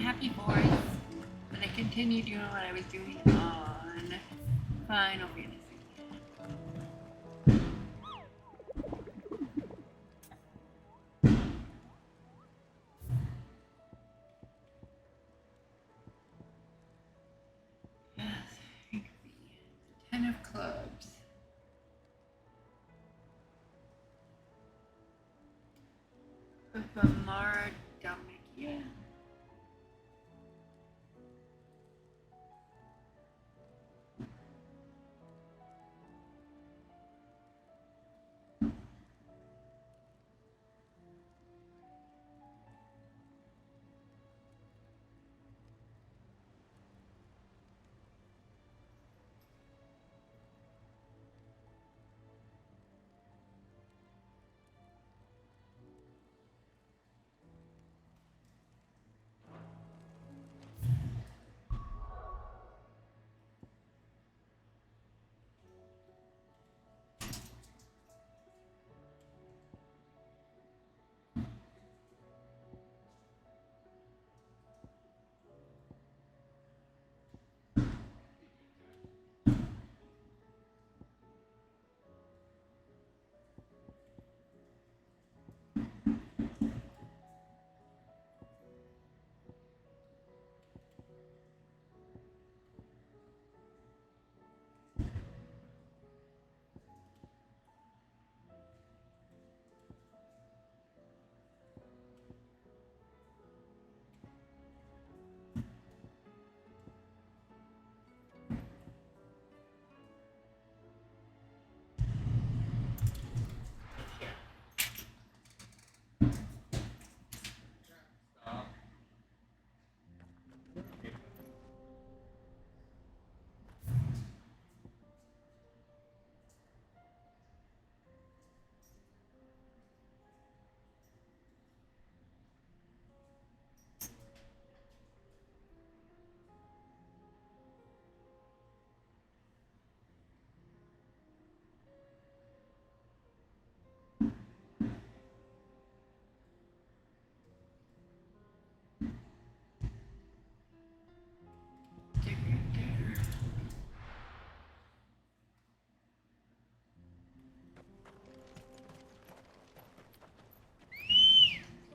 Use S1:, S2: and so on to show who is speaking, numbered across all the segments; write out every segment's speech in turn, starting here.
S1: Happy Forest, but I continued doing what I was doing on Final Fantasy. Yes, the Ten of Clubs. From Mara Dalmacia.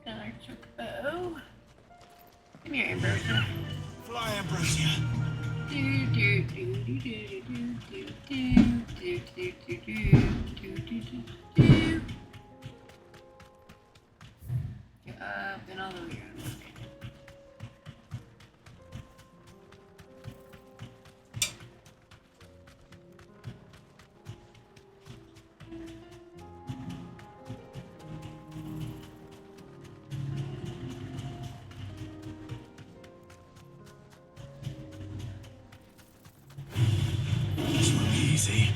S1: Electric bow. Come here, Ambrosia.
S2: Fly, Ambrosia.
S1: Do do do do do do do do do do do do do do. Get up and all the way around.
S2: This will be easy.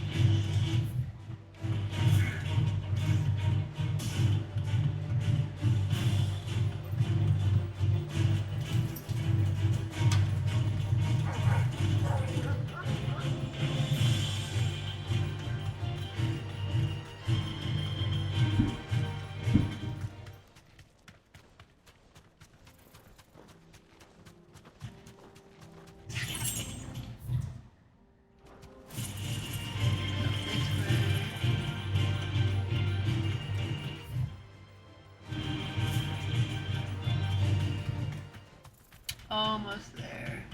S1: Almost there.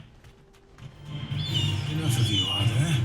S2: Enough of you, are there?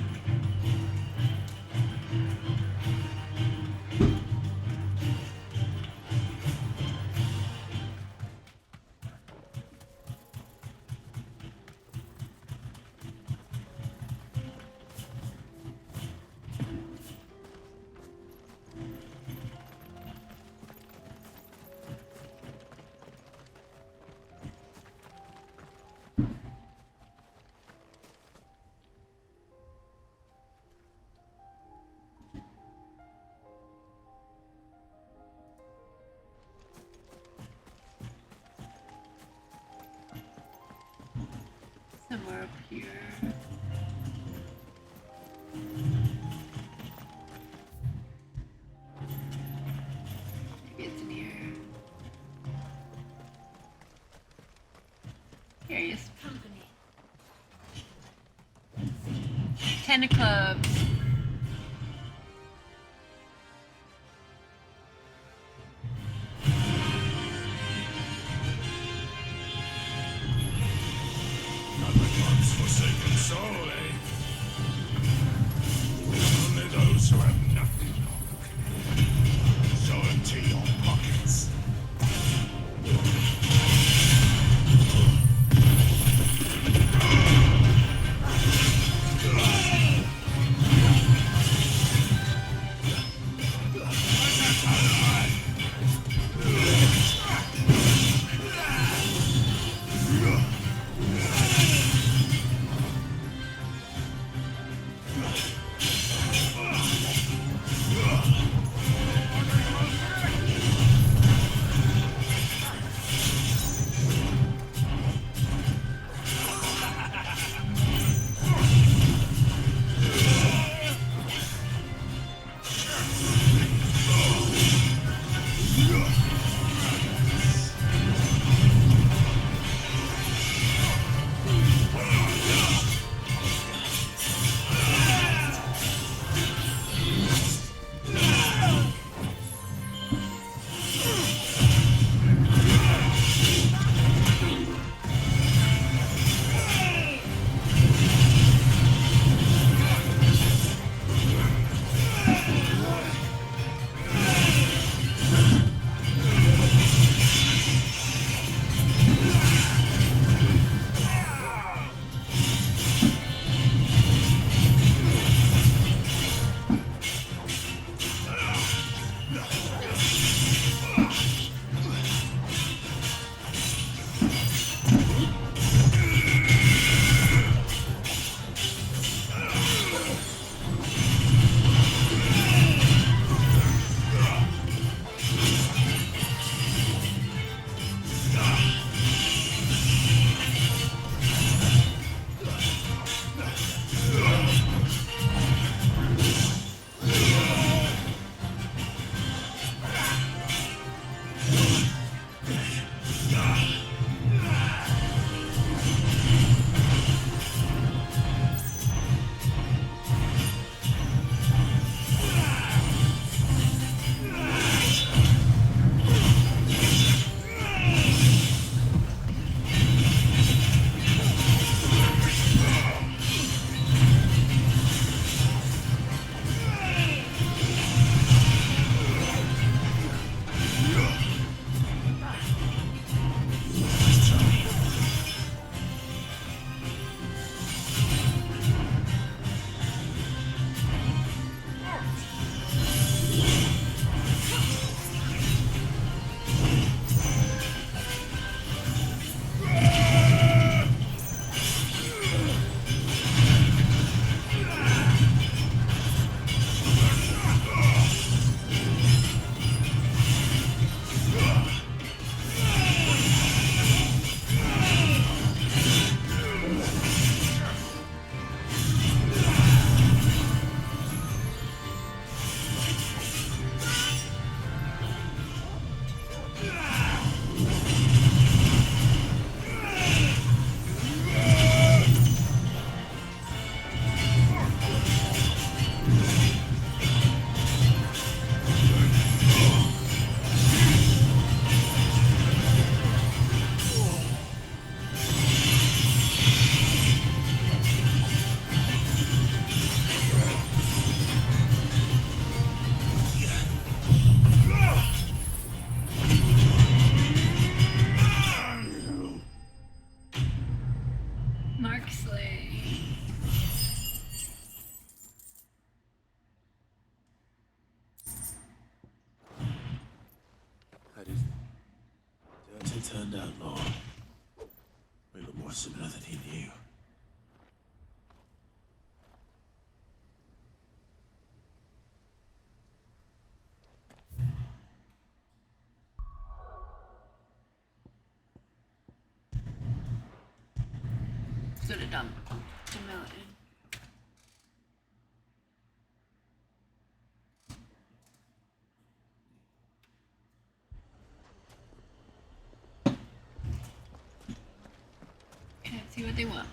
S1: Somewhere up here. Maybe it's in here. There he is. 10 of clubs.
S2: Not the god's forsaken soul, eh? Only those who have nothing. So empty your pockets.
S3: Turned out long. We look more similar than he knew.
S1: Should have done the mountain. see what they want.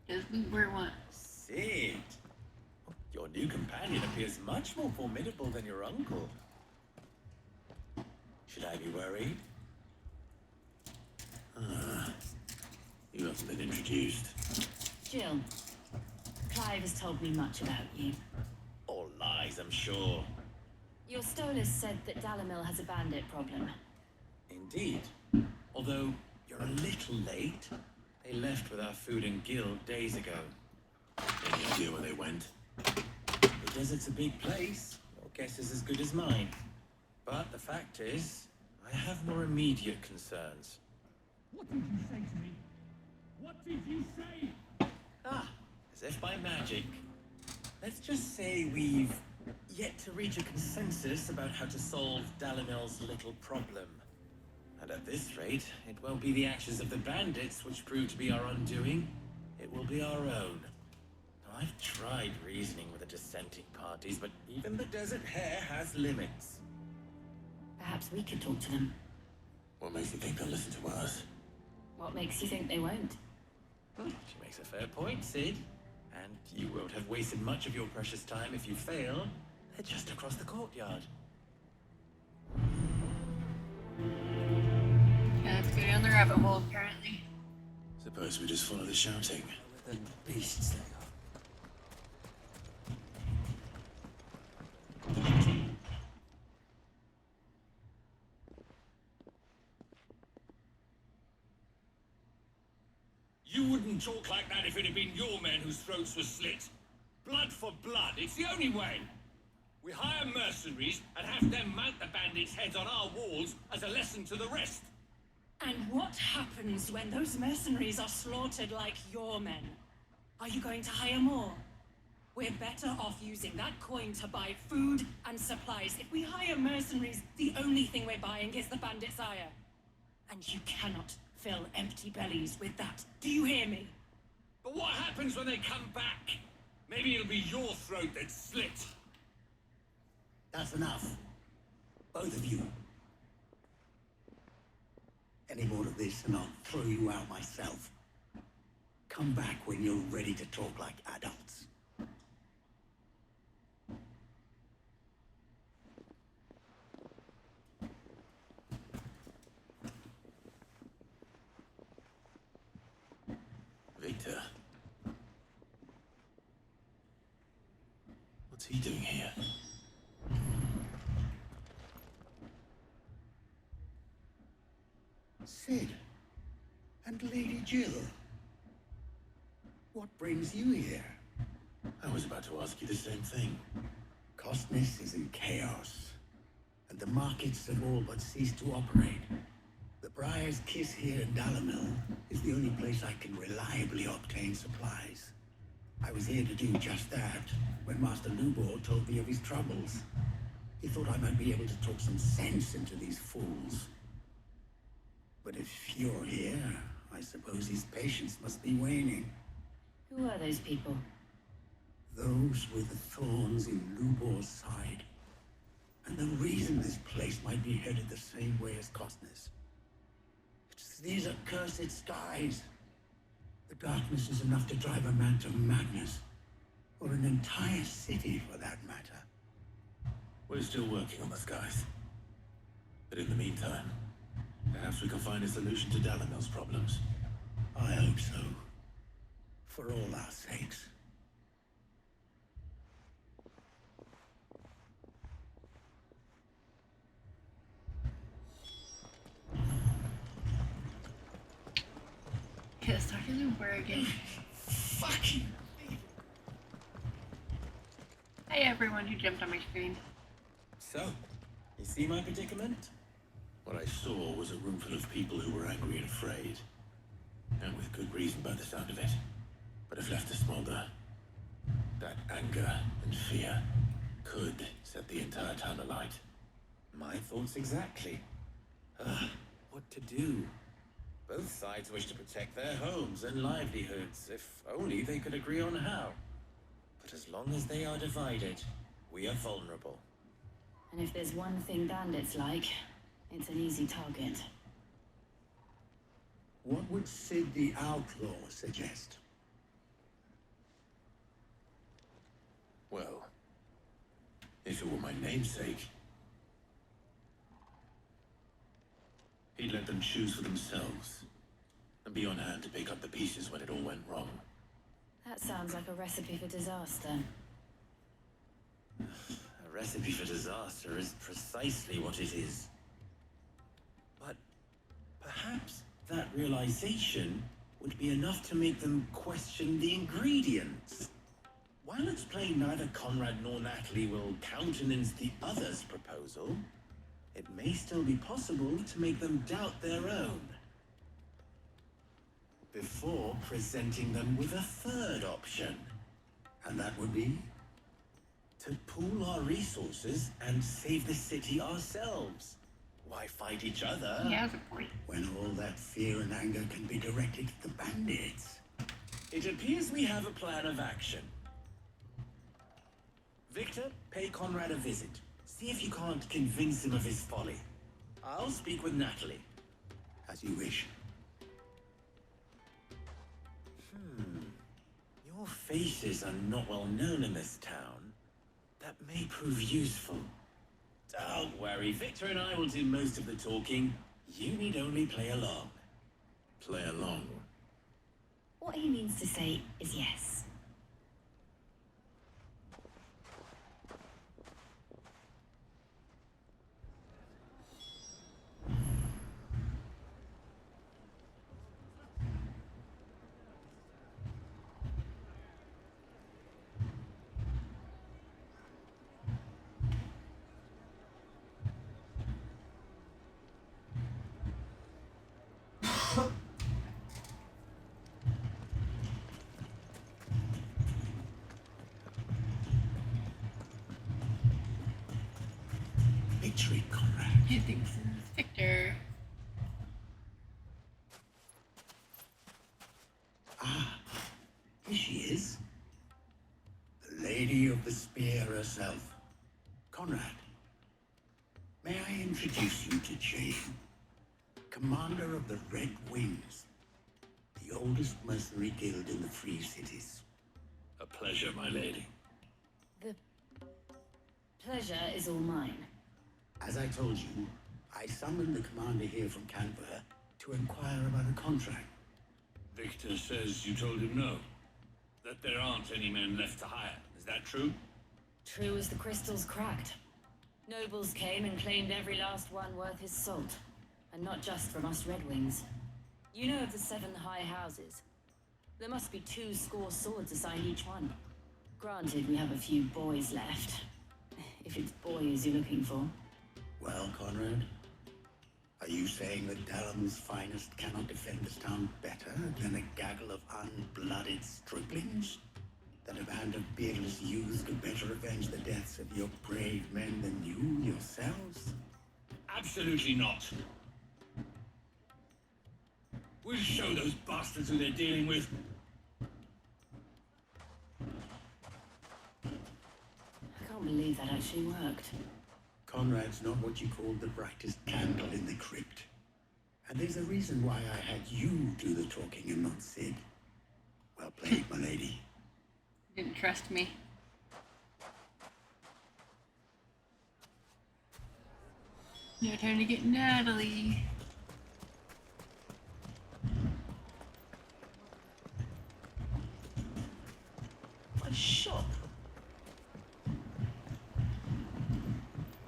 S1: Does Bluebird want?
S4: Sid, your new companion appears much more formidable than your uncle. Should I be worried?
S3: You haven't been introduced.
S5: Jill, Clive has told me much about you.
S4: All lies, I'm sure.
S5: Your Stolas said that Dalamil has a bandit problem.
S4: Indeed. Although, you're a little late. They left with our food and guild days ago.
S3: Any idea where they went?
S4: The desert's a big place. Your guess is as good as mine. But the fact is, I have more immediate concerns.
S6: What did you say to me? What did you say?
S4: Ah, as if by magic. Let's just say we've yet to reach a consensus about how to solve Dalamil's little problem. And at this rate, it won't be the actions of the bandits which prove to be our undoing. It will be our own. Now, I've tried reasoning with the dissenting parties, but even the Desert Hare has limits.
S5: Perhaps we could talk to them.
S3: What makes you think they'll listen to us?
S5: What makes you think they won't?
S4: She makes a fair point, Sid. And you won't have wasted much of your precious time if you fail. They're just across the courtyard.
S1: Yeah, let's go down the rabbit hole, apparently.
S3: Suppose we just follow the shouting.
S4: The beasts they are.
S2: You wouldn't talk like that if it had been your men whose throats were slit. Blood for blood, it's the only way. We hire mercenaries and have them mount the bandits' heads on our walls as a lesson to the rest.
S7: And what happens when those mercenaries are slaughtered like your men? Are you going to hire more? We're better off using that coin to buy food and supplies. If we hire mercenaries, the only thing we're buying is the bandits' ire. And you cannot fill empty bellies with that. Do you hear me?
S2: But what happens when they come back? Maybe it'll be your throat that's slit.
S8: That's enough. Both of you. Any more of this and I'll throw you out myself. Come back when you're ready to talk like adults.
S3: Victor. What's he doing here?
S8: Sid. And Lady Jill. What brings you here?
S3: I was about to ask you the same thing.
S8: Costness is in chaos, and the markets have all but ceased to operate. The Briar's Kiss here in Dalamil is the only place I can reliably obtain supplies. I was here to do just that when Master Lubor told me of his troubles. He thought I might be able to talk some sense into these fools. But if you're here, I suppose his patience must be waning.
S5: Who are those people?
S8: Those were the thorns in Lubor's side. And the reason this place might be headed the same way as Costness. It's these accursed skies. The darkness is enough to drive a man to madness. Or an entire city, for that matter.
S3: We're still working on the skies. But in the meantime, perhaps we can find a solution to Dalamil's problems.
S8: I hope so. For all our sakes.
S1: Okay, let's talk to Lubor again.
S8: Fuck you!
S1: Hi everyone who jumped on my screen.
S4: So, you see my predicament?
S3: What I saw was a room full of people who were angry and afraid. And with good reason by the sound of it. But if left to smolder, that anger and fear could set the entire town alight.
S4: My thoughts exactly. What to do? Both sides wish to protect their homes and livelihoods, if only they could agree on how. But as long as they are divided, we are vulnerable.
S5: And if there's one thing bandits like, it's an easy target.
S8: What would Sid the Outlaw suggest?
S3: Well, if it were my namesake, he'd let them choose for themselves and be on hand to pick up the pieces when it all went wrong.
S5: That sounds like a recipe for disaster.
S4: A recipe for disaster is precisely what it is. But perhaps that realization would be enough to make them question the ingredients. While it's plain neither Conrad nor Natalie will countenance the other's proposal, it may still be possible to make them doubt their own. Before presenting them with a third option.
S8: And that would be?
S4: To pool our resources and save the city ourselves. Why fight each other?
S1: He has a point.
S8: When all that fear and anger can be directed at the bandits.
S4: It appears we have a plan of action. Victor, pay Conrad a visit. See if you can't convince him of his folly. I'll speak with Natalie.
S8: As you wish.
S4: Your faces are not well known in this town. That may prove useful. Don't worry, Victor and I will do most of the talking. You need only play along.
S3: Play along.
S5: What he means to say is yes.
S8: Victory, Conrad.
S1: He thinks it's Victor.
S8: Here she is. The Lady of the Spear herself. Conrad, may I introduce you to Jane, commander of the Red Wings, the oldest mercenary guild in the Free Cities.
S3: A pleasure, my lady.
S5: The pleasure is all mine.
S8: As I told you, I summoned the commander here from Canberra to inquire about a contract.
S6: Victor says you told him no. That there aren't any men left to hire. Is that true?
S5: True as the crystals cracked. Nobles came and claimed every last one worth his salt. And not just from us Red Wings. You know of the 7 high houses. There must be 2 swords assigned each one. Granted, we have a few boys left. If it's boys you're looking for.
S8: Well, Conrad, are you saying that Dalam's finest cannot defend this town better than a gaggle of unblooded striplings? That a band of beardless youths could better avenge the deaths of your brave men than you yourselves?
S6: Absolutely not. We'll show those bastards who they're dealing with.
S5: I can't believe that actually worked.
S8: Conrad's not what you called the brightest candle in the crypt. And there's a reason why I had you do the talking and not Sid. Well played, my lady.
S1: Didn't trust me. Now time to get Natalie.
S4: A shop.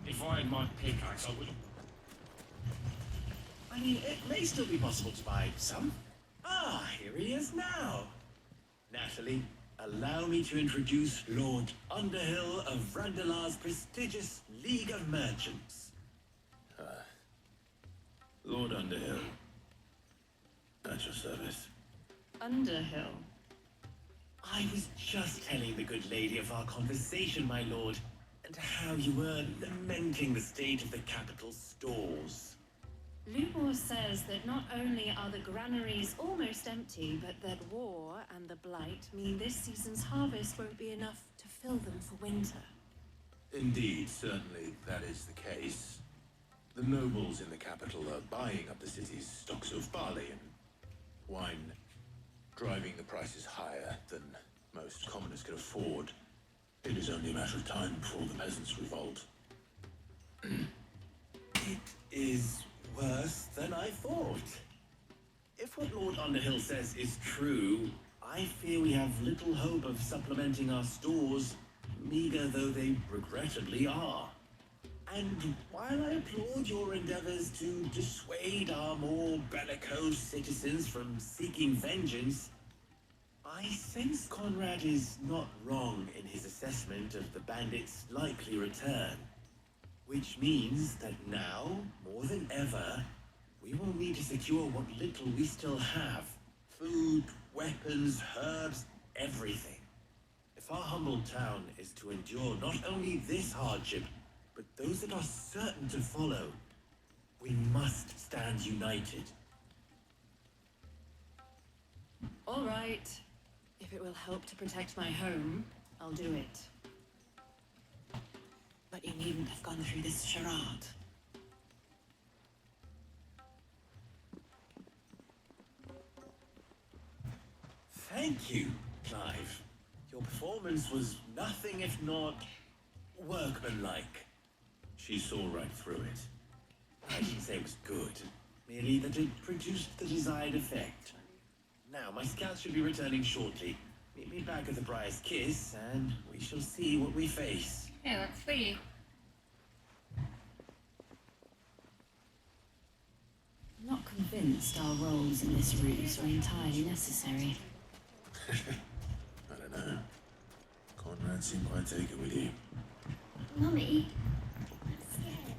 S6: If I had my pickaxe, I would.
S4: I mean, it may still be possible to buy some. Ah, here he is now. Natalie, allow me to introduce Lord Underhill of Randalar's prestigious League of Merchants.
S3: Lord Underhill. At your service.
S5: Underhill.
S4: I was just telling the good lady of our conversation, my lord, and how you were lamenting the state of the capital's stores.
S7: Lumor says that not only are the granaries almost empty, but that war and the Blight mean this season's harvest won't be enough to fill them for winter.
S3: Indeed, certainly that is the case. The nobles in the capital are buying up the city's stocks of barley and wine driving the prices higher than most commoners could afford, it is only a matter of time before the peasants revolt.
S4: It is worse than I thought. If what Lord Underhill says is true, I fear we have little hope of supplementing our stores, meager though they regrettably are. And while I applaud your endeavors to dissuade our more bellicose citizens from seeking vengeance, I sense Conrad is not wrong in his assessment of the bandits' likely return. Which means that now, more than ever, we will need to secure what little we still have. Food, weapons, herbs, everything. If our humble town is to endure not only this hardship, but those that are certain to follow, we must stand united.
S7: All right. If it will help to protect my home, I'll do it. But you needn't have gone through this charade.
S4: Thank you, Clive. Your performance was nothing if not workmanlike.
S3: She saw right through it.
S4: I didn't say it was good, merely that it produced the desired effect. Now, my scouts should be returning shortly. Meet me back at the Briar's Kiss, and we shall see what we face.
S1: Yeah, let's see.
S5: I'm not convinced our roles in this ruse are entirely necessary.
S3: I don't know. Conrad seemed quite taken with you.
S9: Mummy, I'm scared.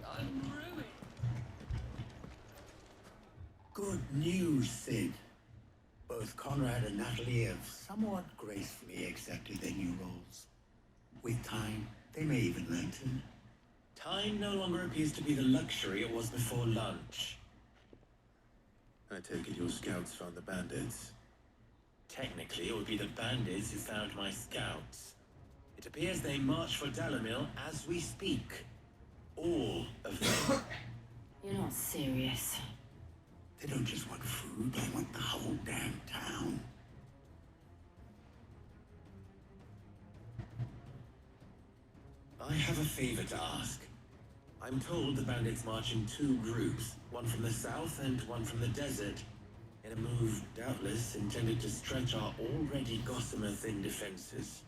S7: I'm ruined.
S8: Good news, Sid. Both Conrad and Natalie have somewhat gracefully accepted their new roles. With time, they may even learn to.
S4: Time no longer appears to be the luxury it was before lunch.
S3: I take it your scouts found the bandits.
S4: Technically, it would be the bandits who found my scouts. It appears they march for Dalimil as we speak. All of them.
S5: You're not serious.
S8: They don't just want food, they want the whole damn town.
S4: I have a favor to ask. I'm told the bandits march in two groups, one from the south and one from the desert, in a move doubtless intended to stretch our already gossamer thin defenses.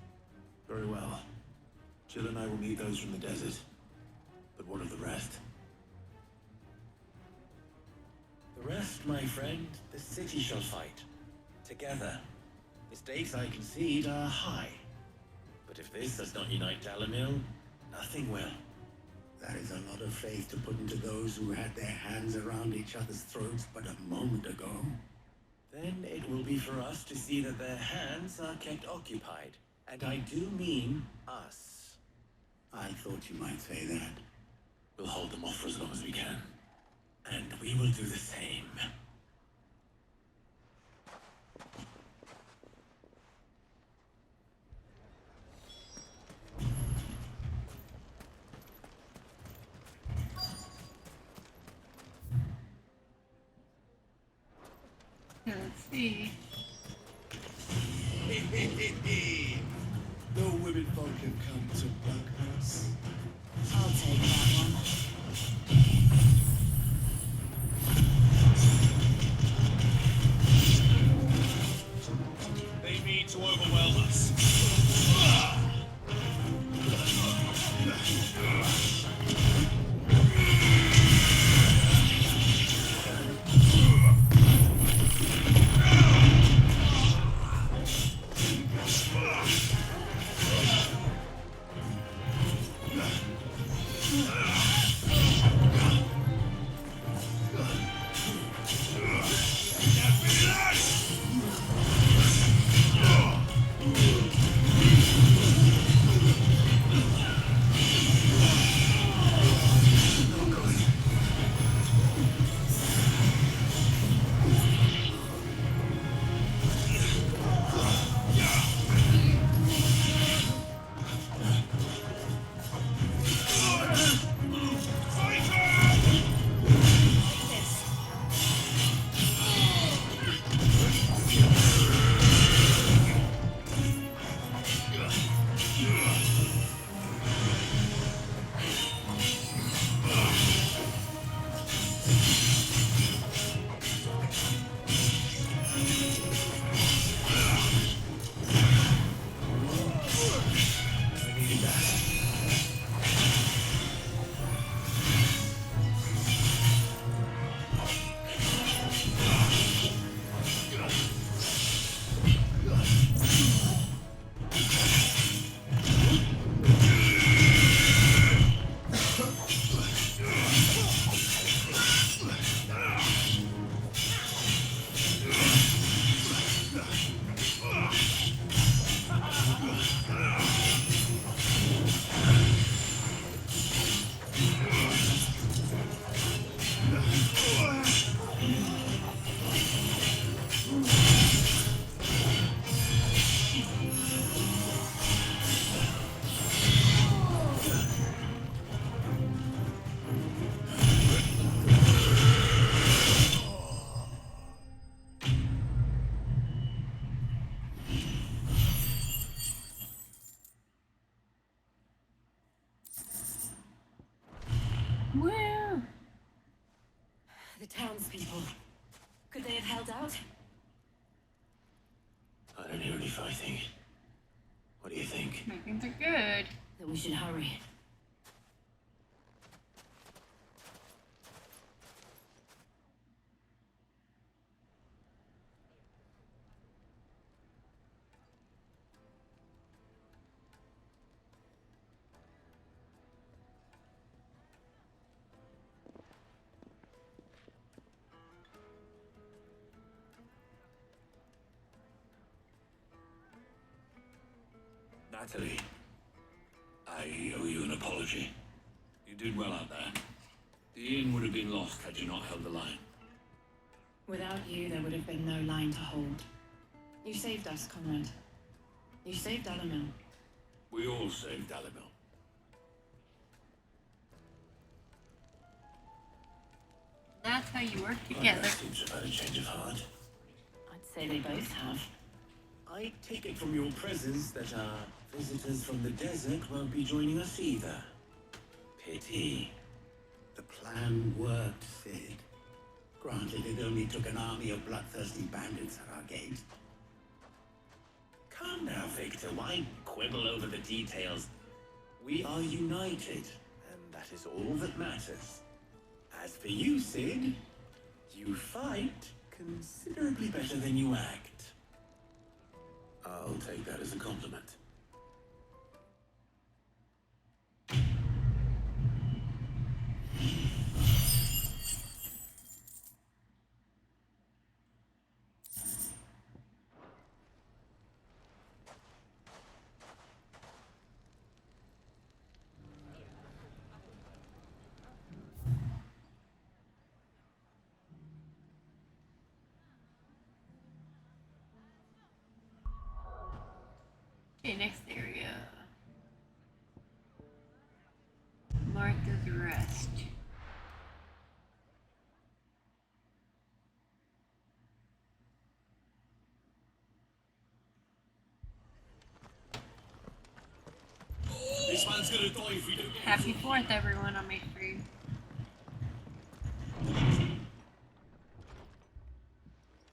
S3: Very well. Jill and I will meet those from the desert. But what of the rest?
S4: The rest, my friend, the city shall fight. Together. The stakes, I concede, are high. But if this does not unite Dalimil, nothing will.
S8: That is a lot of faith to put into those who had their hands around each other's throats but a moment ago.
S4: Then it will be for us to see that their hands are kept occupied. And I do mean us.
S8: I thought you might say that.
S3: We'll hold them off for as long as we can.
S4: And we will do the same.
S1: Yeah, let's see.
S10: No women folk have come to Blackhouse.
S5: I'll take that one.
S2: They mean to overwhelm us.
S1: Well,
S5: The townspeople. Could they have held out?
S3: I don't hear any fighting. What do you think?
S1: I think they're good.
S5: Then we should hurry.
S6: Natalie, I owe you an apology. You did well out there. The inn would have been lost had you not held the line.
S7: Without you, there would have been no line to hold. You saved us, Conrad. You saved Dalamil.
S6: We all saved Dalimil.
S1: That's how you work
S3: Well,
S1: together.
S3: that seems to have had a change of heart.
S5: I'd say they both have.
S4: I take it from your presence that our visitors from the desert won't be joining us either. Pity.
S8: The plan worked, Sid. Granted, it only took an army of bloodthirsty bandits at our gate.
S4: Calm now, Victor. Why quibble over the details? We are united, and that is all that matters. As for you, Sid, you fight considerably better than you act.
S3: I'll take that as a compliment.
S1: Okay, next area. Martha's Rest.
S6: This man's gonna die if we don't.
S1: Happy 4th, everyone, on my stream.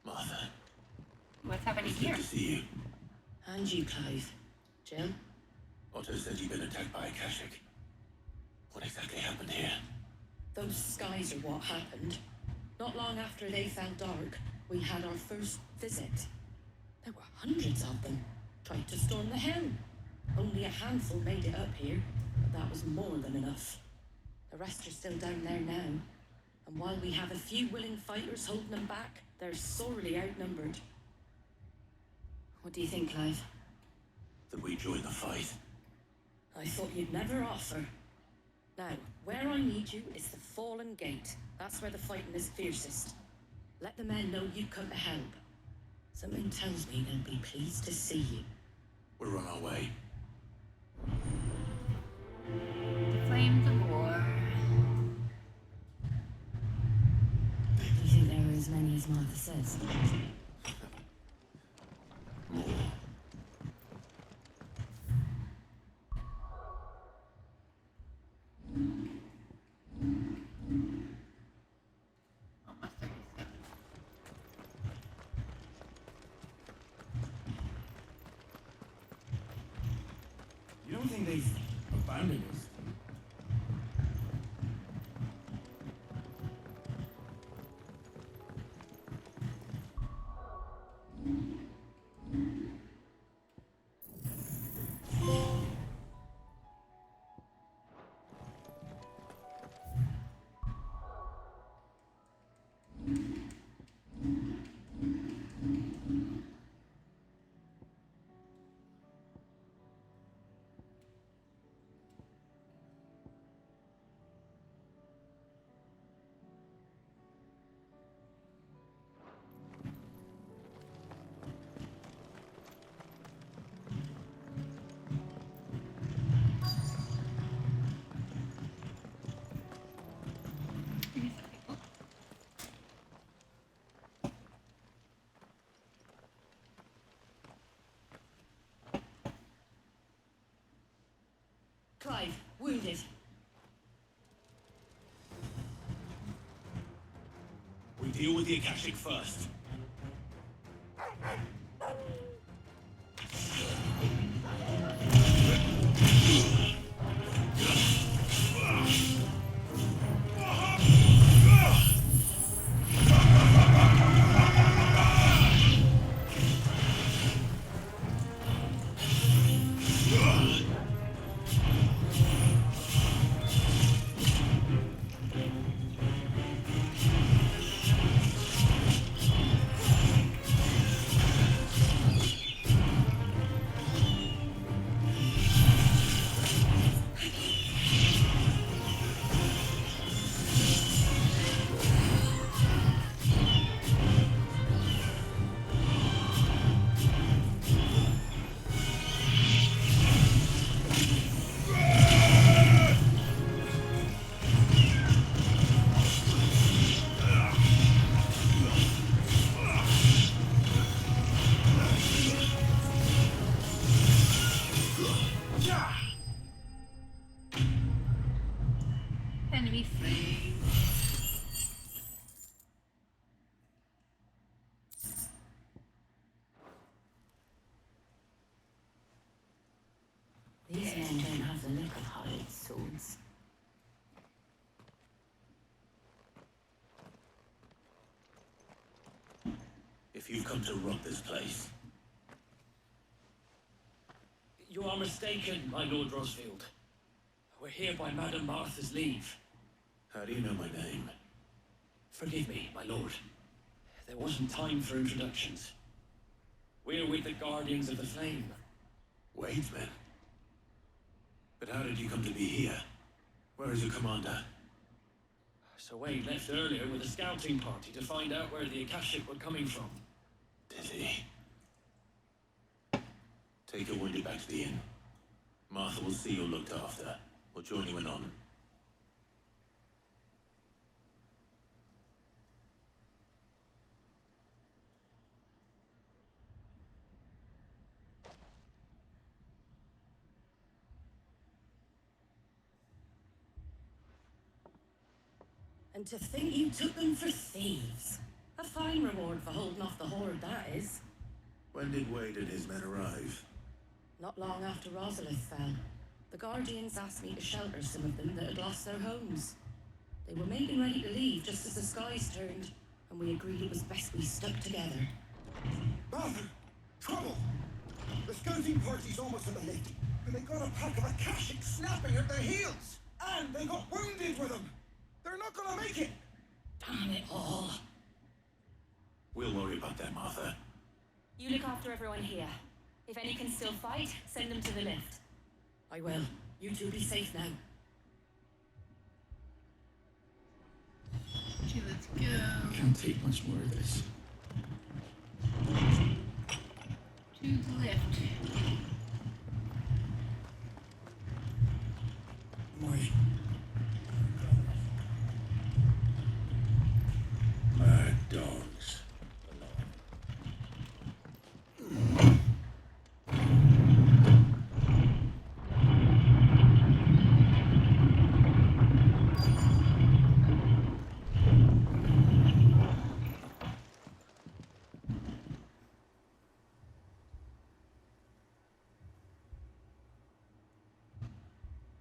S3: Martha,
S1: What's happening
S3: it's good
S1: here?
S3: to see you.
S5: And you, Clive. Jill?
S3: Otto said you'd been attacked by Akashic. What exactly happened here?
S7: Those skies are what happened. Not long after they fell dark, we had our first visit. There were hundreds of them, tried to storm the helm. Only a handful made it up here, but that was more than enough. The rest are still down there now, and while we have a few willing fighters holding them back, they're sorely outnumbered.
S5: What do you think, Clive?
S3: That we join the fight?
S7: I thought you'd never offer. Now, where I need you is the Fallen Gate. That's where the fighting is fiercest. Let the men know you come to help. Something tells me they'll be pleased to see you.
S3: We're on our way.
S1: The flames of war.
S5: Do you think there are as many as Martha says?
S3: More.
S1: Almost 37.
S4: You don't think they've abandoned us?
S7: Clive, wounded.
S2: deal with the Akashic first.
S1: Enemy free.
S5: These men don't have the look of hired swords.
S3: If you've come to rob this place,
S6: You are mistaken, my Lord Rosfield. We're here by Madame Martha's leave.
S3: how do you know my name?
S6: Forgive me, my lord. There wasn't time for introductions. We're with the Guardians of the Flame.
S3: Wade's men. But how did you come to be here? Where is your commander?
S6: Sir Wade left earlier with a scouting party to find out where the Akashic were coming from.
S3: Did he? Take your wounded back to the inn. Martha will see you're looked after. We'll join you in on.
S7: And to think you took them for thieves. A fine reward for holding off the horde, that is.
S3: When did Wade and his men arrive?
S7: Not long after Rosalith fell, the Guardians asked me to shelter some of them that had lost their homes. They were making ready to leave just as the skies turned, and we agreed it was best we stuck together.
S10: Martha! Trouble! The scouting party's almost on the lift, and they got a pack of Akashic snapping at their heels! And they got wounded with them! They're not gonna make it!
S7: Damn it all!
S3: We'll worry about that, Martha.
S5: You look after everyone here. If any can still fight, send them to the lift.
S7: I will. You two be safe now.
S1: Okay, let's go.
S11: Can't take much more of this.
S1: To the left.
S10: Morning.
S3: Mad dogs.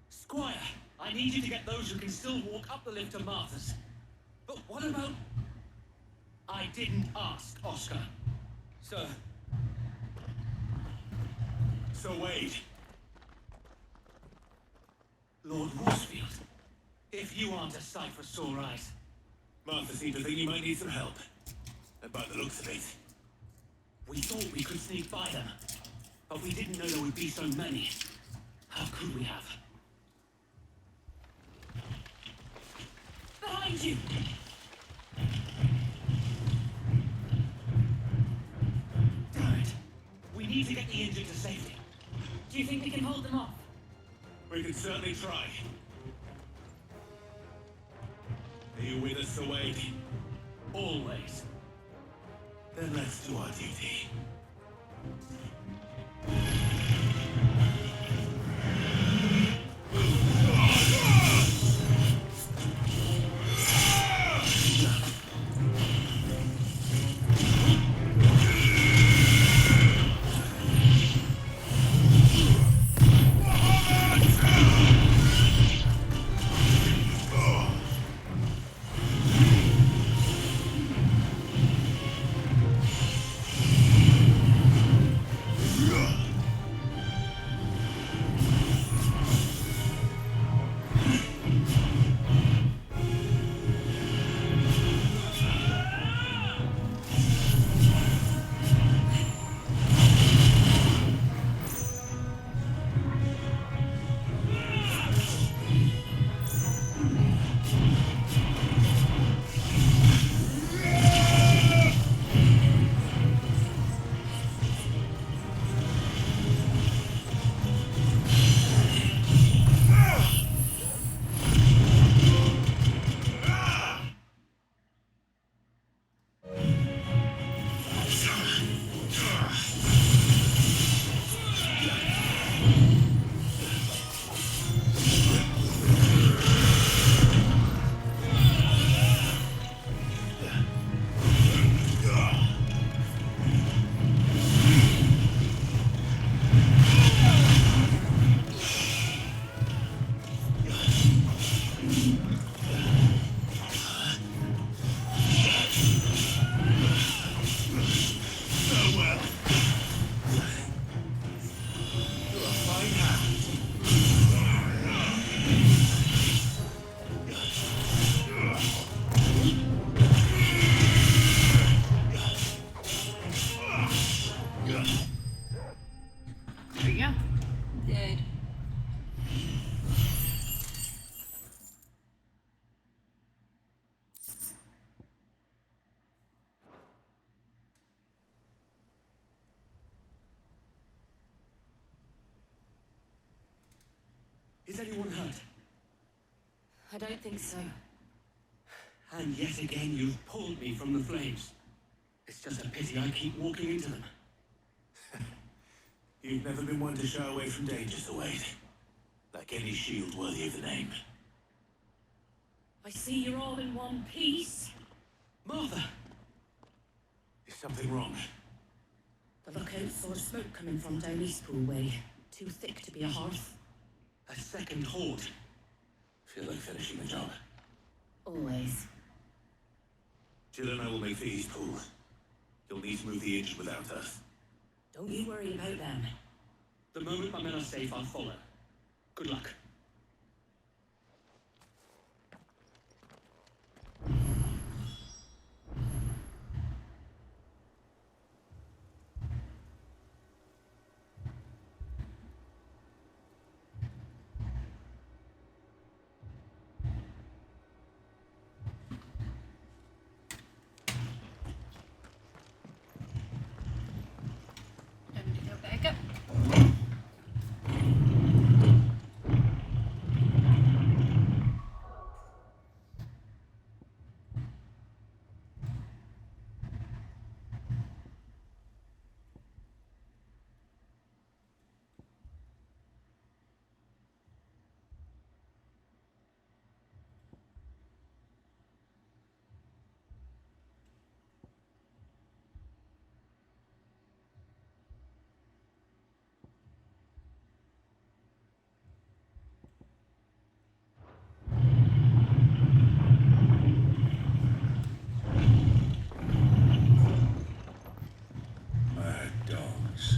S6: Squire, I need you to get those who can still walk up the lift to Martha's. But what about... I didn't ask, Oscar. Sir.
S2: Sir Wade,
S6: Lord Rosfield, if you aren't a sight for sore eyes.
S2: Martha seemed to think you might need some help. And by the looks of it,
S6: We thought we could sneak by them, but we didn't know there would be so many. How could we have? Behind you! Damn it. We need to get the injured to safety.
S5: Do you think we can hold them off?
S2: we could certainly try. Are you with us, Sir Wade?
S6: Always.
S2: Then let's do our duty.
S6: anyone hurt?
S5: I don't think so.
S6: And yet again, you've pulled me from the flames. It's just a pity I keep walking into them.
S3: You've never been one to shy away from danger, Sir Wade. Like any shield worthy of the name.
S7: I see you're all in one piece.
S6: Martha!
S3: Is something wrong?
S7: The lookout saw smoke coming from down Eastpool way. Too thick to be a hearth.
S6: A second horde.
S3: Feel like finishing the job.
S5: Always.
S3: Jill and I will make the East Pool. You'll need to move the injured without us.
S7: Don't you worry about them.
S6: The moment my men are safe, I'll follow. Good luck.
S1: Time to go back up.
S3: Mad dogs.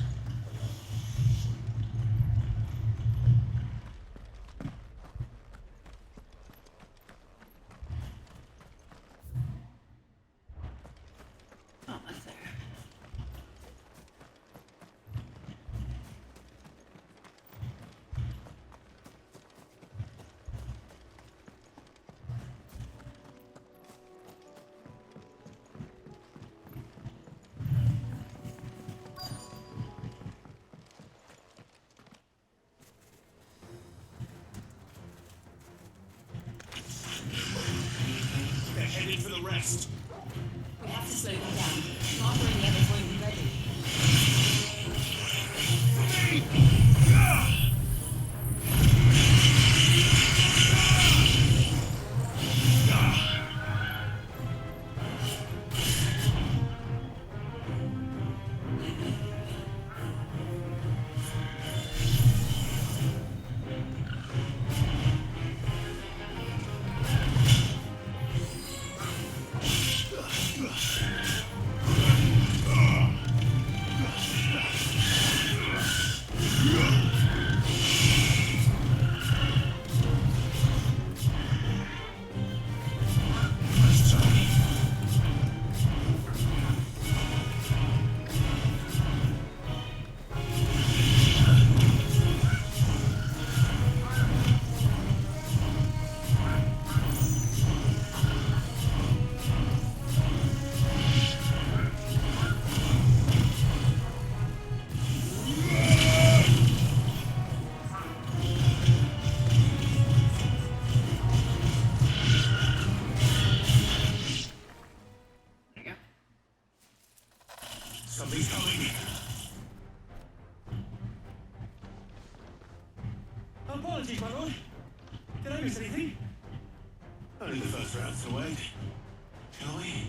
S1: Almost there.
S3: They're heading for the rest.
S5: We have to slow them down. Martha and the others won't be ready. There you go.
S3: Something's coming.
S6: Apologies, my lord. Did I miss anything?
S3: Only the first round, Sir Wade. Shall we?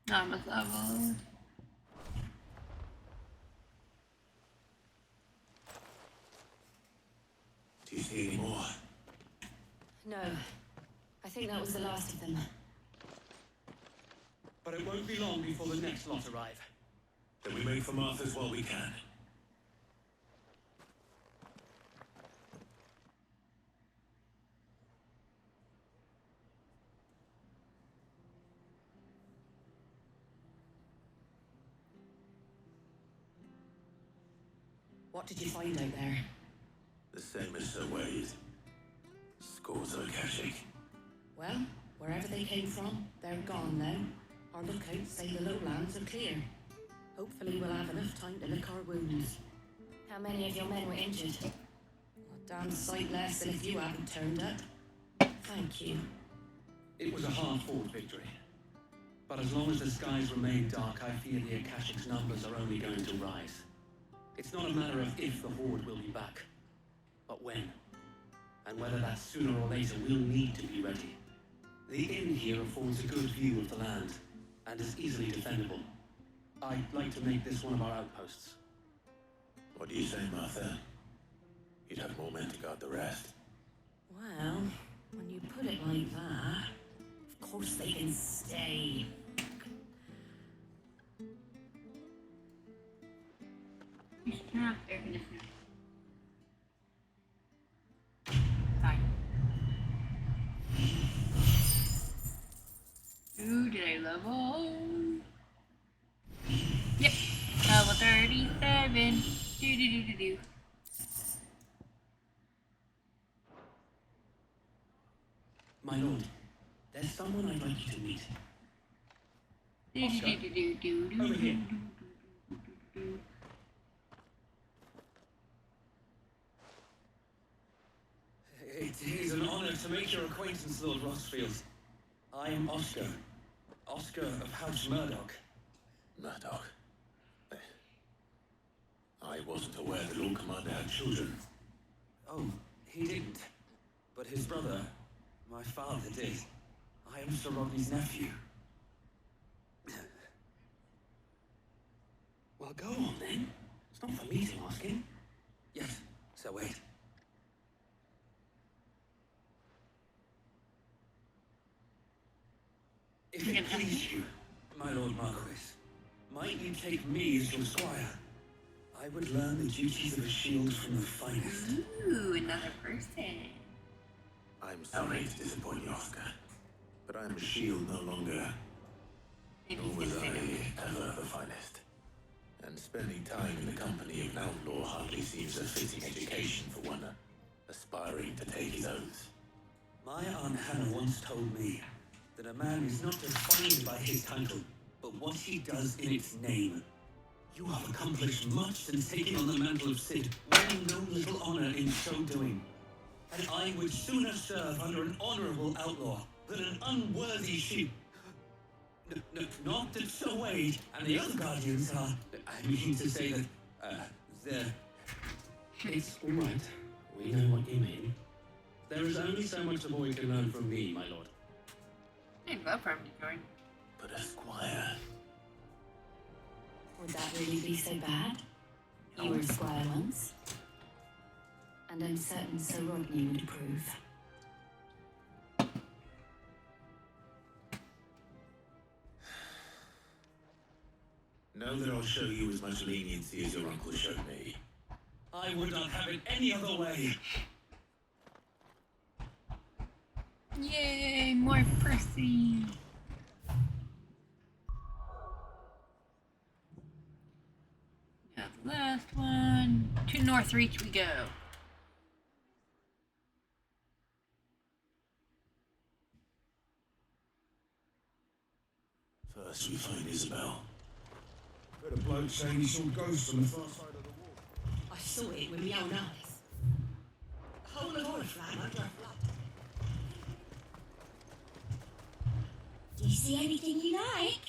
S1: Not much level.
S3: Do you see any more?
S5: No. I think that was the last of them.
S6: But it won't be long before the next lot arrive.
S3: Then we make for Martha's while we can.
S5: What did you find out there?
S3: The same as Sir Wade. Scores of Akashic.
S5: Well, wherever they came from, they're gone now. Our lookouts say the lowlands are clear. Hopefully we'll have enough time to lick our wounds. How many of your men were injured? A damn sight less than if you hadn't turned up. Thank you.
S6: It was a hard-fought victory. But as long as the skies remain dark, I fear the Akashic's numbers are only going to rise. It's not a matter of if the Horde will be back, but when. And whether that's sooner or later, we'll need to be ready. The inn here affords a good view of the land, and is easily defendable. I'd like to make this one of our outposts.
S3: What do you say, Martha? You'd have more men to guard the rest.
S5: Well, when you put it like that, of course they can stay.
S1: Turn off the air conditioner. Fine. Ooh, did I level? Yep. Level 37. Do.
S6: My lord, there's someone I'd like you to meet. Over here. It is an honor to make your acquaintance, Lord Rossfield. I am Oscar. Oscar of House Murdoch.
S3: Murdoch? I wasn't aware the Lord Commander had children.
S6: Oh, he didn't. But his brother, my father, did. I am Sir Rodney's nephew. Well, go on then. It's not for me to ask him. Yes, Sir Wade. If it please you, my Lord Marquis, might you take me as your squire? I would learn the duties of a shield from the finest.
S1: Ooh, another person.
S3: I'm sorry to disappoint you, Oscar, but I'm a shield no longer. Nor was I ever the finest. And spending time in the company of an outlaw hardly seems a fitting education for one aspiring to take his oaths.
S6: My Aunt Hannah once told me that a man is not defined by his title, but what he does in its name. You have accomplished much since taking on the mantle of Cid, winning no little honor in so doing. And I would sooner serve under an honorable outlaw than an unworthy sheep. Not that Sir Wade and the other guardians are... I mean to say that, they're... It's all right. We know what you mean. There is only so much the boy can learn from me, my lord.
S1: I'd love for him to join.
S3: But a squire...
S5: Would that really be so bad? You were a squire once. And I'm certain Sir Rodney would approve.
S3: Know that I'll show you as much leniency as your uncle showed me.
S6: I would not have it any other way.
S1: Yay, more Percy. Now the last one. To Northreach we go.
S3: First we find Isabel.
S10: Heard a bloke saying he saw ghosts on the far side of the wall.
S7: I saw it with my own eyes. A whole lot of flat under a flood.
S9: Do you see anything you like?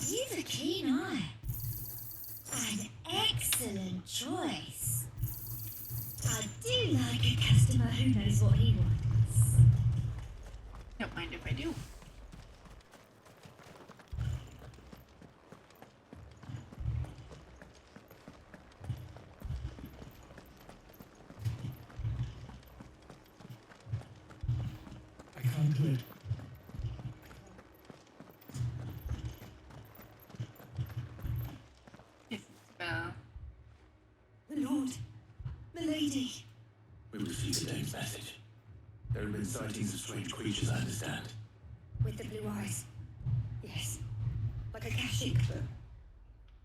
S9: You've a keen eye. An excellent choice. I do like a customer who knows what he wants.
S1: Don't mind if I do.
S11: I can't do it.
S1: Spell.
S9: My lord, milady.
S3: We received a Dane's message. There have been sightings of strange creatures, I understand.
S9: With the blue eyes. Yes. Like a Kashik, but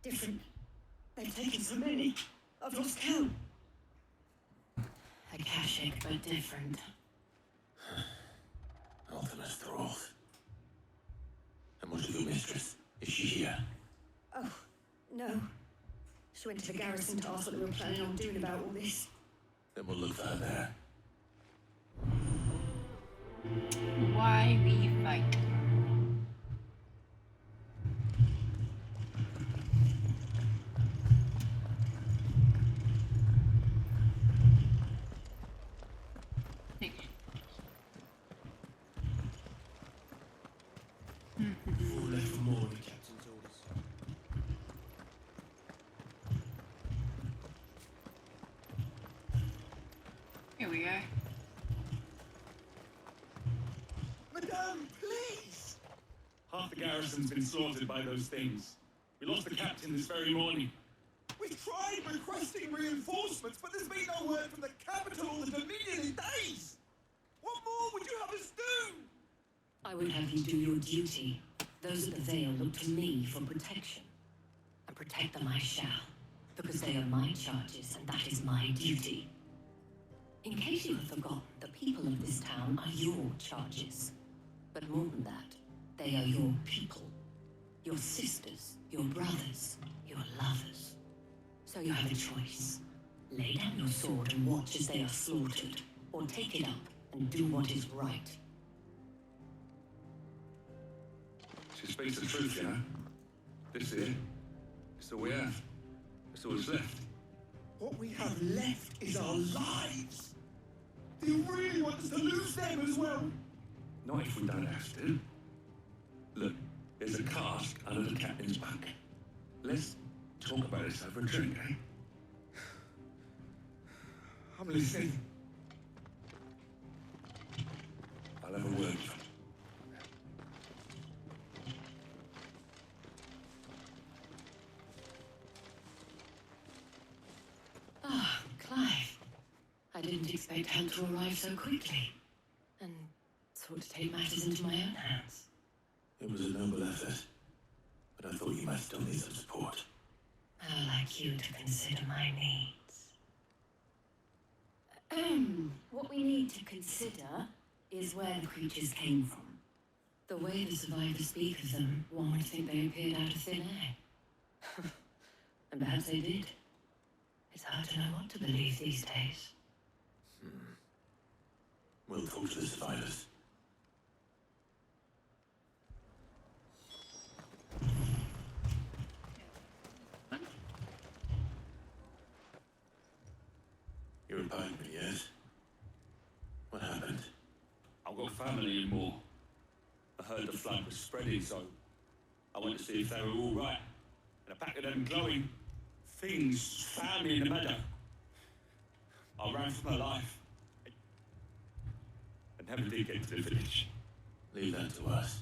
S9: different. They've taken so many. I've lost count.
S5: Akashic, but different.
S3: Ultimus thralls. And what of your mistress? Is she here?
S9: Oh, no. She went to the garrison to ask what they were planning on doing about all this.
S3: Then we'll look for her there.
S1: Why we fight?
S6: All left for more of the captain's orders.
S1: Here we are.
S10: Madame, please!
S12: Half the garrison's been slaughtered by those things. We lost the captain this very morning.
S10: We tried requesting reinforcements, but there's been no word from the capital or the Dominion in days! What more would you have us do?
S5: I would have you do your duty. Those at the Vale look to me for protection. And protect them I shall, because they are my charges, and that is my duty. In case you have forgotten, the people of this town are your charges. But more than that, they are your people. Your sisters, your brothers, your lovers. So you have a choice. Lay down your sword and watch as they are slaughtered, or take it up and do what is right.
S12: She speaks the truth, you know. This here, it's all we have. It's all that's left.
S10: What we have left is our lives! Do you really want us to lose them as well?
S12: Not if we don't have to. Look, there's a cask under the captain's bunk. Let's talk about this over a drink, eh?
S10: I'm listening.
S12: I'll have a word with you.
S5: Ah, Clive. I didn't expect help to arrive so quickly. And thought to take matters into my own hands.
S3: It was a noble effort, but I thought you might still need some support.
S5: I'd like you to consider my needs. What we need to consider is where the creatures came from. The way the survivors speak of them, one would think they appeared out of thin air. And perhaps they did. It's hard to know what to believe these days.
S3: We'll talk to the survivors. You're a pikeman, yes? What happened?
S12: I've got family anymore. I heard the flood was spreading, so I went to see if they were all right. And a pack of them glowing things found me in the meadow. I ran for my life. I never did get to the village.
S3: Leave that to us.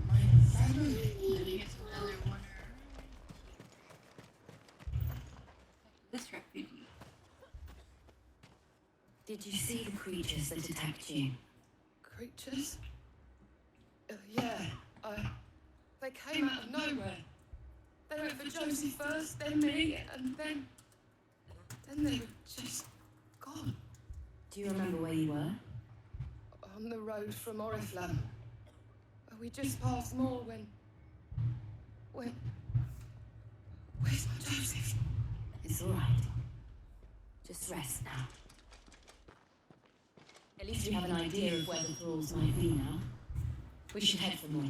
S10: My family.
S1: Here's another one. This refugee.
S5: Did you see the creatures that attacked you?
S13: Creatures? Yeah, they came out of nowhere. They went for Josie first, then me, and then they were just gone.
S5: Do you remember where you were?
S13: On the road from Oriflamme. We just passed Moor when... Where's my Joseph?
S5: It's all right. Just rest now. At least you have an idea of where the thralls might be now. We should head for more.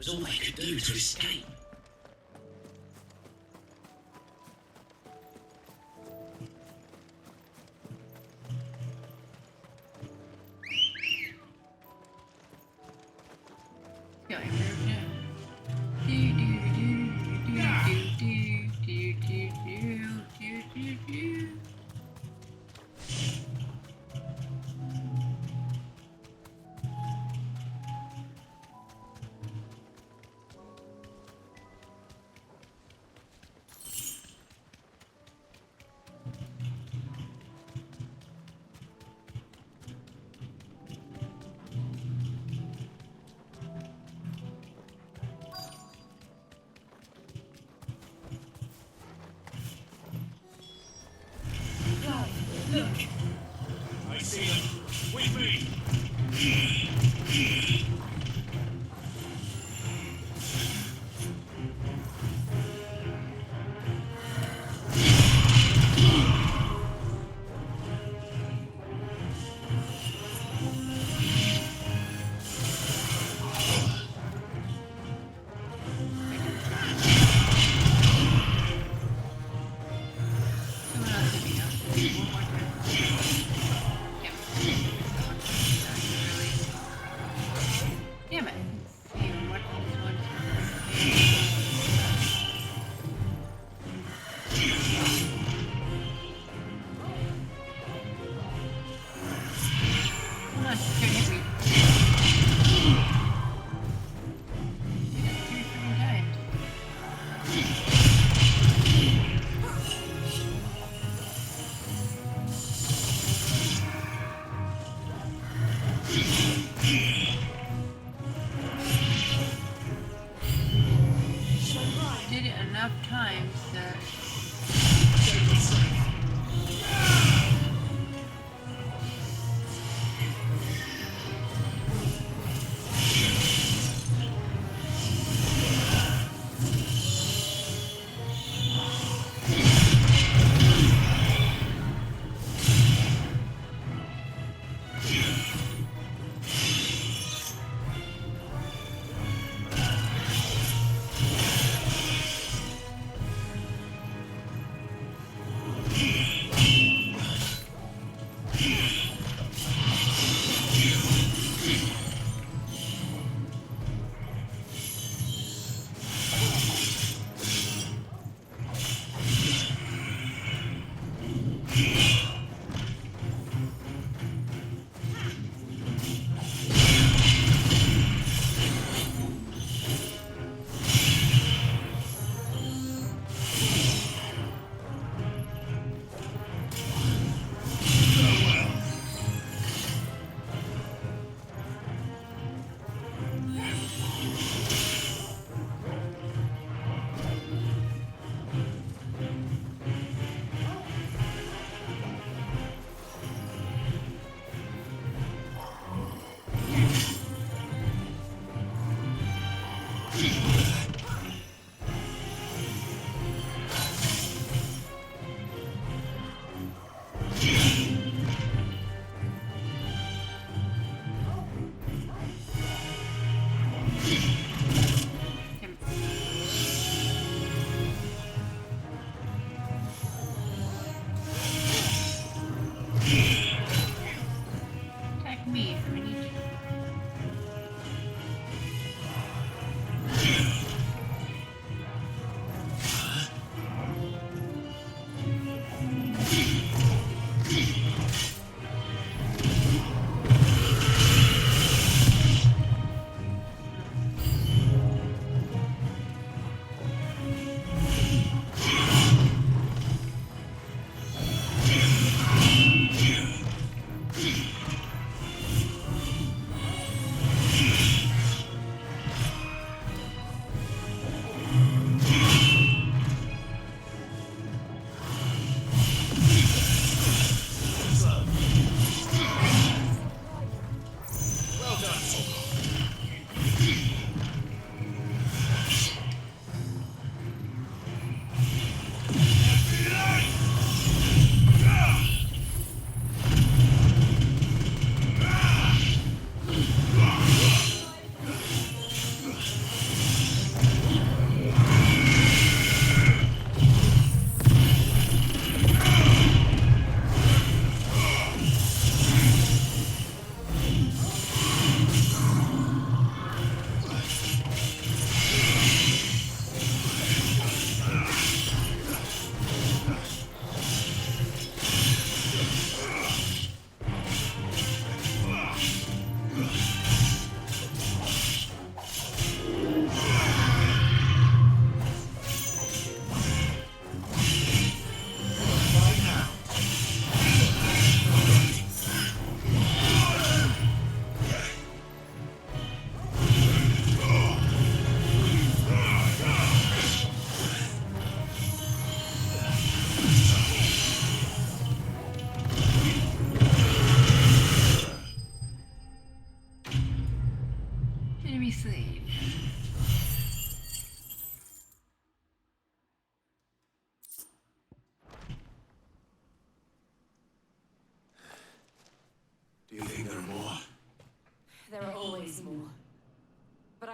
S6: was all they could do to escape.
S1: Got improved now. Do, do, do, do, do, do, do, do, do.
S2: I see them. With me.
S1: Someone else hit me now. One more time. Yep. Damn it. Let's see what this one's. Hold on, she's gonna hit me. Did it 3 freaking times. Did it enough times that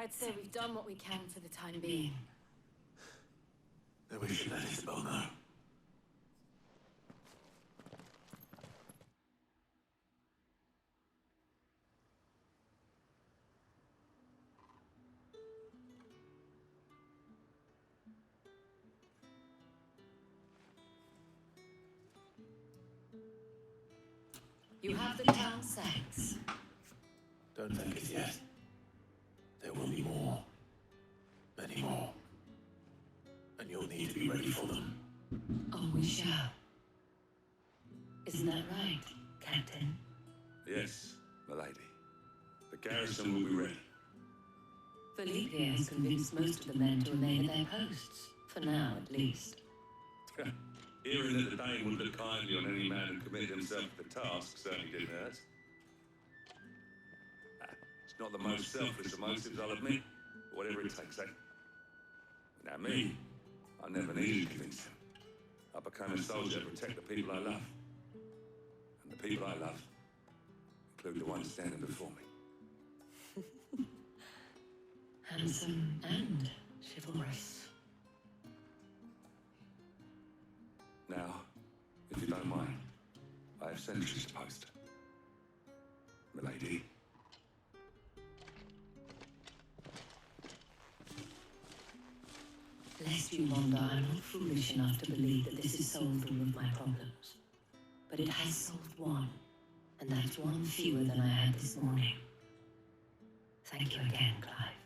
S5: I'd say we've done what we can for the time being.
S3: Then we should let Isabel know.
S5: You have the town sacks.
S3: Don't think it yet. There will be more. Many more. And you'll need to be ready for them.
S5: Oh, we shall. Isn't that right, Captain?
S12: Yes, milady. The garrison will be ready.
S5: Felipe has convinced most of the men to remain at their posts. For now, at least.
S12: Hearing that the Dane would look kindly on any man who committed himself to the task certainly didn't hurt. It's not the most selfless of motives, I'll admit, but whatever it takes, eh? Now me, I never needed convincing. I became a soldier to protect the people I love. And the people I love include the ones standing before me.
S5: Handsome and chivalrous.
S12: Now, if you don't mind, I have sentries to post. Milady.
S5: Lest you wonder, I'm not foolish enough to believe that this has solved all of my problems. But it has solved one, and that's one fewer than I had this morning. Thank you again, Clive.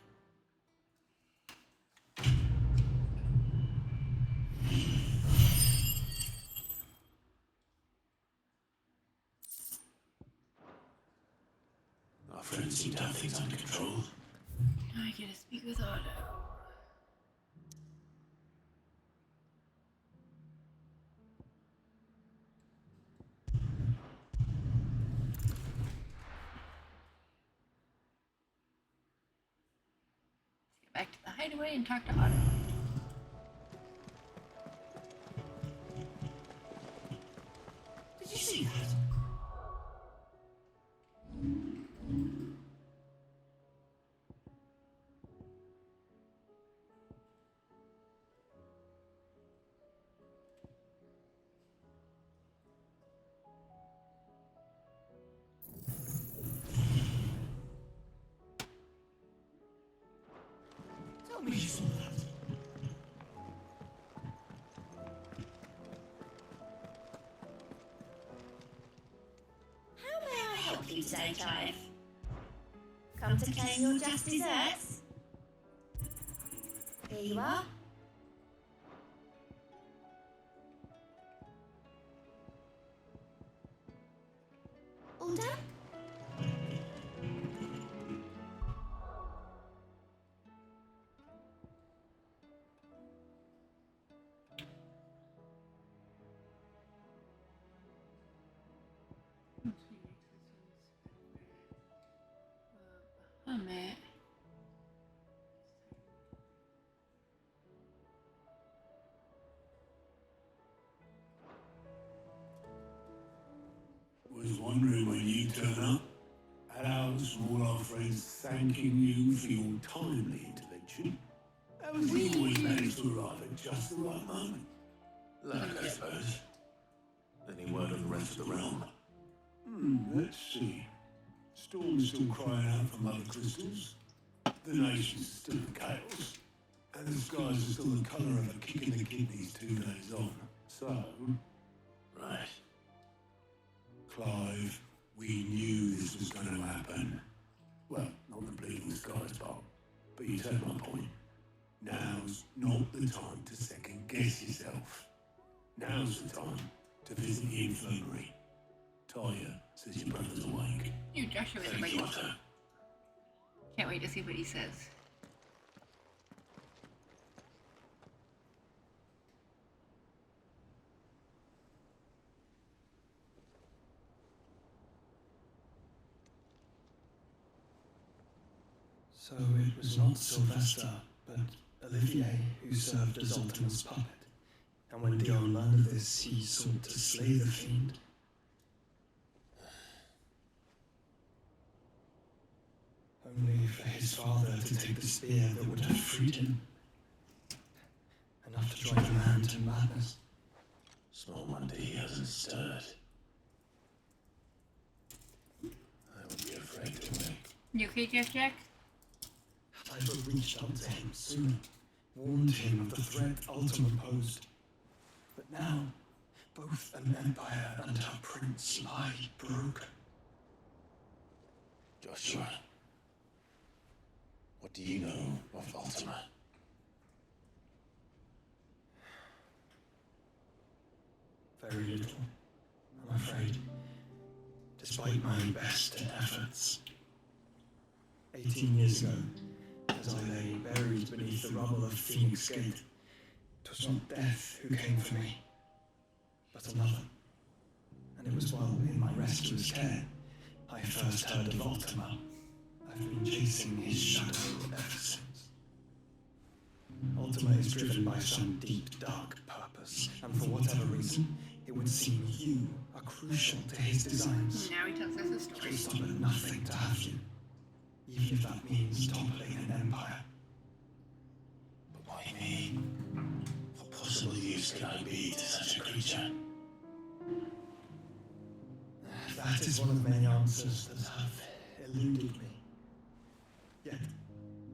S3: Our friends seem to have things under control.
S1: Now I get to speak with Otto. Let's get back to the hideaway and talk to Otto.
S5: Did you see that?
S8: Tell me you saw that.
S14: How may I help you today, Clive? Come to claim your just desserts? Here you are. All done?
S1: Hermit.
S11: Was wondering when you turn up. At ours from all our friends thanking you for your timely intervention. How was you always managed to arrive at just the right moment?
S3: Luck, I suppose. Any word on the rest of the realm?
S11: Let's see. Storm is still crying out for mother crystals. The nation's still in chaos. And the skies are still the colour of a kick in the kidneys 2 days on. So...
S3: Right.
S11: Clive, we knew this was going to happen. Well, not the bleeding skies part, but you take my point. Now's not the time to second guess yourself. Now's the time to visit the infirmary. Talia says your brother's awake.
S1: You Joshua is
S3: Thank you,
S1: like,
S3: Otto.
S1: can't wait to see what he says.
S15: So it was not Sylvester, but Olivier who served as Zoltan's puppet. And when Dion learned of this, he sought to slay the fiend. Only for his father to take the spear that would have freed him. Enough to drive a man to madness.
S3: Small wonder he hasn't stirred. I would be afraid to wake.
S1: You okay, Jack?
S15: Had I but reached out to him sooner, warned him of the threat Ultima posed. But now, both an empire and her prince lie broken.
S3: Joshua, what do you know of Ultima?
S15: Very little, I'm afraid, despite my best efforts. 18 years ago, as I lay buried beneath the rubble of Phoenix Gate, 'twas not death who came for me, but another. And it was while in my rescuer's care I first heard of Ultima. I've been chasing his shadow ever since. Ultima is driven by some deep, dark purpose, and for whatever reason, it would seem you are crucial to his designs.
S1: Now he tells us a story.
S15: He'll stop at nothing to have you, even if that means toppling an empire.
S3: But why me? What possible use could I be to such a creature?
S15: That is one of the many answers that have eluded me. Yet,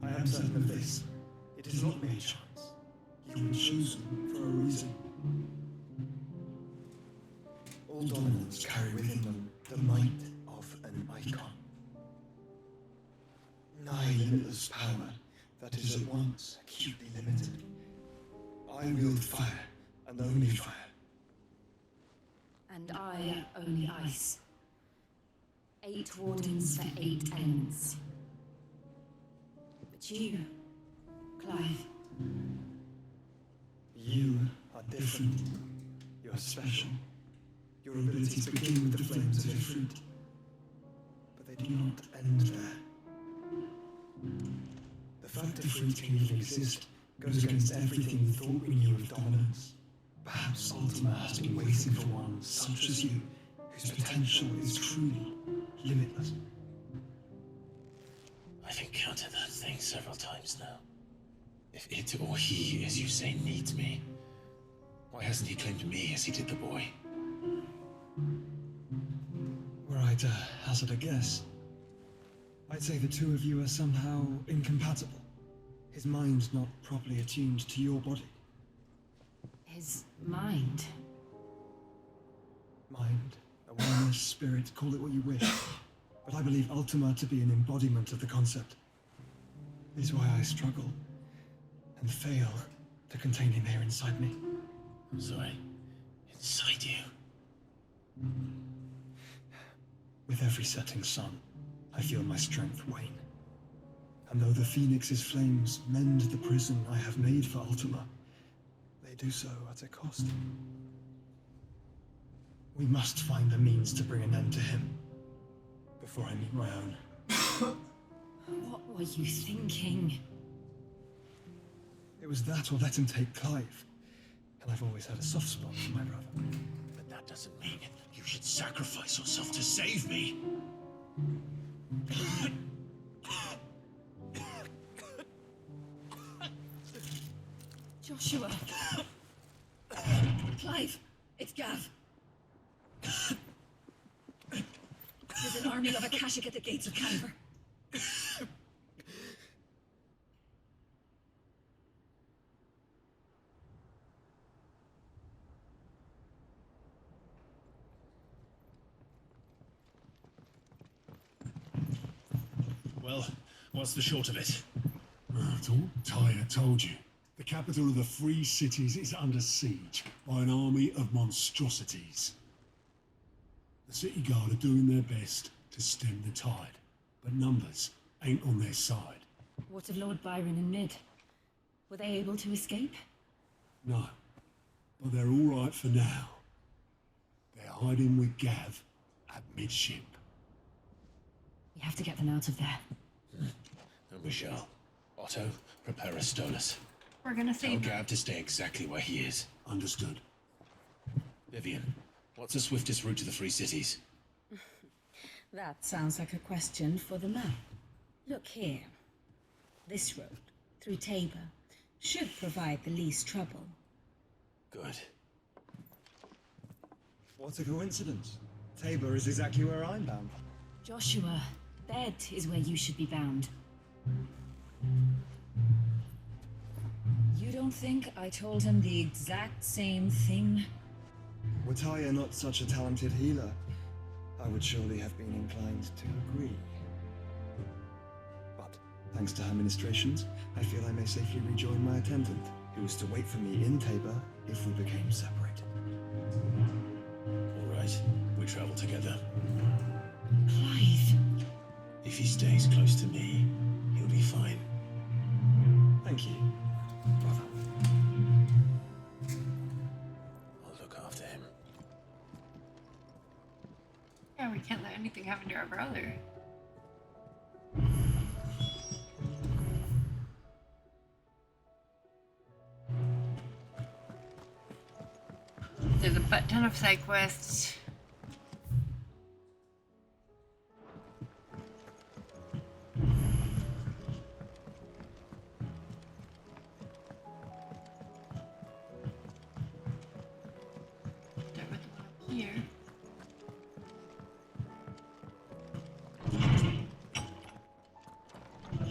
S15: I am certain of this. It is not mere chance. You were chosen for a reason. All dominants carry within them the might of an icon. Nigh limitless power that is at once acutely limited. I wield fire, and only fire.
S5: And I only ice. 8 wardens for 8 ends. But you, Clive.
S15: You are different. You are special. Your abilities begin with the flames of your fruit. But they do not end there. The fact a fruit can even exist goes against everything we thought we knew of dominance. Perhaps Ultima has been waiting for one such as you, whose potential is truly limitless.
S3: I've encountered that thing several times now. If it or he, as you say, needs me, why hasn't he claimed me as he did the boy?
S15: Were I to hazard a guess, I'd say the two of you are somehow incompatible. His mind not properly attuned to your body.
S5: His mind.
S15: Mind, awareness, spirit, call it what you wish. But I believe Ultima to be an embodiment of the concept. This is why I struggle and fail to contain him here inside me.
S3: I'm sorry. Inside you?
S15: With every setting sun, I feel my strength wane. And though the Phoenix's flames mend the prison I have made for Ultima, they do so at a cost. We must find a means to bring an end to him before I meet my own.
S5: What were you thinking?
S15: It was that or let him take Clive. And I've always had a soft spot for my brother.
S3: But that doesn't mean you should sacrifice yourself to save me.
S9: Joshua. Clive, it's Gav. There's an army of Akashic at the gates of Caliber.
S3: Well, what's the short of it?
S11: Tyre told you. The capital of the Free Cities is under siege by an army of monstrosities. The City Guard are doing their best to stem the tide, but numbers ain't on their side.
S5: What of Lord Byron and Mid? Were they able to escape?
S11: No, but they're all right for now. They're hiding with Gav at midship.
S5: We have to get them out of there.
S3: And we shall. Otto, prepare a Stolas.
S1: We're gonna
S3: Tell
S1: save
S3: Gav to stay exactly where he is.
S11: Understood.
S3: Vivian, what's the swiftest route to the Free Cities?
S5: That sounds like a question for the map. Look here.
S16: This road, through Tabor, should provide the least trouble.
S3: Good.
S15: What a coincidence. Tabor is exactly where I'm bound.
S5: Joshua, bed is where you should be bound. You don't think I told him the exact same thing?
S15: Were Taya not such a talented healer, I would surely have been inclined to agree. But thanks to her ministrations, I feel I may safely rejoin my attendant, who was to wait for me in Tabor if we became separate.
S3: All right, we travel together.
S5: Clive.
S3: If he stays close to me, he'll be fine.
S15: Thank you, brother.
S3: I'll look after him.
S1: Yeah, we can't let anything happen to our brother. There's a butt ton of side quests. Start with the one up here.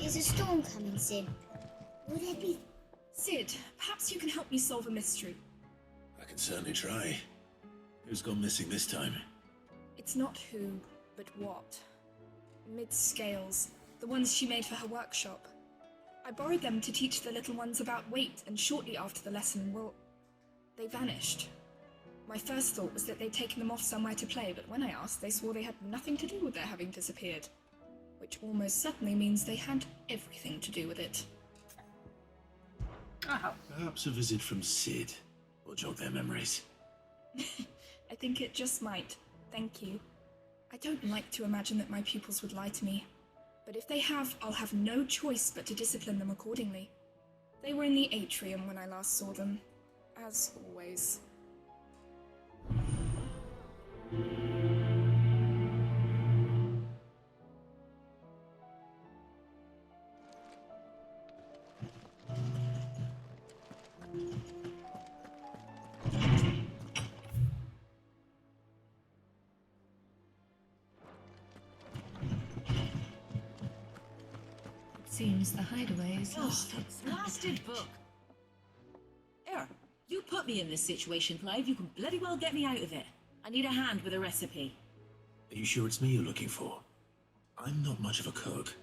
S14: Is a storm coming soon? Will there be...
S17: Sid, perhaps you can help me solve a mystery.
S3: I can certainly try. Who's gone missing this time?
S17: It's not who, but what. Mid-scales, the ones she made for her workshop. I borrowed them to teach the little ones about weight, and shortly after the lesson, well, they vanished. My first thought was that they'd taken them off somewhere to play, but when I asked, they swore they had nothing to do with their having disappeared. Which almost certainly means they had everything to do with it.
S3: Perhaps a visit from Sid will jog their memories.
S17: I think it just might. Thank you. I don't like to imagine that my pupils would lie to me. But if they have, I'll have no choice but to discipline them accordingly. They were in the atrium when I last saw them. As always.
S16: Seems the hideaway is lost.
S5: Blasted book. Here, you put me in this situation, Clive. You can bloody well get me out of it. I need a hand with a recipe.
S3: Are you sure it's me you're looking for? I'm not much of a cook.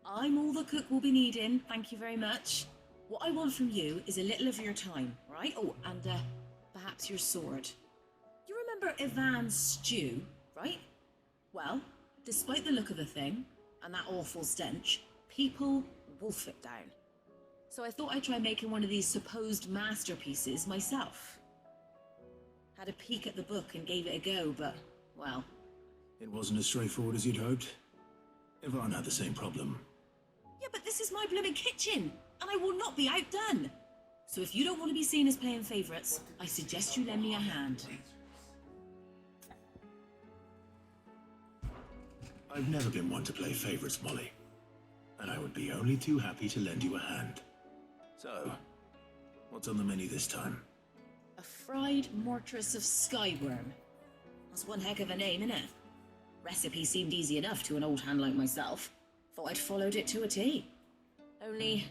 S5: I'm all the cook will be needing, thank you very much. What I want from you is a little of your time, right? Oh, and perhaps your sword. You remember Ivan's stew, right? Well, despite the look of the thing, and that awful stench, people wolf it down. So I thought I'd try making one of these supposed masterpieces myself. Had a peek at the book and gave it a go, but, well...
S3: It wasn't as straightforward as you'd hoped. Ivan had the same problem.
S5: Yeah, but this is my blooming kitchen, and I will not be outdone. So if you don't want to be seen as playing favourites, I suggest you lend me a hand.
S3: I've never been one to play favourites, Molly. And I would be only too happy to lend you a hand. So, what's on the menu this time?
S5: A fried mortress of skyworm. That's one heck of a name, innit? Recipe seemed easy enough to an old hand like myself. Thought I'd followed it to a T. Only,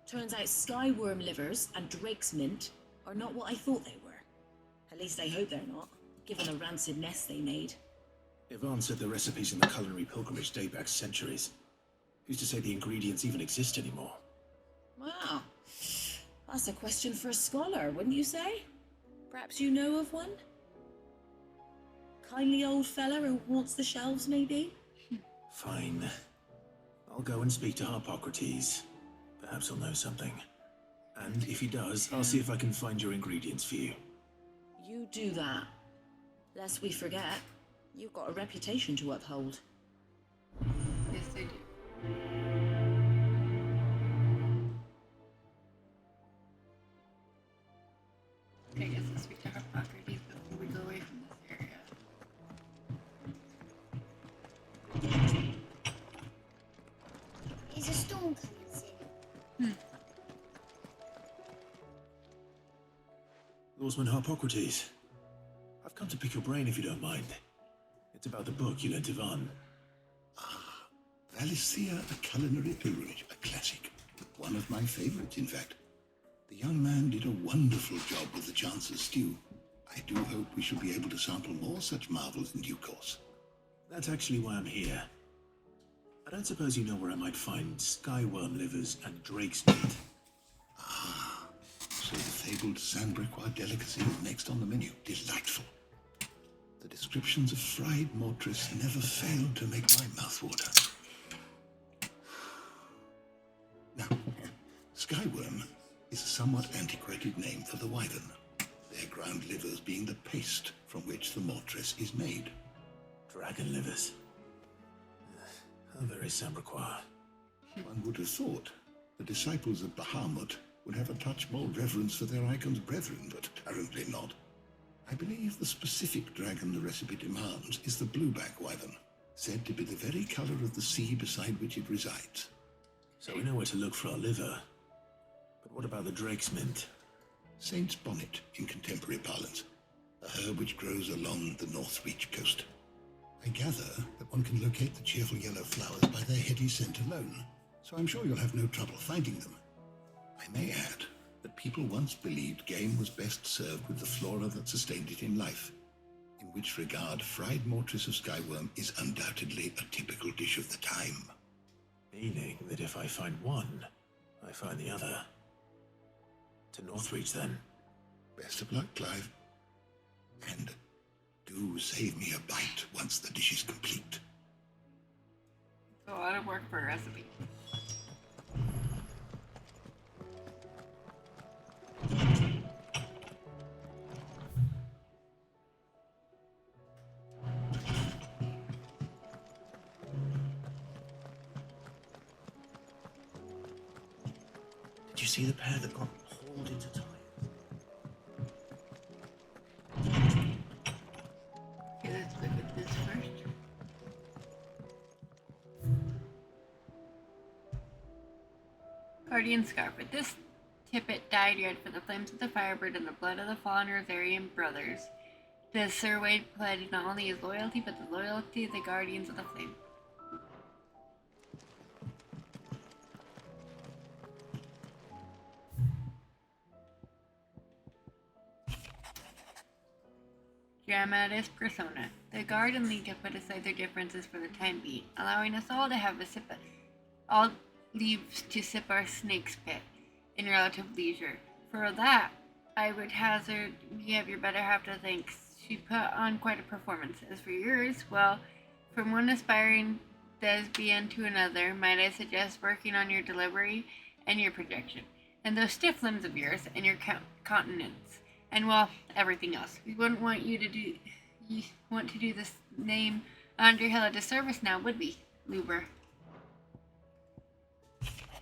S5: turns out skyworm livers and drake's mint are not what I thought they were. At least I hope they're not, given the rancid mess they made.
S3: Ivan said the recipes in the culinary pilgrimage date back centuries. Who's to say the ingredients even exist anymore?
S5: Wow. That's a question for a scholar, wouldn't you say? Perhaps you know of one? Kindly old fella who haunts the shelves, maybe?
S3: Fine. I'll go and speak to Harpocrates. Perhaps he'll know something. And if he does, I'll see if I can find your ingredients for you.
S5: You do that. Lest we forget, you've got a reputation to uphold.
S1: Yes, I do. Okay, I guess I'll speak to Harpocrates before we go away from this area.
S14: Is a storm coming soon?
S3: Noblesman Harpocrates. I've come to pick your brain if you don't mind. It's about the book you lent Ivan.
S8: Valicia, A Culinary Pilgrimage, a classic. One of my favorites, in fact. The young man did a wonderful job with the Chance's stew. I do hope we shall be able to sample more such marvels in due course.
S3: That's actually why I'm here. I don't suppose you know where I might find skyworm livers and drake's meat.
S8: So the fabled Sandbrequois delicacy is next on the menu. Delightful. The descriptions of fried mortress never fail to make my mouth water. Now, skyworm is a somewhat antiquated name for the wyvern, their ground livers being the paste from which the mortress is made.
S3: Dragon livers. How very Sandbrequois.
S8: One would have thought the disciples of Bahamut would have a touch more reverence for their icon's brethren, but apparently not. I believe the specific dragon the recipe demands is the blueback wyvern, said to be the very color of the sea beside which it resides.
S3: So we know where to look for our liver. But what about the drake's mint?
S8: Saint's bonnet in contemporary parlance, a herb which grows along the North Reach coast. I gather that one can locate the cheerful yellow flowers by their heady scent alone, so I'm sure you'll have no trouble finding them. I may add that people once believed game was best served with the flora that sustained it in life, in which regard fried mortress of skyworm is undoubtedly a typical dish of the time.
S3: Meaning that if I find one, I find the other. To Northreach, then.
S8: Best of luck, Clive. And do save me a bite once the dish is complete.
S1: It's a lot of work for a recipe.
S3: Did you see the pair that got hauled into time?
S1: Okay, let's look at this first. Guardian Scarf. With this tippet dyed red for the flames of the Firebird and the blood of the fallen Rosarian brothers, the Sir Wade pledged not only his loyalty, but the loyalty of the Guardians of the Flame. Dramatis Persona. The Guard and League have put aside their differences for the time being, allowing us all to have a sip of all leaves to sip our snake's pit in relative leisure. For that, I would hazard we have your better half to thank. She put on quite a performance. As for yours, well, from one aspiring thespian to another, might I suggest working on your delivery and your projection, and those stiff limbs of yours and your countenance. And well, everything else. We wouldn't want you to do this name Underhill a disservice now, would we, Luber?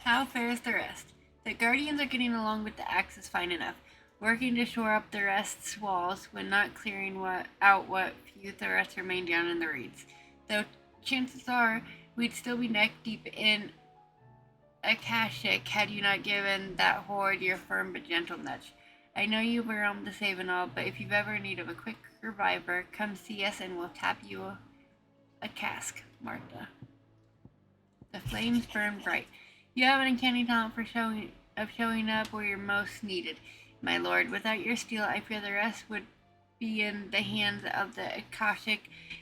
S1: How fares the rest? The Guardians are getting along with the Axis fine enough, working to shore up the rest's walls when not clearing out what few threats remain down in the reeds. Though chances are we'd still be neck deep in Akashic had you not given that horde your firm but gentle nudge. I know you were on the save and all, but if you've ever need of a quick reviver, come see us and we'll tap you a cask, Martha. The flames burn bright. You have an uncanny talent for showing up where you're most needed, my lord. Without your steel, I fear the rest would be in the hands of the Akashic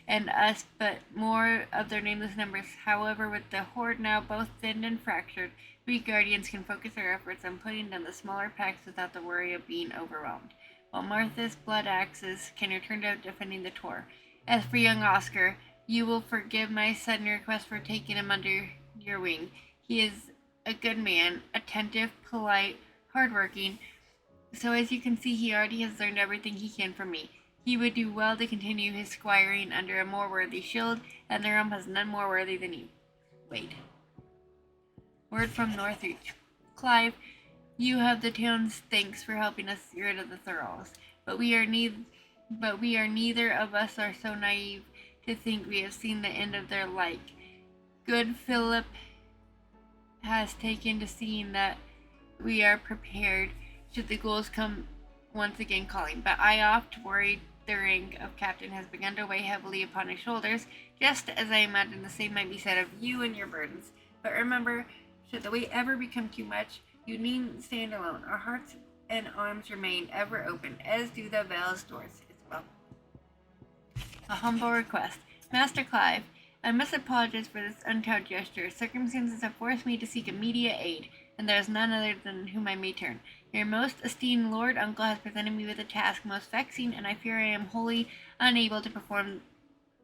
S1: and us, but more of their nameless numbers. However, with the horde now both thinned and fractured, we Guardians can focus our efforts on putting down the smaller packs without the worry of being overwhelmed, while Martha's blood axes can return to defending the Tor. As for young Oscar, you will forgive my sudden request for taking him under your wing. He is a good man, attentive, polite, hardworking, so as you can see, he already has learned everything he can from me. He would do well to continue his squiring under a more worthy shield, and the realm has none more worthy than you. Wade. Word from Northreach. Clive, you have the town's thanks for helping us get rid of the thralls, but we are neither of us are so naive to think we have seen the end of their like. Good Philip has taken to seeing that we are prepared should the ghouls come once again calling, but I oft worried the rank of captain has begun to weigh heavily upon his shoulders, just as I imagine the same might be said of you and your burdens. But remember, should the weight ever become too much, you needn't stand alone. Our hearts and arms remain ever open, as do the Vale's doors as well. A humble request. Master Clive, I must apologize for this untoward gesture. Circumstances have forced me to seek immediate aid, and there is none other than whom I may turn. Your most esteemed Lord Uncle has presented me with a task most vexing, and I fear I am wholly unable to perform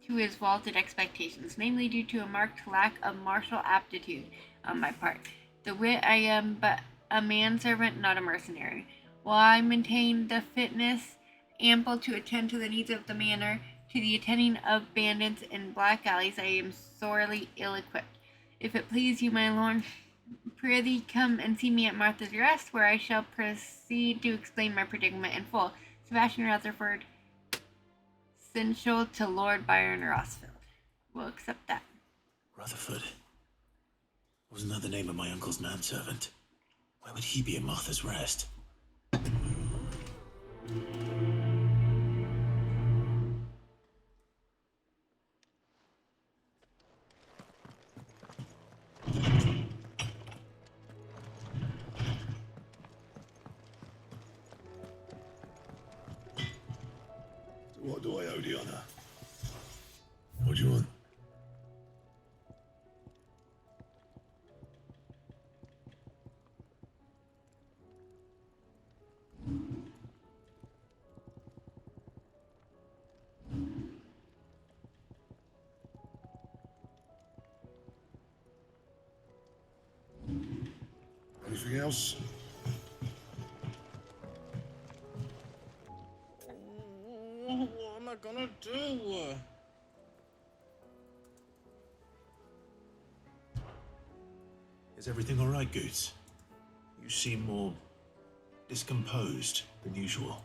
S1: to his vaulted expectations, namely due to a marked lack of martial aptitude on my part. The wit I am but a manservant, not a mercenary. While I maintain the fitness ample to attend to the needs of the manor, to the attending of bandits in black alleys I am sorely ill-equipped. If it please you, my lord, prithee come and see me at Martha's Rest, where I shall proceed to explain my predicament in full. Sebastian Rutherford, Seneschal to Lord Byron Rossfield. We'll accept that.
S3: Rutherford? Wasn't that the name of my uncle's manservant? Why would he be at Martha's Rest?
S11: What do I owe the honor? What do you want? Anything else?
S2: What am I gonna do?
S3: Is everything all right, Goots? You seem more discomposed than usual.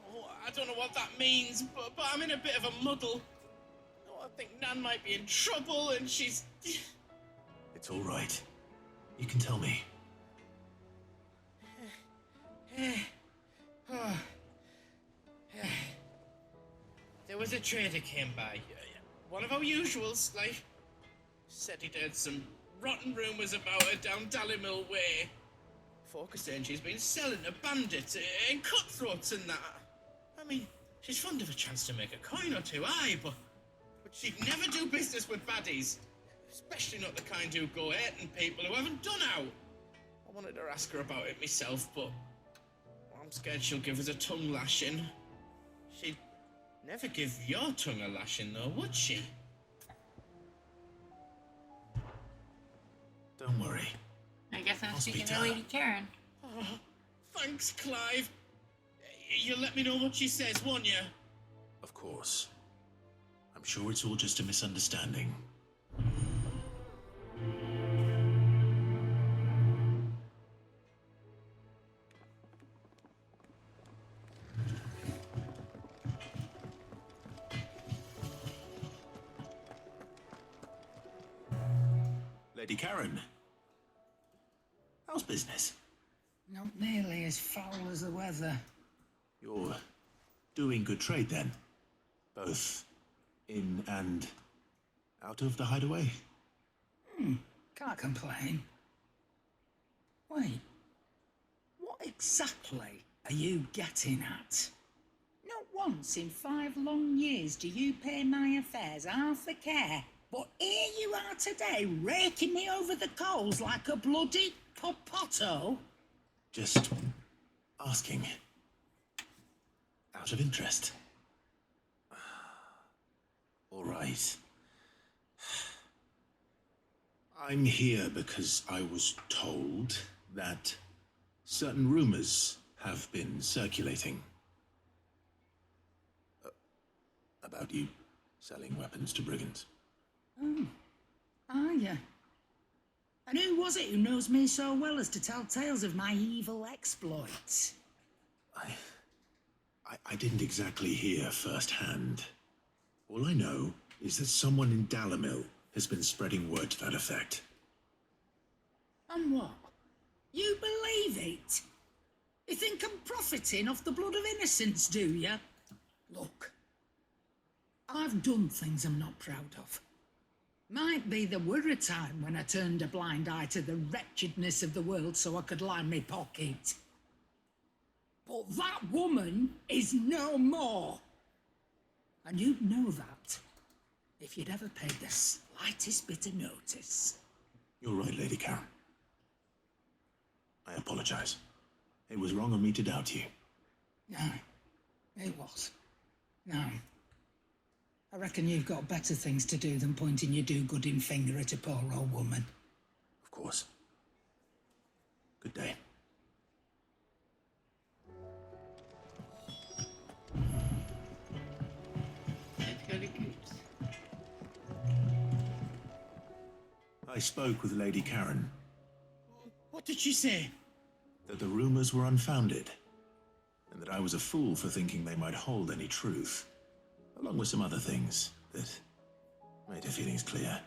S2: Oh, I don't know what that means, but I'm in a bit of a muddle. Oh, I think Nan might be in trouble, and she's...
S3: It's all right. You can tell me.
S2: There was a trader came by, one of our usuals, like, said he'd heard some rotten rumours about her down Dallimil Way. Folk are saying she's been selling to bandits and cutthroats and that. I mean, she's fond of a chance to make a coin or two, aye, but she'd never do business with baddies. Especially not the kind who go hating people who haven't done out. I wanted to ask her about it myself, but I'm scared she'll give us a tongue lashing. She'd never give your tongue a lashing, though, would she?
S3: Don't worry.
S1: I guess I'm speaking to Lady Karen.
S2: Oh, thanks, Clive. You'll let me know what she says, won't you?
S3: Of course. I'm sure it's all just a misunderstanding. Lady Karen, how's business?
S8: Not nearly as foul as the weather.
S3: You're doing good trade then? Both in and out of the hideaway?
S8: Can't complain. Wait, what exactly are you getting at?
S18: Not once in 5 long years do you pay my affairs half a care. But here you are today, raking me over the coals like a bloody popoto.
S3: Just asking. Out of interest. All right. I'm here because I was told that certain rumors have been circulating about you selling weapons to brigands.
S18: Oh, are you? And who was it who knows me so well as to tell tales of my evil exploits?
S3: I didn't exactly hear firsthand. All I know is that someone in Dallimil has been spreading word to that effect.
S18: And what? You believe it? You think I'm profiting off the blood of innocents, do you? Look, I've done things I'm not proud of. Might be there were a time when I turned a blind eye to the wretchedness of the world so I could line my pocket. But that woman is no more. And you'd know that if you'd ever paid the slightest bit of notice.
S3: You're right, Lady Karen. I apologize. It was wrong of me to doubt you.
S18: No, it was. No. I reckon you've got better things to do than pointing your do-gooding finger at a poor old woman.
S3: Of course. Good day.
S1: Let's go to Coops.
S3: I spoke with Lady Karen.
S19: What did she say?
S3: That the rumors were unfounded, and that I was a fool for thinking they might hold any truth, along with some other things that made her feelings clear.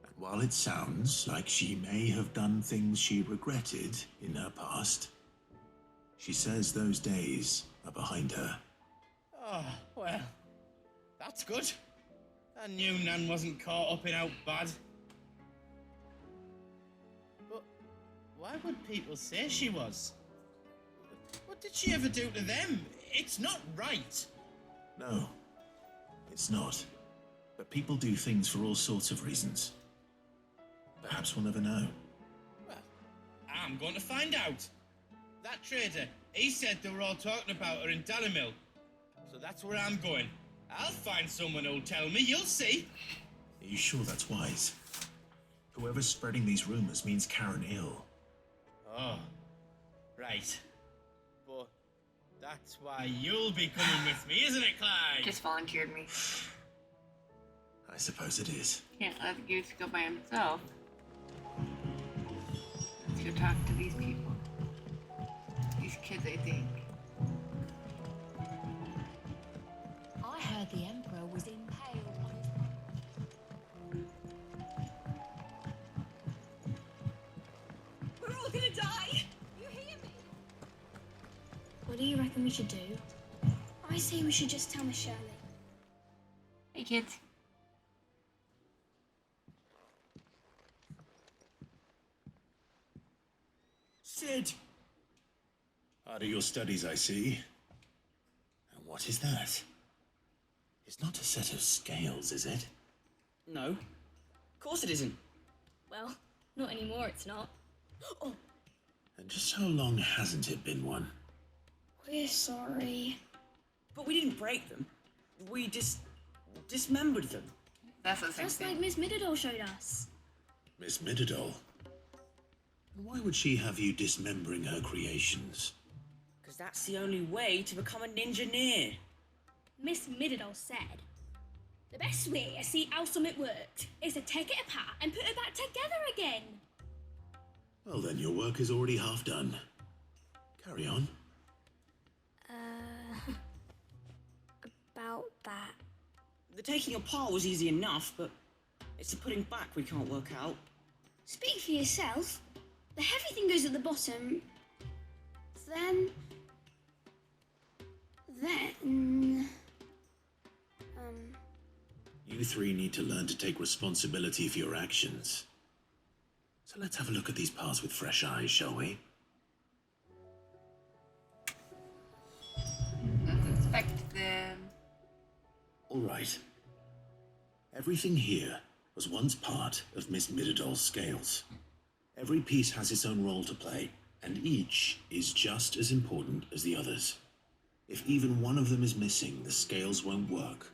S3: And while it sounds like she may have done things she regretted in her past, she says those days are behind her.
S19: Oh, well, that's good. I knew Nan wasn't caught up in out bad. But why would people say she was? What did she ever do to them? It's not right.
S3: No, it's not. But people do things for all sorts of reasons. Perhaps we'll never know.
S19: Well, I'm going to find out. That trader, he said they were all talking about her in Dalimil. So that's where I'm going. I'll find someone who'll tell me, you'll see.
S3: Are you sure that's wise? Whoever's spreading these rumors means Karen ill.
S19: Oh, right. But that's why you'll be coming with me, isn't it, Clyde?
S1: Just volunteered me.
S3: I suppose it is.
S1: Can't let the goose go by himself. Let's go talk to these people. These kids, I think.
S5: I heard the Emperor was impaled on his...
S17: We're all gonna die! You hear me?
S20: What do you reckon we should do? I say we should just tell Miss Shirley.
S1: Hey, kids.
S19: Sid!
S3: Out of your studies, I see. And what is that? It's not a set of scales, is it?
S21: No. Of course it isn't.
S20: Well, not anymore, it's not. Oh,
S3: And just how long hasn't it been one?
S20: we're sorry.
S21: But we didn't break them. We dismembered them.
S1: That's the same
S20: Just
S1: thing.
S20: like Miss Middledore showed us.
S3: Miss Middledore? Why would she have you dismembering her creations?
S21: Because that's the only way to become a ninja-neer.
S20: Miss Middledore said, the best way to see how something worked is to take it apart and put it back together again.
S3: Well then, your work is already half done. Carry on.
S20: About that.
S21: The taking apart was easy enough, but it's the putting back we can't work out.
S20: Speak for yourself. The heavy thing goes at the bottom. Then...
S3: You three need to learn to take responsibility for your actions. So let's have a look at these parts with fresh eyes, shall we?
S1: Let's inspect them.
S3: All right. Everything here was once part of Miss Middadore's scales. Every piece has its own role to play, and each is just as important as the others. If even one of them is missing, the scales won't work.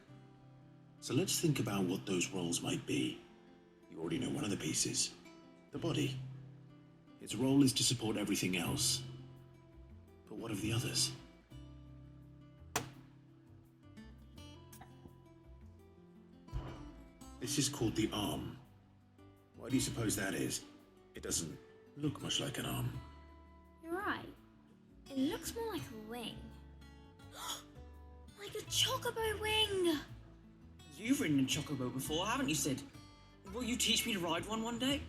S3: So let's think about what those roles might be. You already know one of the pieces. The body. Its role is to support everything else. But what of the others? This is called the arm. Why do you suppose that is? It doesn't look much like an arm.
S20: You're right. It looks more like a wing. Like a chocobo wing!
S21: You've ridden a chocobo before, haven't you, Sid? Will you teach me to ride one day?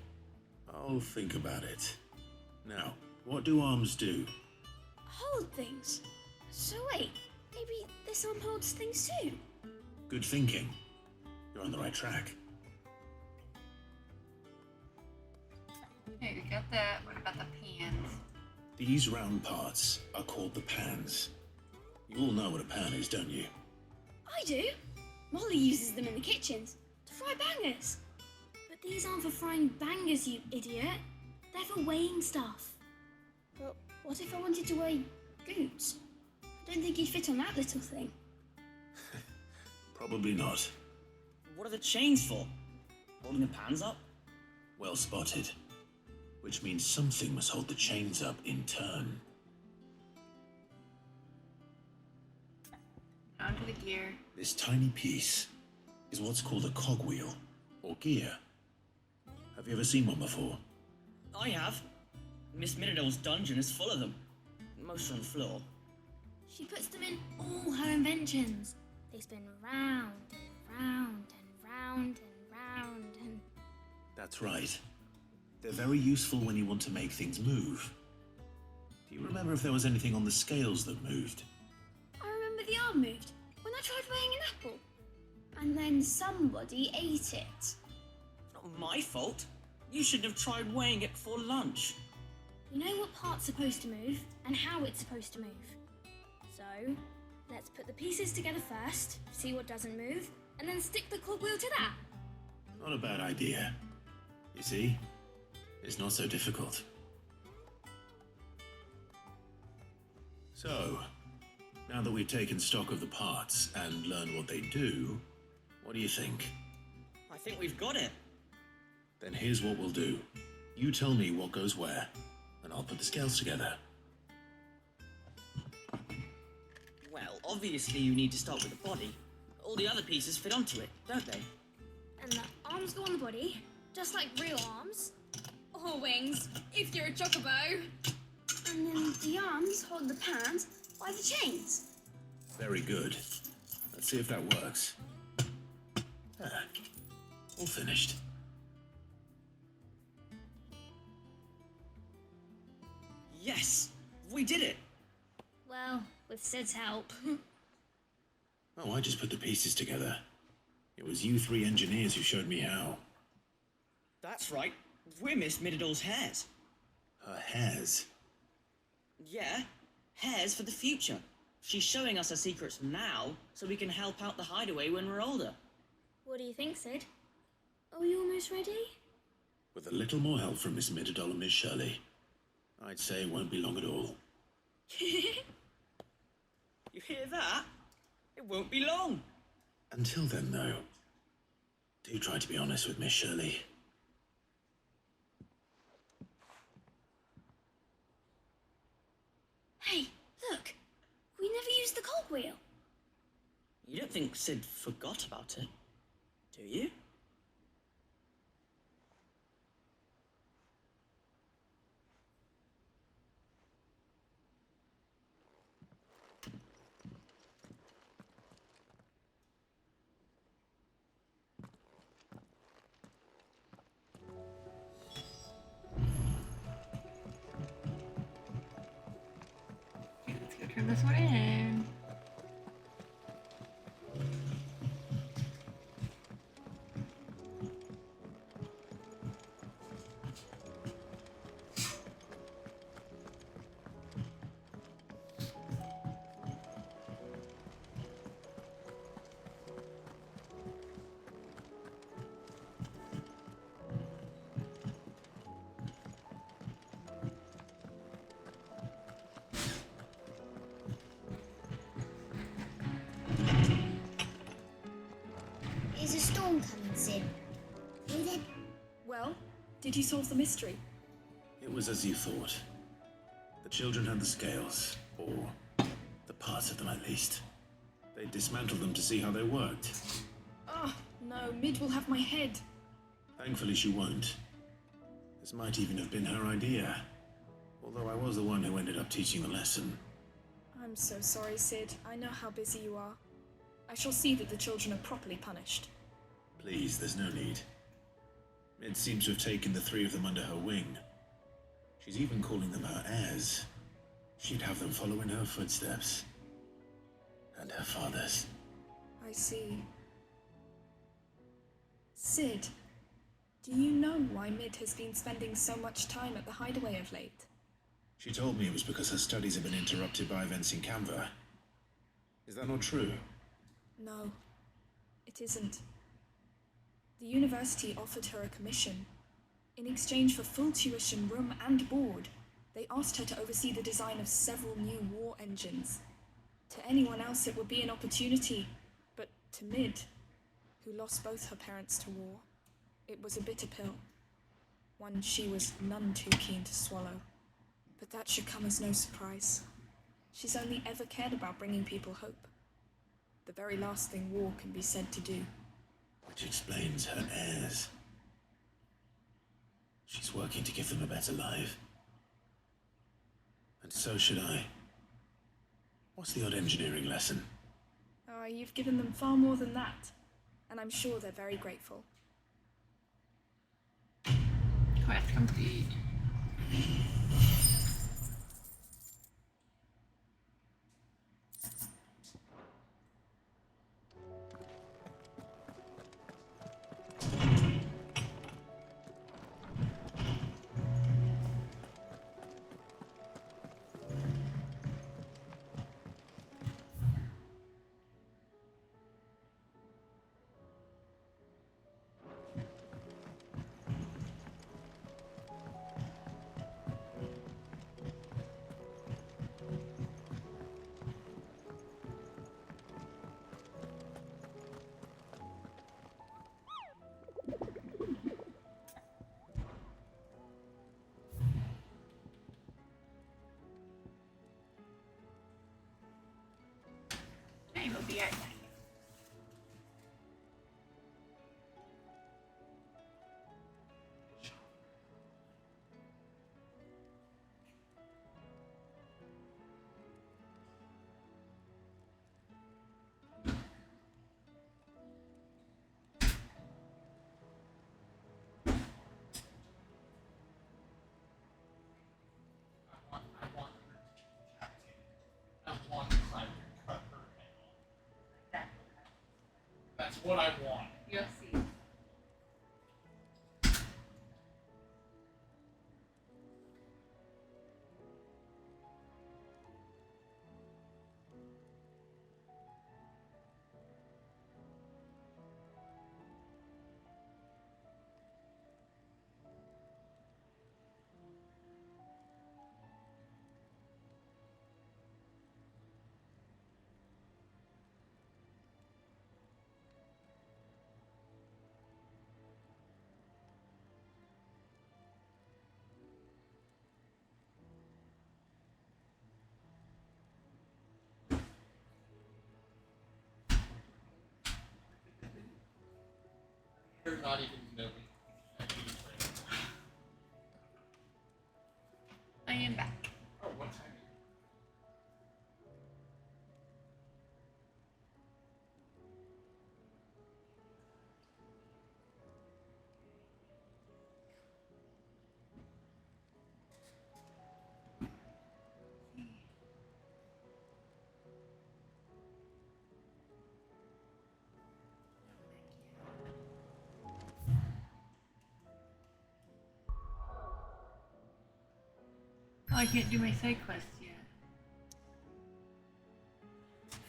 S3: I'll think about it. Now, what do arms do?
S20: Hold things. So wait, maybe this arm holds things too?
S3: Good thinking. You're on the right track.
S1: Okay, we got that. What about the pans?
S3: These round parts are called the pans. You all know what a pan is, don't you?
S20: I do. Molly uses them in the kitchens to fry bangers. But these aren't for frying bangers, you idiot. They're for weighing stuff. But what if I wanted to weigh goods? I don't think you'd fit on that little thing.
S3: Probably not.
S21: What are the chains for? Holding the pans up?
S3: Well spotted. Which means something must hold the chains up in turn.
S1: Onto the gear.
S3: This tiny piece is what's called a cogwheel, or gear. Have you ever seen one before?
S21: I have. Miss Minidole's dungeon is full of them. Most are on the floor.
S20: She puts them in all her inventions. They spin round and round and round and round and...
S3: That's right. They're very useful when you want to make things move. Do you remember if there was anything on the scales that moved?
S20: I remember the arm moved when I tried weighing an apple. And then somebody ate it.
S21: Not my fault. You should have tried weighing it before lunch.
S20: You know what part's supposed to move and how it's supposed to move. So, let's put the pieces together first, see what doesn't move, and then stick the cogwheel to that.
S3: Not a bad idea. You see? It's not so difficult. So, now that we've taken stock of the parts and learned what they do, what do you think?
S21: I think we've got it.
S3: Then here's what we'll do. You tell me what goes where, and I'll put the scales together.
S21: Well, obviously you need to start with the body. All the other pieces fit onto it, don't they?
S20: And the arms go on the body, just like real arms. Or wings, if you're a chocobo. And then the arms hold the pans by the chains.
S3: Very good. Let's see if that works. There. All finished.
S21: Yes! We did it!
S20: Well, with Sid's help.
S3: Oh, I just put the pieces together. It was you three engineers who showed me how.
S21: That's right. We're Miss Minidole's hares.
S3: Her hairs?
S21: Yeah, hares for the future. She's showing us her secrets now, so we can help out the hideaway when we're older.
S20: What do you think, Sid? Are we almost ready?
S3: With a little more help from Miss Mididole and Miss Shirley, I'd say it won't be long at all.
S21: You hear that? It won't be long.
S3: Until then, though, do try to be honest with Miss Shirley.
S20: Hey, look! We never used the cogwheel.
S21: You don't think Sid forgot about it, do you?
S1: Let's go turn this one in.
S14: Is a storm coming, Sid? Is it?
S17: Well, did you solve the mystery?
S3: It was as you thought. The children had the scales, or the parts of them at least. They dismantled them to see how they worked.
S17: Oh, no, Mid will have my head.
S3: Thankfully she won't. This might even have been her idea. Although I was the one who ended up teaching the lesson.
S17: I'm so sorry, Sid. I know how busy you are. I shall see that the children are properly punished.
S3: Please, there's no need. Mid seems to have taken the three of them under her wing. She's even calling them her heirs. She'd have them follow in her footsteps. And her father's.
S17: I see. Sid, do you know why Mid has been spending so much time at the Hideaway of late?
S3: She told me it was because her studies have been interrupted by events in Canva. Is that not true?
S17: No, it isn't. The university offered her a commission. In exchange for full tuition, room and board, they asked her to oversee the design of several new war engines. To anyone else it would be an opportunity, but to Mid, who lost both her parents to war, it was a bitter pill. One she was none too keen to swallow. But that should come as no surprise. She's only ever cared about bringing people hope. The very last thing war can be said to do.
S3: Which explains her heirs. She's working to give them a better life. And so should I. What's the odd engineering lesson?
S17: Oh, you've given them far more than that. And I'm sure they're very grateful.
S1: Quest complete. We'll be right back.
S4: That's what I want.
S1: You'll see.
S4: They're not even knowing.
S1: I am back.
S4: Oh, what time?
S1: Oh, I can't do my side quests yet.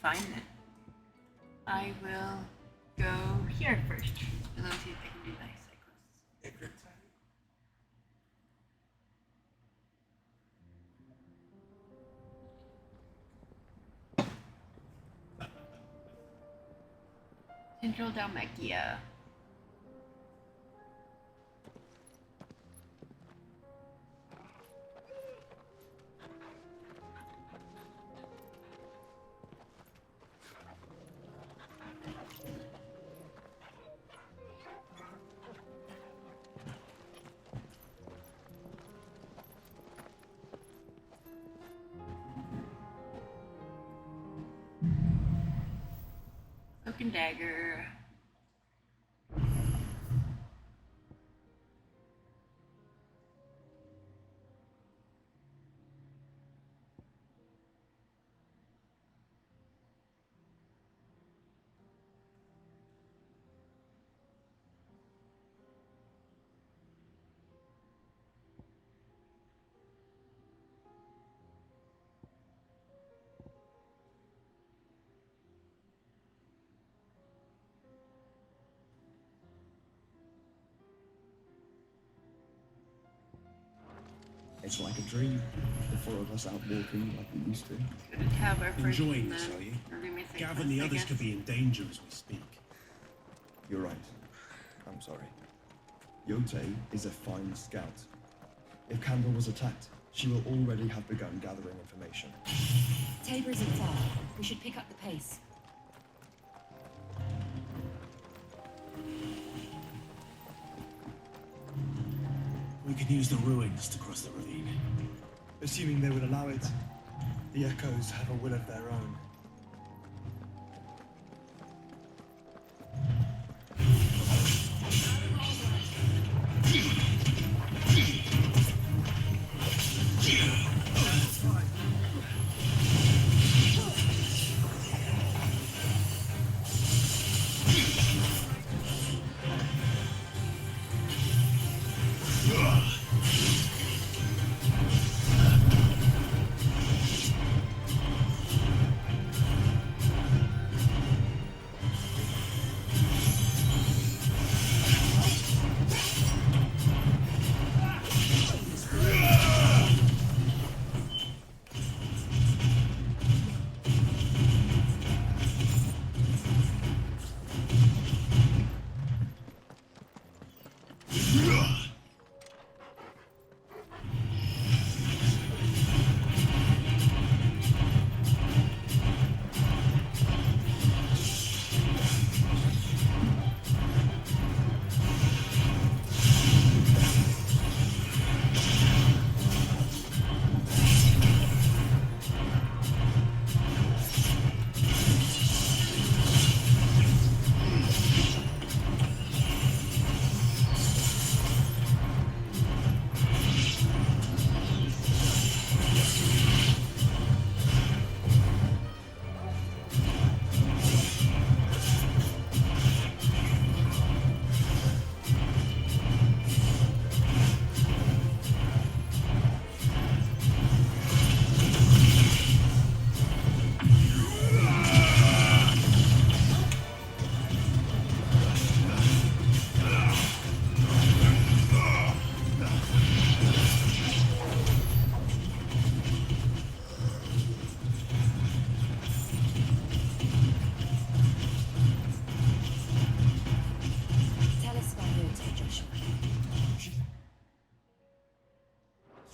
S1: Fine then. I will go here first. And then see if I can do my side quests. Central Dalmatia. Cloak and dagger.
S7: It's like a dream. The four of us out walking like we used to.
S1: Have our first
S7: Enjoying
S1: and
S7: this,
S1: then
S7: are you?
S1: we're gonna miss it
S7: Gavin,
S1: first,
S7: the
S1: I
S7: others
S1: guess.
S7: could be in danger as we speak. You're right. I'm sorry. Yote is a fine scout. If Candle was attacked, she will already have begun gathering information.
S5: Tabor isn't far. We should pick up the pace.
S7: We could use the ruins to cross the ravine. Assuming they would allow it. The Echoes have a will of their own.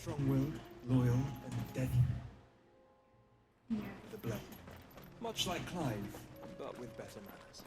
S7: Strong-willed, loyal, and deadly. The blade. Much like Clive, but with better manners.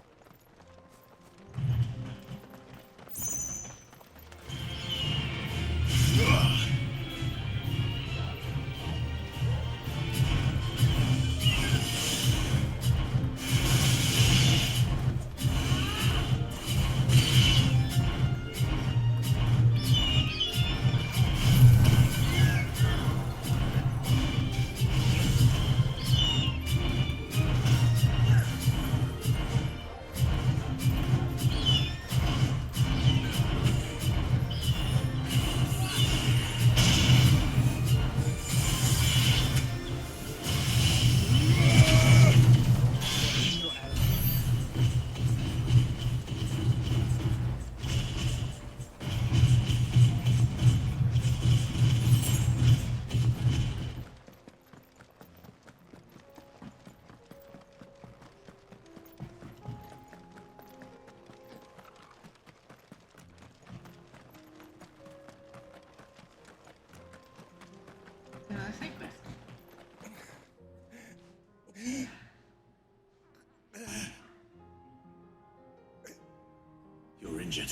S1: Another side quest.
S3: You're injured.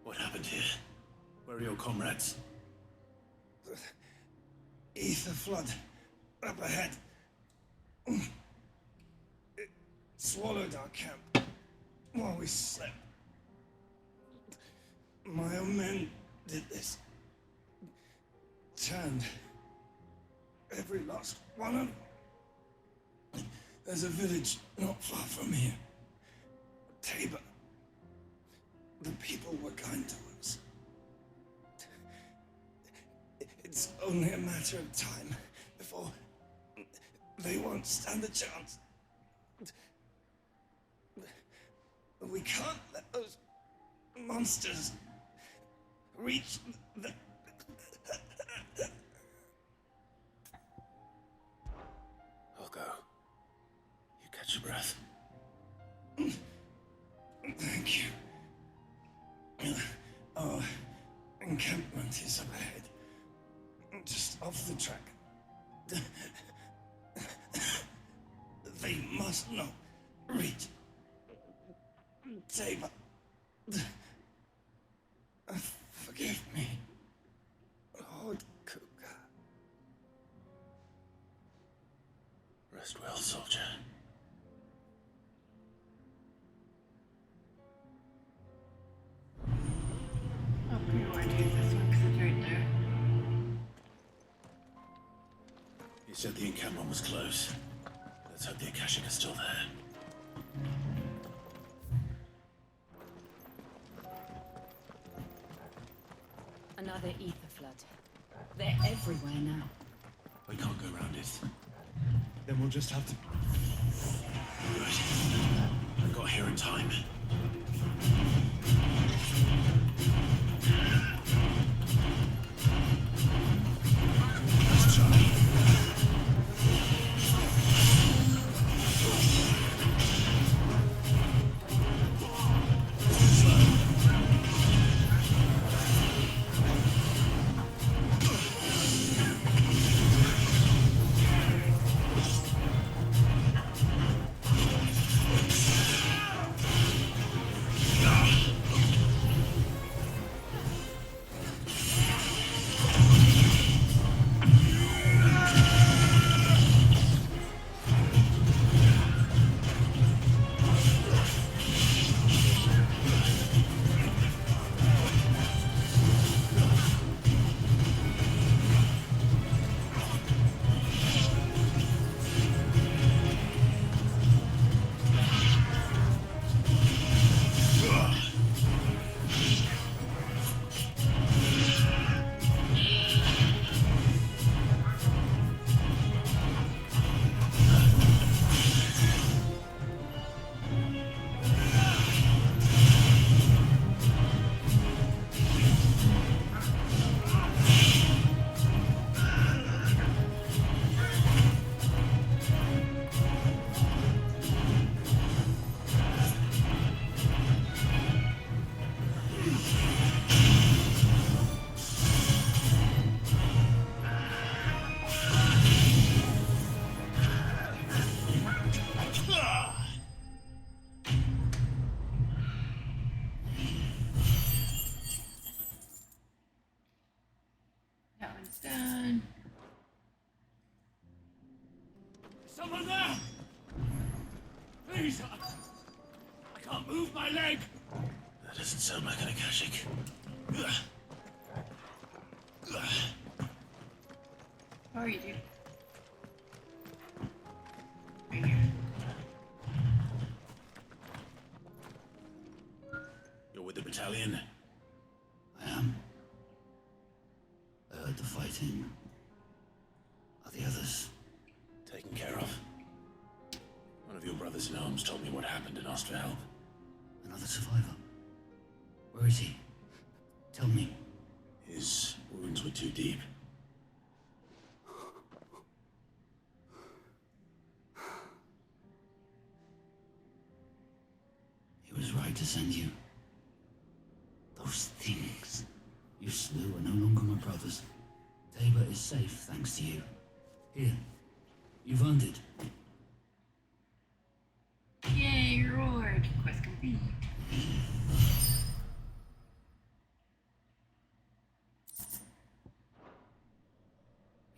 S3: What happened here? Where are your comrades?
S10: Ether flood. Up ahead. It swallowed our camp while we slept. My own men did this. Turned every last one of them. There's a village not far from here. Tabor. The people were kind to us. It's only a matter of time before they won't stand a chance. We can't let those monsters reach the
S3: Catch your breath.
S15: Thank you. Our encampment is up ahead. Just off the track. They must not reach Tabor. Forgive me, Lord Kuka.
S3: Rest well, soldier.
S1: I'll prioritize this one because it's right there.
S3: You said the encampment was close. Let's hope the Akashic is still there.
S5: Another ether flood. They're everywhere now.
S3: We can't go around it.
S7: Then we'll just have to...
S3: Good. I got here in time. Let's try.
S1: That one's done.
S12: Someone there! Please, I can't move my leg!
S3: That doesn't sound like an Akashic.
S1: How are you, dude? Right here.
S3: You're with the battalion?
S8: I am. I heard the fighting. Are the others?
S3: Taken care of. One of your brothers in arms told me what happened and asked for help.
S8: Another survivor? Where is he? Tell me.
S3: His wounds were too deep.
S8: He was right to send you. Those things you slew are no longer my brothers. Tabor is safe thanks to you. Here, you've earned it.
S1: Yay, reward. Quest complete.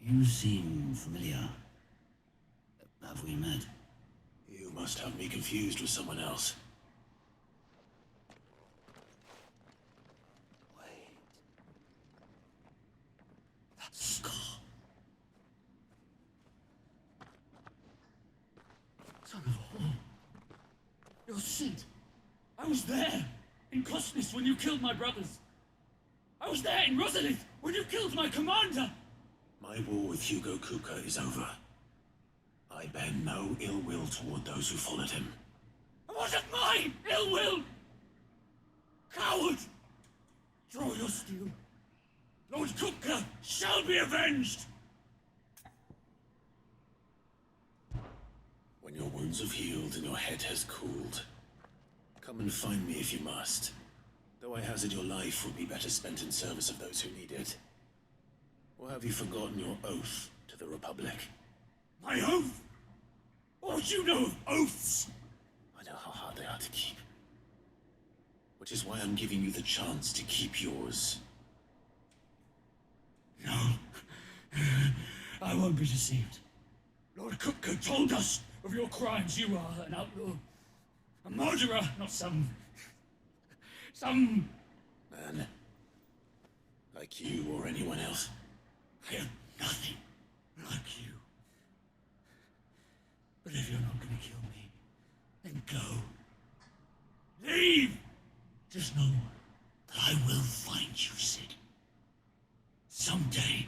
S8: You seem familiar. Have we met?
S3: You must have me confused with someone else.
S8: That scar. Son of a whore. You're Sid.
S12: I was there in Cosnis when you killed my brothers. I was there in Rosalith when you killed my commander.
S3: My war with Hugo Kuka is over. I bear no ill will toward those who followed him.
S12: And what of my ill will? Coward! Draw your steel. Lord Kuka shall be avenged!
S3: When your wounds have healed and your head has cooled, come and find me if you must. Though I hazard your life would be better spent in service of those who need it. Or have you forgotten your oath to the Republic?
S11: My oath? What do you know of oaths?
S3: I know how hard they are to keep. Which is why I'm giving you the chance to keep yours.
S11: No. I won't be deceived. Lord Kupka told us of your crimes. You are an outlaw. A murderer, not some...
S3: Man. Like you or anyone else.
S11: I am nothing like you. But if you're not gonna kill me, then go. Leave! Just know that I will find you, Sid. Someday.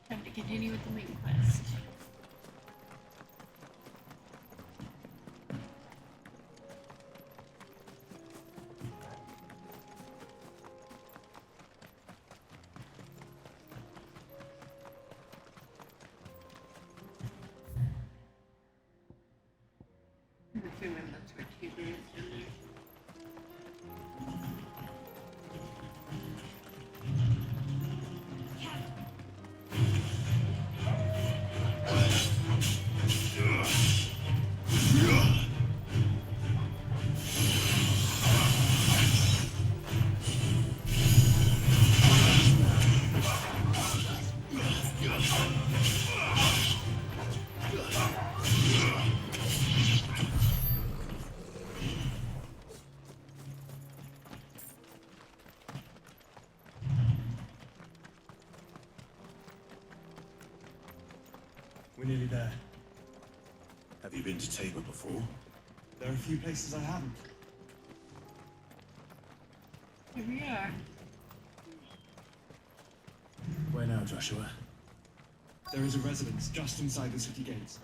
S1: Time to continue with the main quest. I'm assuming that's where Tabor is down there.
S7: We're nearly there.
S3: Have you been to Tabor before?
S7: There are a few places I haven't.
S1: Here we are.
S3: Where now, Joshua?
S7: There is a residence just inside the city gates.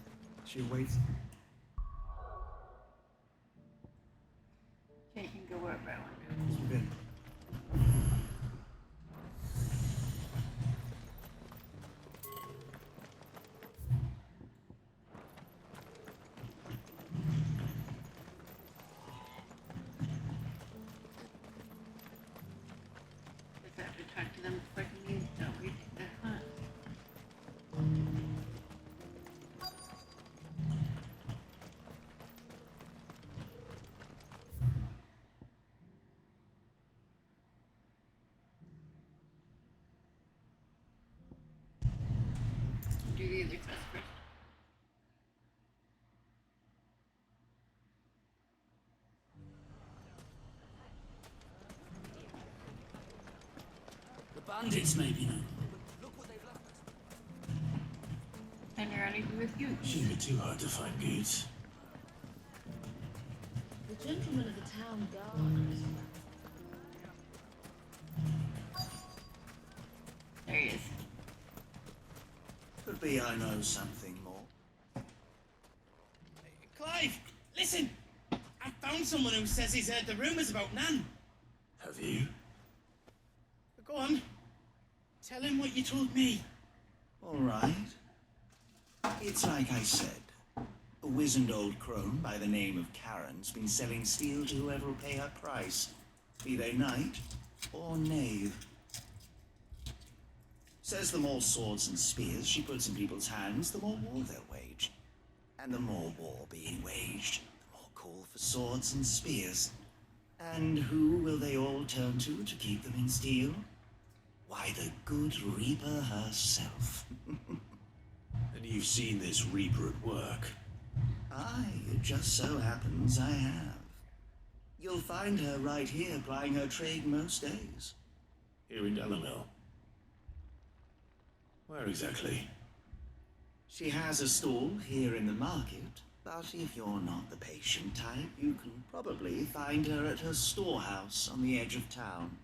S7: She awaits.
S1: Okay, you can go wherever I want to.
S7: Keep in.
S1: Just have to talk to them before I can use the way to hunt. Do the other quest first.
S11: The bandits may be known.
S1: And you're ready with you.
S3: Shouldn't be too hard to find goods.
S5: The gentleman of the town guard.
S1: There he is.
S8: Could be I know something more.
S19: Clive, listen! I found someone who says he's heard the rumours about Nan.
S3: Have you?
S19: Go on. Tell him what you told me.
S8: All right. It's like I said. A wizened old crone by the name of Karen's been selling steel to whoever will pay her price, be they knight or knave. Says the more swords and spears she puts in people's hands, the more war they'll wage. And the more war being waged, the more call for swords and spears. And who will they all turn to keep them in steel? Why, the good Reaper herself.
S3: And you've seen this Reaper at work?
S8: Aye, it just so happens I have. You'll find her right here plying her trade most days.
S3: Here in Delamil? Where exactly?
S8: She has a stall here in the market, but if you're not the patient type, you can probably find her at her storehouse on the edge of town.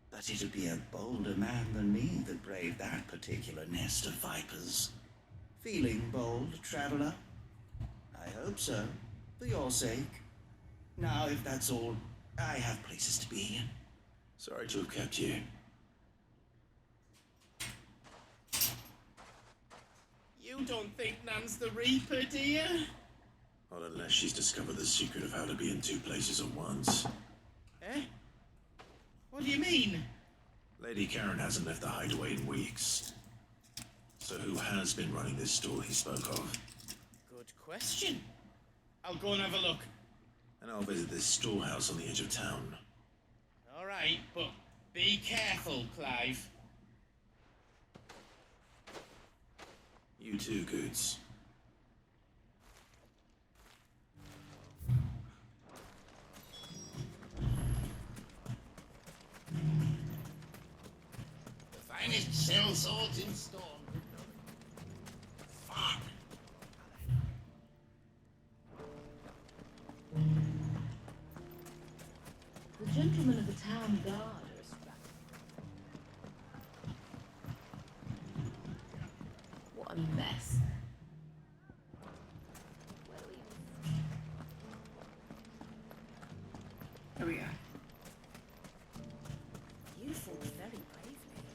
S8: But it'd be a bolder man than me that braved that particular nest of vipers. Feeling bold, traveler? I hope so.
S6: For your sake. Now, if that's all, I have places to be.
S3: Sorry to have kept you.
S19: You don't think Nan's the Reaper, do you?
S3: Not unless she's discovered the secret of how to be in two places at once.
S19: Eh? What do you mean?
S3: Lady Karen hasn't left the hideaway in weeks. So who has been running this store he spoke of?
S19: Good question. I'll go and have a look.
S3: And I'll visit this storehouse on the edge of town.
S19: All right, but be careful, Clive.
S3: You too, Goods.
S8: The finest shell swords in Storm. Fuck.
S5: The gentlemen of the town guard are a scrap. What a mess.
S1: Here we are.
S5: You fought very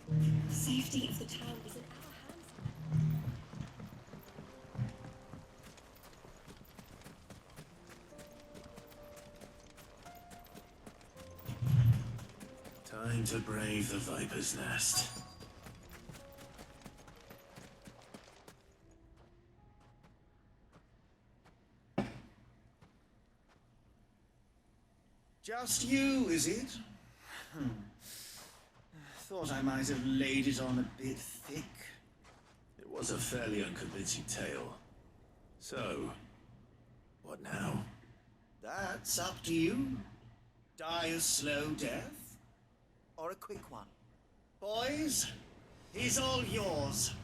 S5: bravely.
S17: The safety of the town is in our hands.
S3: Time to brave the Viper's Nest.
S6: Just you, is it? Thought I might have laid it on a bit thick.
S3: It was a fairly unconvincing tale. So, what now?
S6: That's up to you. Die a slow death, or a quick one. Boys, he's all yours.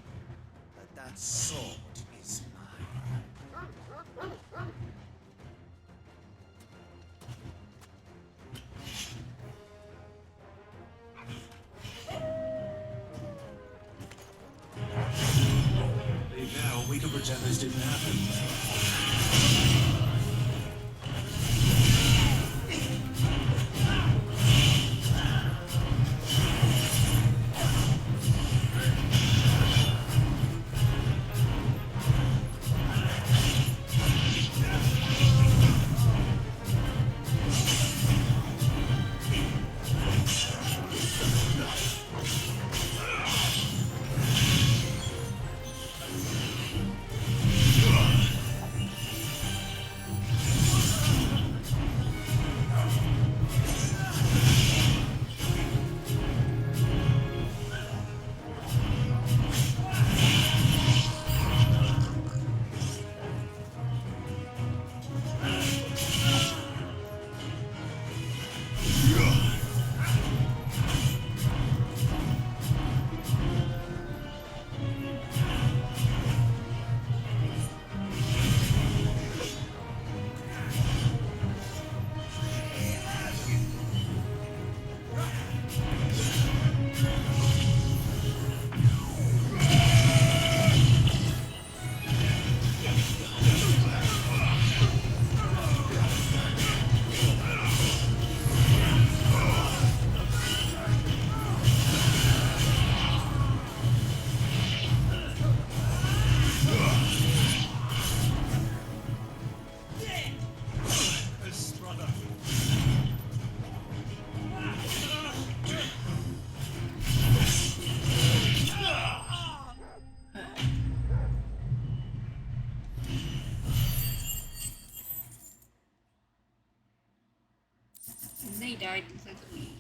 S6: But that sword is mine.
S3: Leave now, we can pretend this didn't happen.
S1: And they died because of me.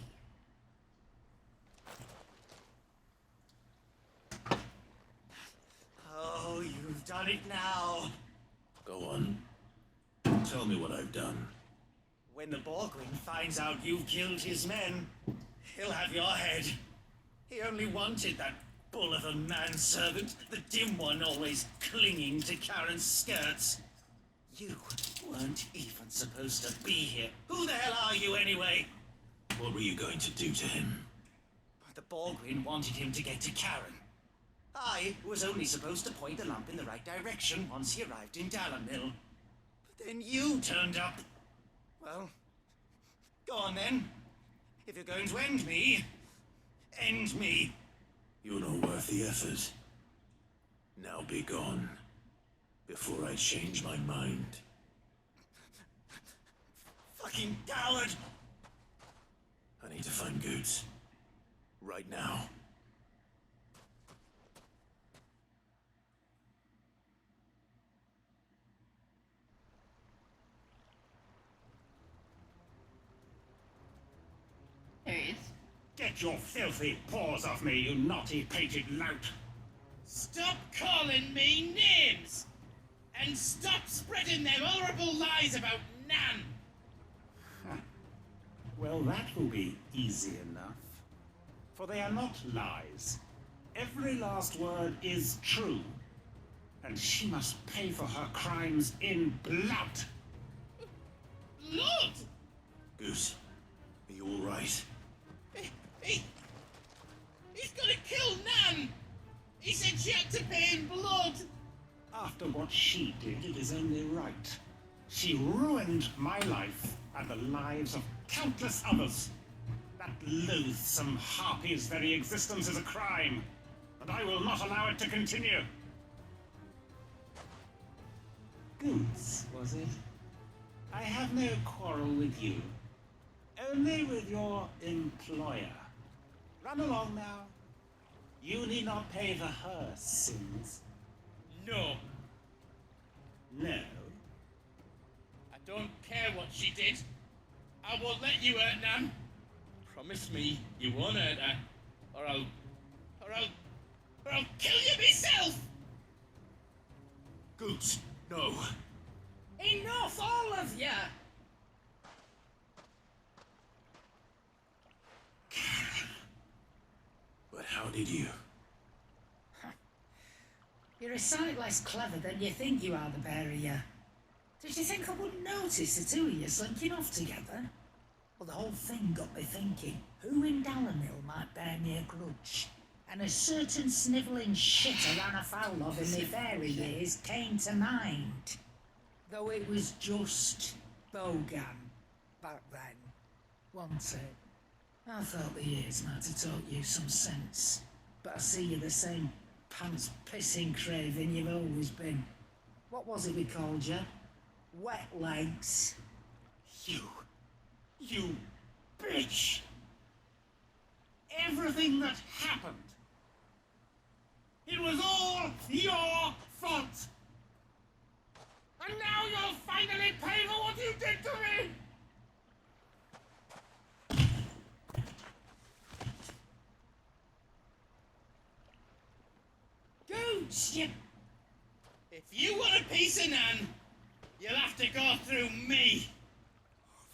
S6: Oh, you've done it now.
S3: Go on. Tell me what I've done.
S6: When the Borgwin finds out you've killed his men, he'll have your head. He only wanted that bull of a manservant, the dim one always clinging to Karen's skirts. You weren't even supposed to be here. Who the hell are you anyway?
S3: What were you going to do to him?
S6: The Borgwin wanted him to get to Karen. I was only supposed to point the lamp in the right direction once he arrived in Dalamil.
S10: Then you turned up. Well, go on then. If you're going to end me, end me.
S3: You're not worth the effort. Now be gone, before I change my mind.
S10: Fucking coward!
S3: I need to find Goots. Right now.
S1: There he is.
S13: Get your filthy paws off me, you naughty painted lout!
S19: Stop calling me names! And stop spreading them horrible lies about Nan!
S13: Well, that will be easy enough. For they are not lies. Every last word is true. And she must pay for her crimes in blood.
S19: Blood?
S3: Goose, are you all right?
S19: He's gonna kill Nan! He said she had to pay in blood!
S13: After what she did, it is only right. She ruined my life and the lives of countless others. That loathsome harpy's very existence is a crime, and I will not allow it to continue. Goots, was it? I have no quarrel with you. Only with your employer. Run along now. You need not pay for her sins.
S19: No.
S13: No?
S19: I don't care what she did. I won't let you hurt Nan. Promise me you won't hurt her, or I'll kill you myself!
S3: Goots, no.
S18: Enough, all of you!
S3: But how did you?
S18: You're a sight less clever than you think you are, the pair of you. Did you think I wouldn't notice the two of you slinking off together? Well, the whole thing got me thinking, who in Dalamil might bear me a grudge? And a certain snivelling shit I ran afoul of in my fairy years came to mind. Though it was just Bogan back then, wasn't it? I thought the years might have taught you some sense, but I see you're the same pants-pissing craven you've always been. What was it we called you? Wet legs.
S13: You bitch! Everything that happened, it was all your fault! And now you'll finally pay for what you did to me!
S18: Gooch, you...
S19: If you want a piece of Nan, you'll have to go through me.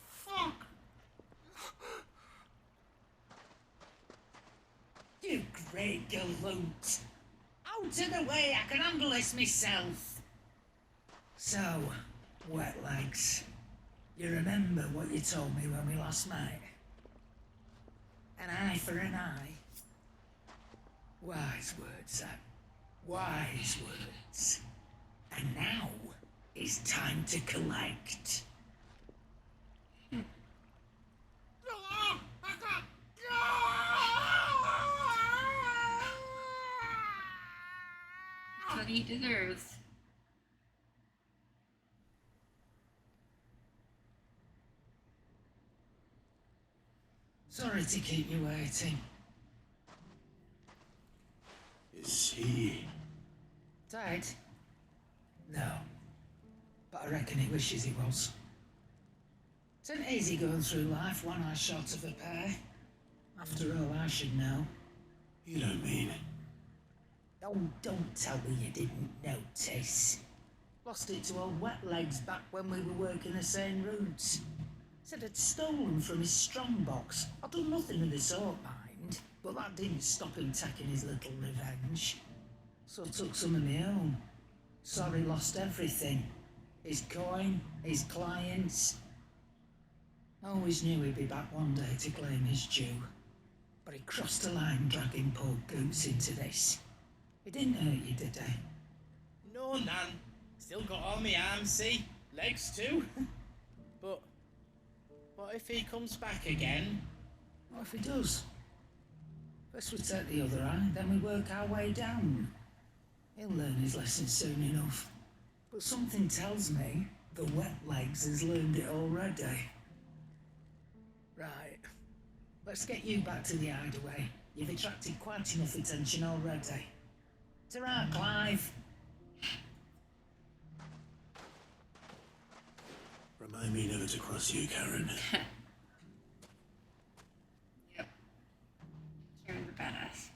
S13: Fuck!
S18: You great galoot. Out of the way, I can handle this myself. So, wet legs, you remember what you told me when we last met? An eye for an eye. Wise words, that. Wise words. And now it's time to collect.
S1: That's what he deserves.
S18: Sorry to keep you waiting.
S3: Is he...
S18: Dead? No. But I reckon he wishes he was. It ain't easy going through life one eye short of a pair. After all, I should know.
S3: You don't mean...
S18: Oh, don't tell me you didn't notice. Lost it to old Wet Legs back when we were working the same routes. Said I'd stolen from his strongbox. I'd done nothing of the sort, mind, but that didn't stop him taking his little revenge. So I took some of my own. Sorry, lost everything. His coin, his clients. Always knew he'd be back one day to claim his due. But he crossed the line dragging poor Goots into this. It didn't hurt you, did he?
S19: No, Nan. Still got all my arms, see? legs too. But what if he comes back again?
S18: What if he does? First we take the other eye, then we work our way down. He'll learn his lesson soon enough. But something tells me the wet legs has learned it already. Right. Let's get you back to the hideaway. You've attracted quite enough attention already. Ta-ra, Clive.
S3: Remind me never to cross you, Karen.
S1: Yep. Karen's a badass.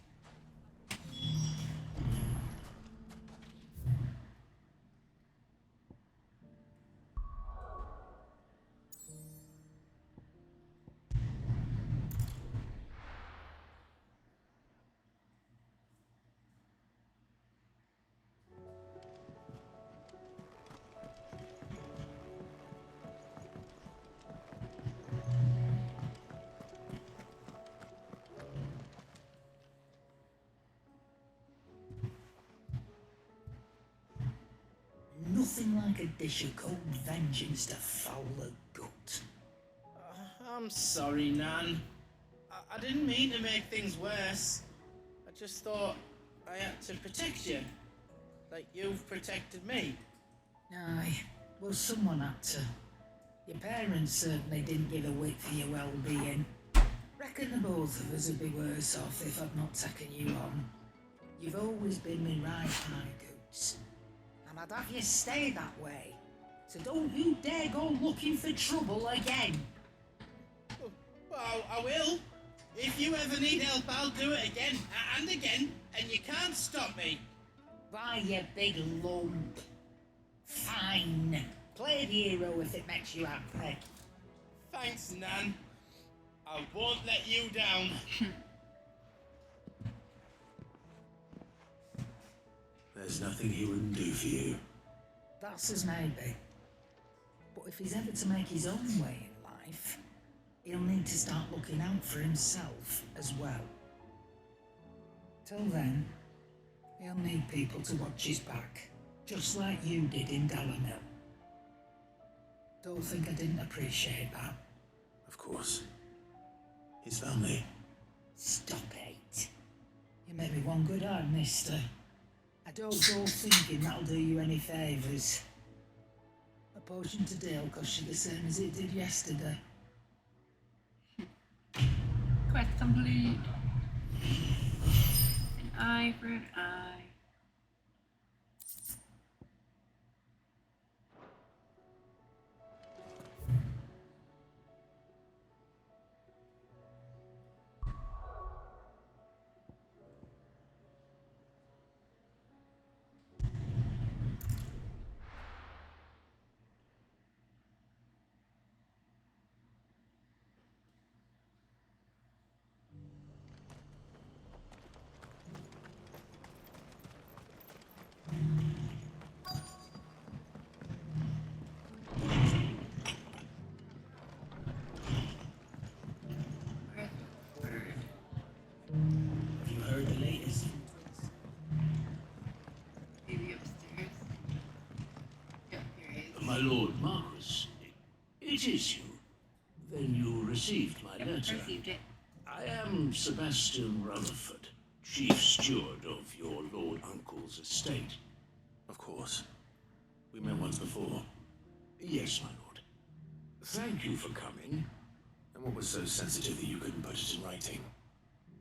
S18: Nothing like a dish of cold vengeance to foul the gut.
S19: I'm sorry, Nan. I didn't mean to make things worse. I just thought I had to protect you. Like you've protected me.
S18: Aye, well, someone had to. Your parents certainly didn't give a whit for your well-being. Reckon the both of us would be worse off if I'd not taken you on. You've always been me right high goods. And I'd have you stay that way. So don't you dare go looking for trouble again.
S19: Well, I will. If you ever need help, I'll do it again and again, and you can't stop me.
S18: Why, you big lump. Fine. Play the hero if it makes you happy.
S19: Thanks, Nan. I won't let you down.
S3: There's nothing he wouldn't do for you.
S18: That's as may be. But if he's ever to make his own way in life, he'll need to start looking out for himself as well. Till then, he'll need people to watch his back, just like you did in Dalamil. Don't think I didn't appreciate that.
S3: Of course. His family.
S18: Stop it. You made me one good eye, mister. I don't go thinking that'll do you any favours. A potion today will cost you the same as it did yesterday.
S1: Quest complete. An eye for an eye.
S18: Have you heard the latest?
S1: Maybe upstairs. Yep, here he is.
S11: My lord Marquis, it is you. Then you received my
S1: Yep,
S11: letter.
S1: received it.
S11: I am Sebastian Rutherford, chief steward of your lord uncle's estate.
S3: Of course. We met once before.
S11: Yes, my lord. Thank you for coming.
S3: And what was so sensitive that you couldn't put it in writing?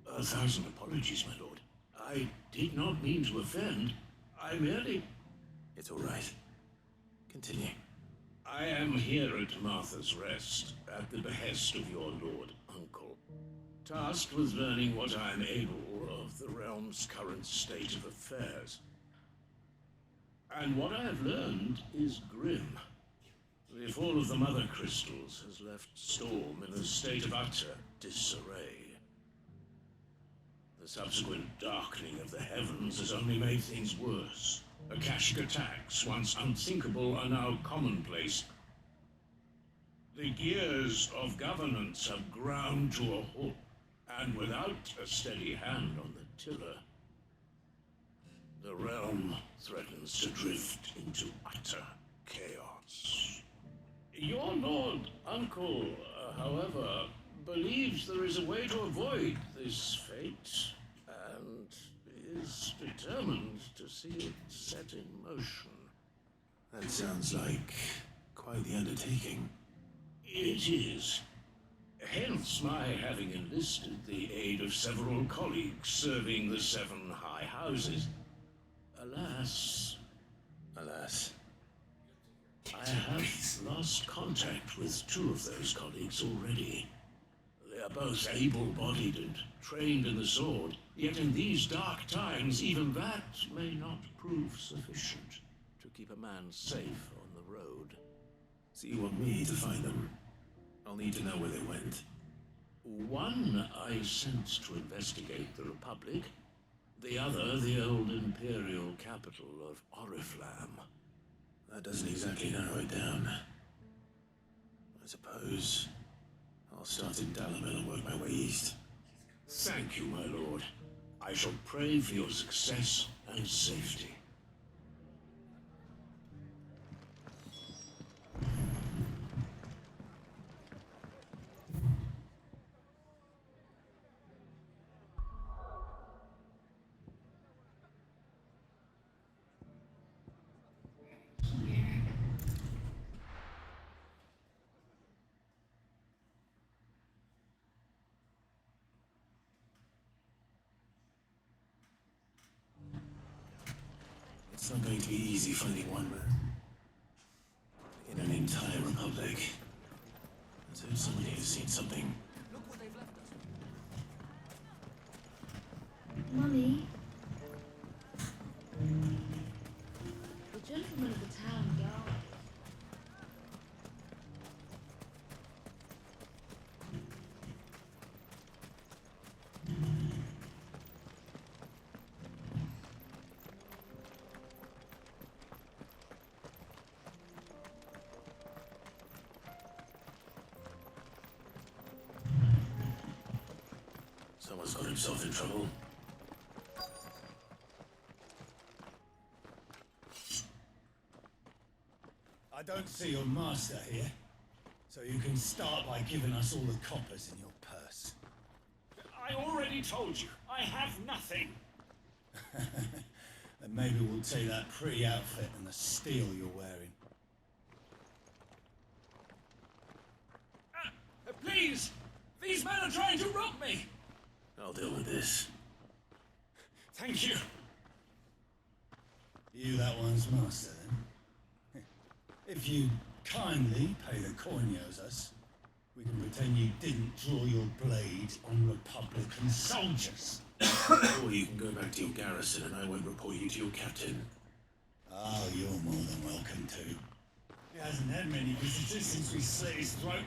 S11: 1,000 apologies, my lord. I did not mean to offend. I merely...
S3: It's all right. Continue.
S11: I am here at Martha's Rest, at the behest of your lord uncle, tasked with learning what I am able of the realm's current state of affairs. And what I have learned is grim. The fall of the Mother Crystals has left Storm in a state of utter disarray. The subsequent darkening of the heavens has only made things worse. Akashic attacks, once unthinkable, are now commonplace. The gears of governance have ground to a halt, and without a steady hand on the tiller, the realm threatens to drift into utter chaos. Your Lord Uncle, however, believes there is a way to avoid this fate, and is determined to see it set in motion.
S3: That sounds like quite the undertaking.
S11: It is. Hence my having enlisted the aid of several colleagues serving the 7 high houses. Alas, I have lost contact with 2 of those colleagues already. They are both able-bodied and trained in the sword, yet in these dark times even that may not prove sufficient to keep a man safe on the road.
S3: So you want me to find them? I'll need to know where they went.
S11: One I sent to investigate the Republic, the other the old Imperial capital of Oriflamme.
S3: That doesn't exactly narrow it down. I suppose I'll start in Dalamil and work my way east.
S11: Thank you, my lord. I shall pray for your success and safety.
S3: It's not going to be easy finding one man in an entire republic. So somebody has seen something.
S20: Mummy? The gentleman of the town guard.
S3: Someone's got himself in trouble.
S8: I don't see your master here, so you can start by giving us all the coppers in your purse.
S13: I already told you, I have nothing.
S8: Then maybe we'll take that pretty outfit and the steel you're wearing.
S13: Please! These men are trying to rob me!
S3: I'll deal with this.
S13: Thank you.
S8: You that one's master, then? If you kindly pay the coin you owes us, we can pretend you didn't draw your blade on Republican soldiers.
S3: Or you can go back to your garrison and I won't report you to your captain.
S8: Oh, you're more than welcome to. He hasn't had many visitors since we slit his throat.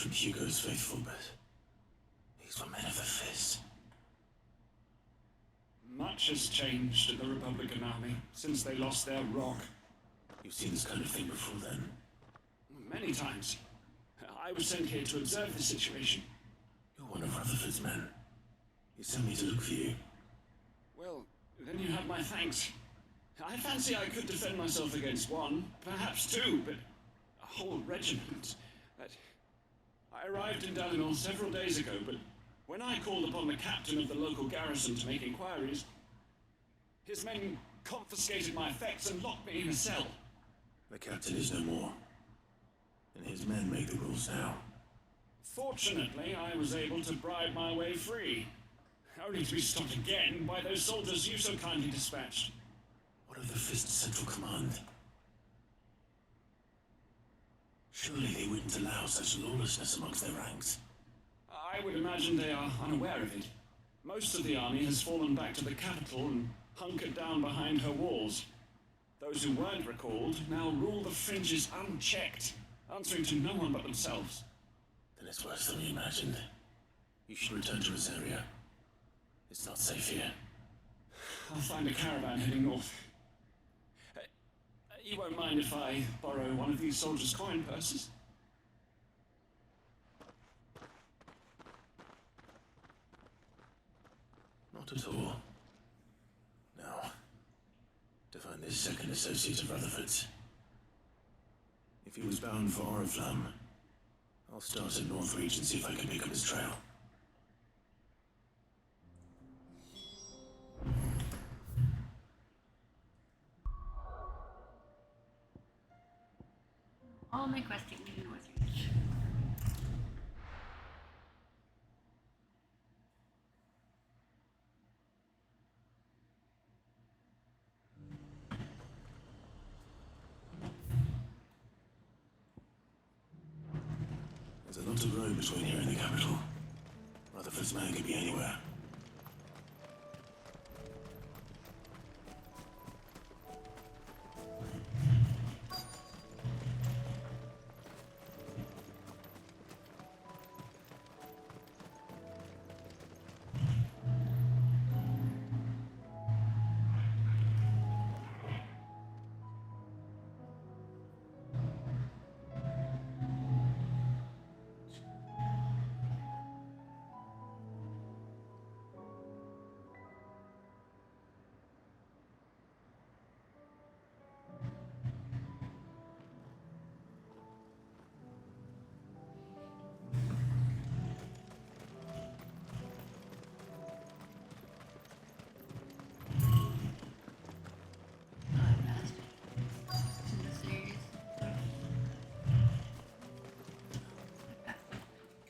S3: from Hugo's faithful, but these were men of the fist.
S15: Much has changed in the Republican Army since they lost their rock.
S3: You've seen this kind of thing before then?
S15: Many times. I was sent here to observe the situation.
S3: You're one of Rutherford's men. He sent me to look for you.
S15: Well, then you have my thanks. I fancy I could defend myself against one, perhaps two, but a whole regiment. I arrived in Dalimil several days ago, but when I called upon the captain of the local garrison to make inquiries, his men confiscated my effects and locked me in a cell.
S3: The captain is no more, and his men make the rules now.
S15: Fortunately, I was able to bribe my way free, only to be stopped again by those soldiers you so kindly dispatched.
S3: What of the Fist's Central Command? Surely they wouldn't allow such lawlessness amongst their ranks.
S15: I would imagine they are unaware of it. Most of the army has fallen back to the capital and hunkered down behind her walls. Those who weren't recalled now rule the fringes unchecked, answering to no one but themselves.
S3: Then it's worse than we imagined. You should return to Rosaria. It's not safe here.
S15: I'll find a caravan heading north. You won't mind if I borrow one of these soldiers' coin purses?
S3: Not at all. Now, to find this second associate of Rutherford's. If he was bound for Oriflamme, I'll start at Northreach and see if I can pick up his trail.
S1: All my questing in Northreach.
S3: There's a lot of road between here and the capital. Rutherford's man could be anywhere.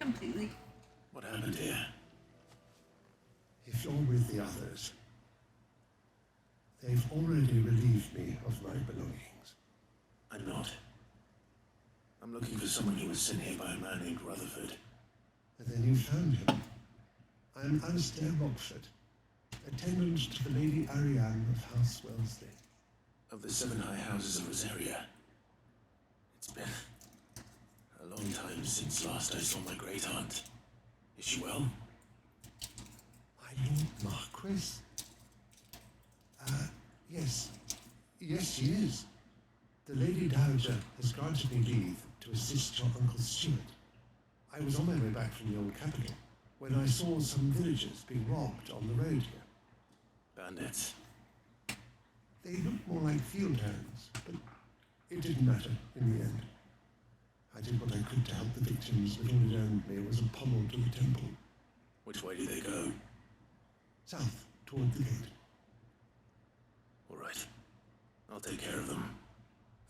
S1: Completely.
S3: What happened here?
S11: If you're with the others, they've already relieved me of my belongings.
S3: I'm not. I'm looking for someone who was sent here by a man named Rutherford.
S11: And then you found him. I'm Alistair Rockford, attendant to the Lady Ariane of House Wellesley.
S3: Of the 7 high houses of Rosaria. It's been a long time since last I saw my great-aunt. Is she well?
S11: My Lord Marquis? Yes. Yes, she is. The Lady Dowager has granted me leave to assist your Uncle Stuart. I was on my way back from the old capital when I saw some villagers being robbed on the road here.
S3: Bandits.
S11: They looked more like field hands, but it didn't matter in the end. I did what I could to help the victims, but all it earned me was a pummel to the temple.
S3: Which way did they go?
S11: South, toward the gate.
S3: All right. I'll take care of them.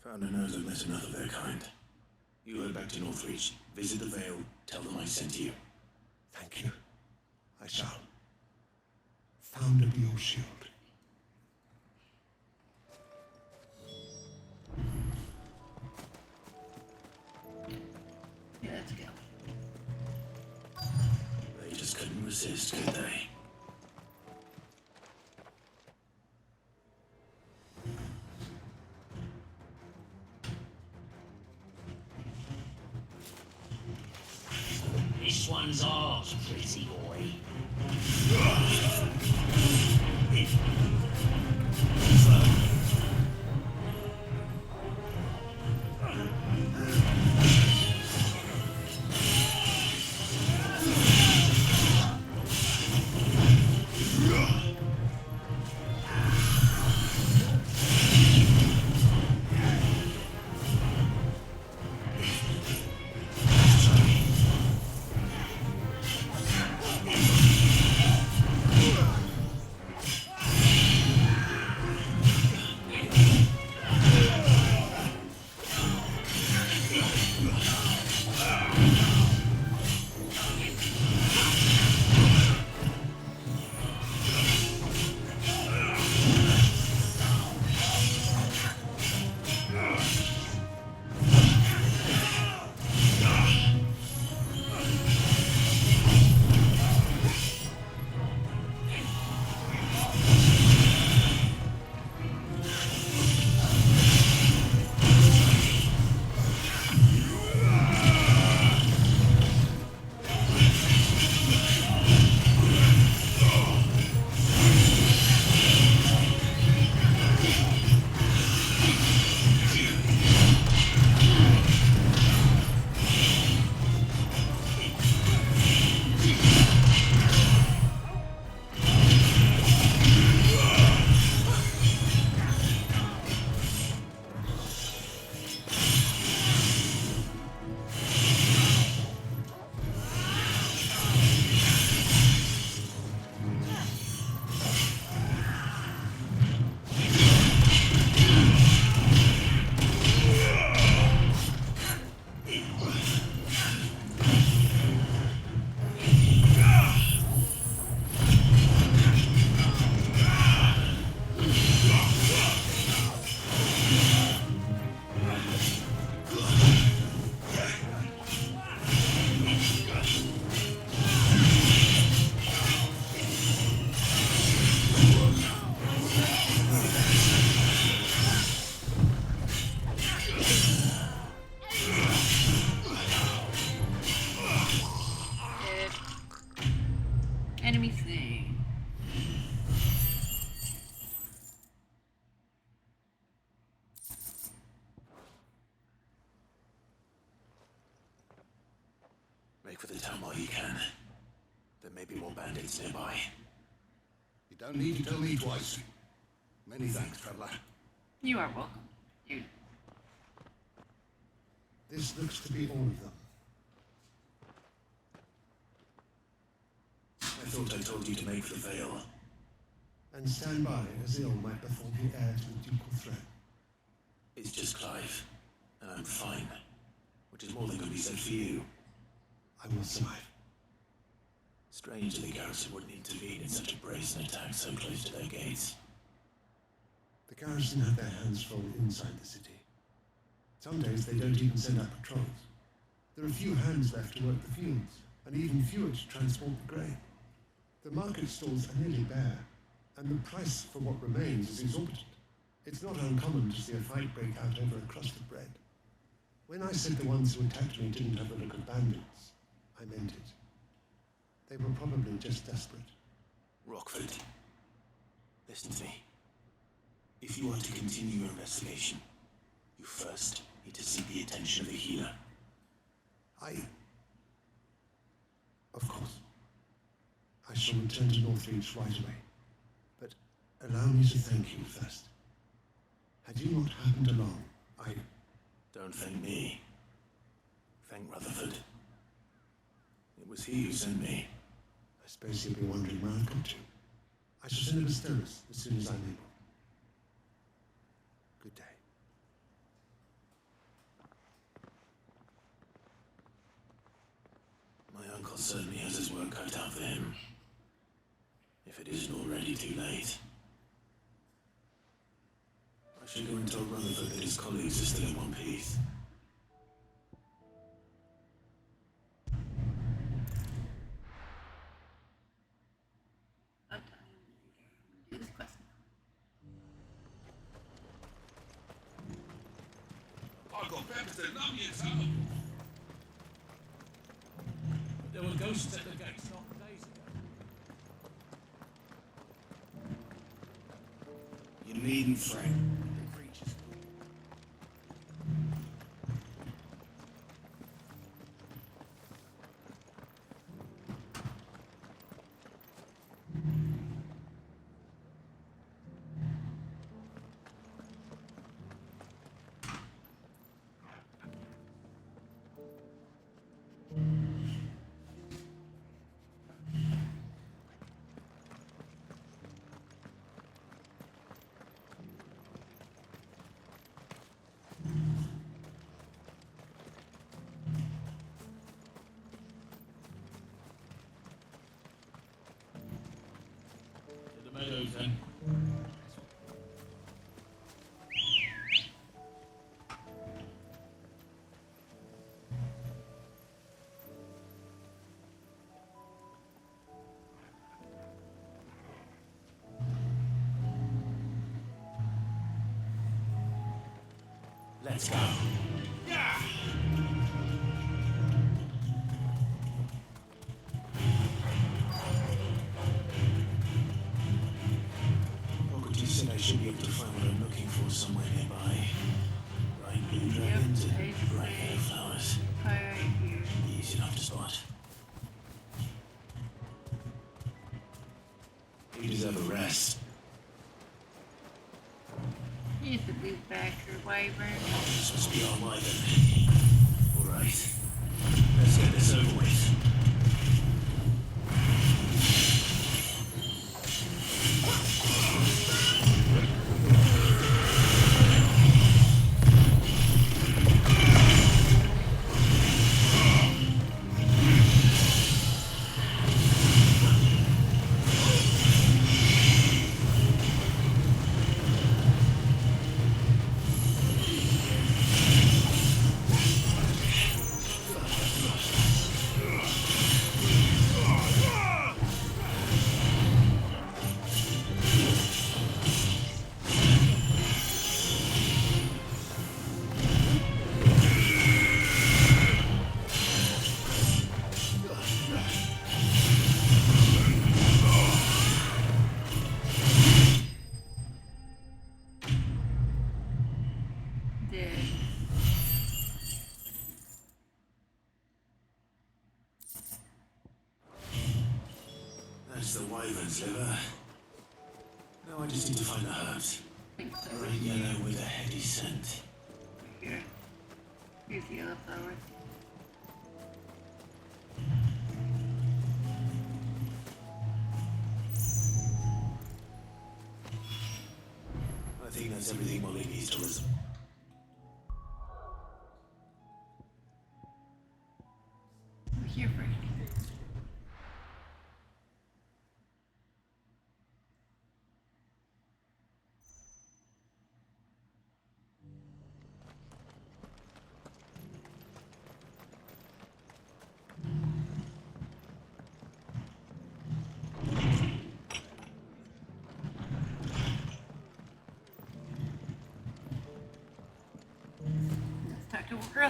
S3: Founder knows I've met enough of their kind. You head back to Northreach, visit the Vale, tell them I sent you.
S11: Thank you. I shall. Founder be your shield.
S1: Yeah, let's go.
S3: They just couldn't resist, could they?
S1: Enemy thing.
S3: Make for the town while you can. There may be more bandits nearby.
S11: You don't need to tell me twice. Many thanks, traveler.
S1: You are welcome, dude.
S11: This looks to be all of them.
S3: I thought I told you to make for the Vale.
S11: And stand by as ill might befall the heir to the ducal throne.
S3: It's just Clive, and I'm fine. Which is more than can be said for you.
S11: I will survive.
S3: Strange the garrison wouldn't intervene in such a brazen attack so close to their gates.
S11: The garrison have their hands full inside the city. Some days they don't even send out patrols. There are few hands left to work the fields, and even fewer to transport the grain. The market stalls are nearly bare, and the price for what remains is exorbitant. It's not uncommon to see a fight break out over a crust of bread. When I said the ones who attacked me didn't have the look of bandits, I meant it. They were probably just desperate.
S3: Rockford, listen to me. If you are to continue your investigation, you first need to seek the attention of the healer.
S11: Of course. I shall return to Northreach right away. But allow me to thank you first. Had you not happened along,
S3: Don't thank me. Thank Rutherford. It was he who sent me.
S11: I suppose you'll be wondering where I've got to. I shall send a Basteros as soon as I'm able. Good day.
S3: My uncle certainly has his work cut out for him. If it isn't already too late. I should go and tell Rutherford that his colleagues are still in one piece.
S1: Do this quest.
S12: I got peppers that numb you, Tom. There were ghosts at the gates not days ago.
S3: You needn't fret. The creatures.
S12: To the meadows then.
S3: Let's go.
S12: Yeah!
S3: Fogarty said I should be able to find what I'm looking for somewhere nearby. Bright blue dragons and bright yellow flowers.
S1: Right here.
S3: Easy enough to spot. You deserve a rest.
S1: He's the bluebacker wyvern.
S3: This must be our way then. Alright. Let's get this over with. That's the wyvern's liver. Now I just need to find the herbs. Red yellow with a heady scent.
S1: Here. Here's the yellow flower.
S3: I think that's everything Molly needs to listen.
S1: I'm here for anything.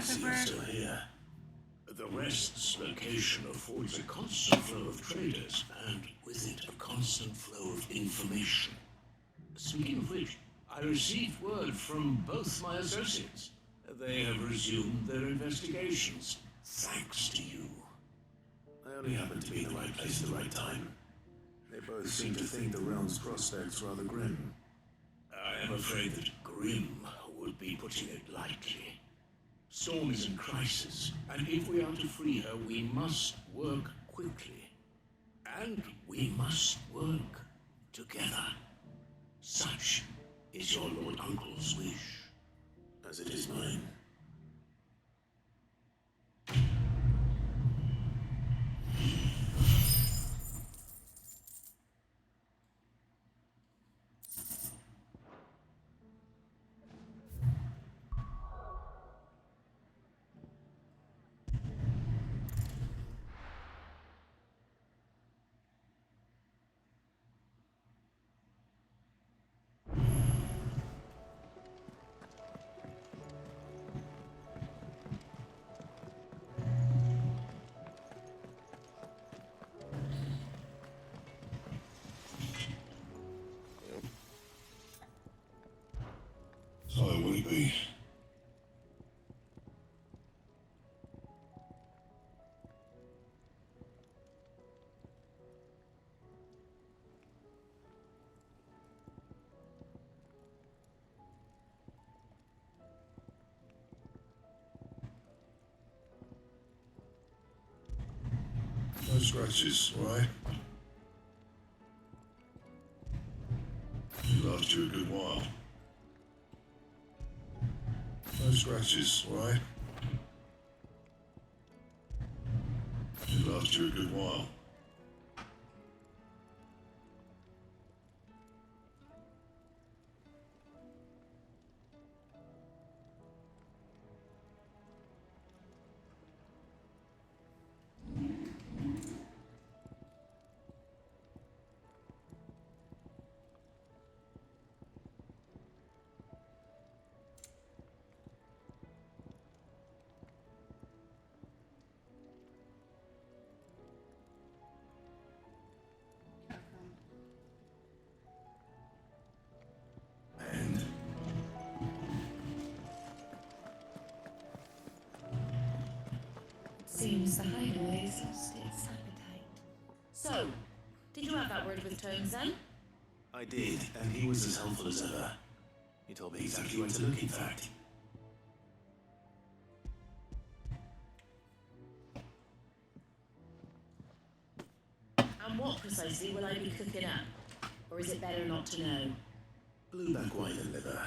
S3: Still here.
S11: The West's location affords a constant flow of traders, and with it, a constant flow of information. Speaking of which, I received word from both my associates. They have resumed their investigations, thanks to you.
S3: I only happened to be in the right place at the right time. They both seem to think the realm's prospects rather grim.
S11: I am afraid that grim would be putting it lightly. Storm is in crisis, and if we are to free her, we must work quickly. And we must work together. Such is your Lord Uncle's wish.
S3: As it is mine.
S11: So will it be? No scratches, right? It'll last you a good while. No scratches, right? It'll last you a good while.
S5: Seems the hideaway's lost its appetite.
S21: So, did you have that word with Tones then?
S3: I did, and he was as helpful as ever. He told me exactly where to look, in fact.
S21: And what precisely will I be cooking up? Or is it better not to know?
S3: Blueback wyvern liver.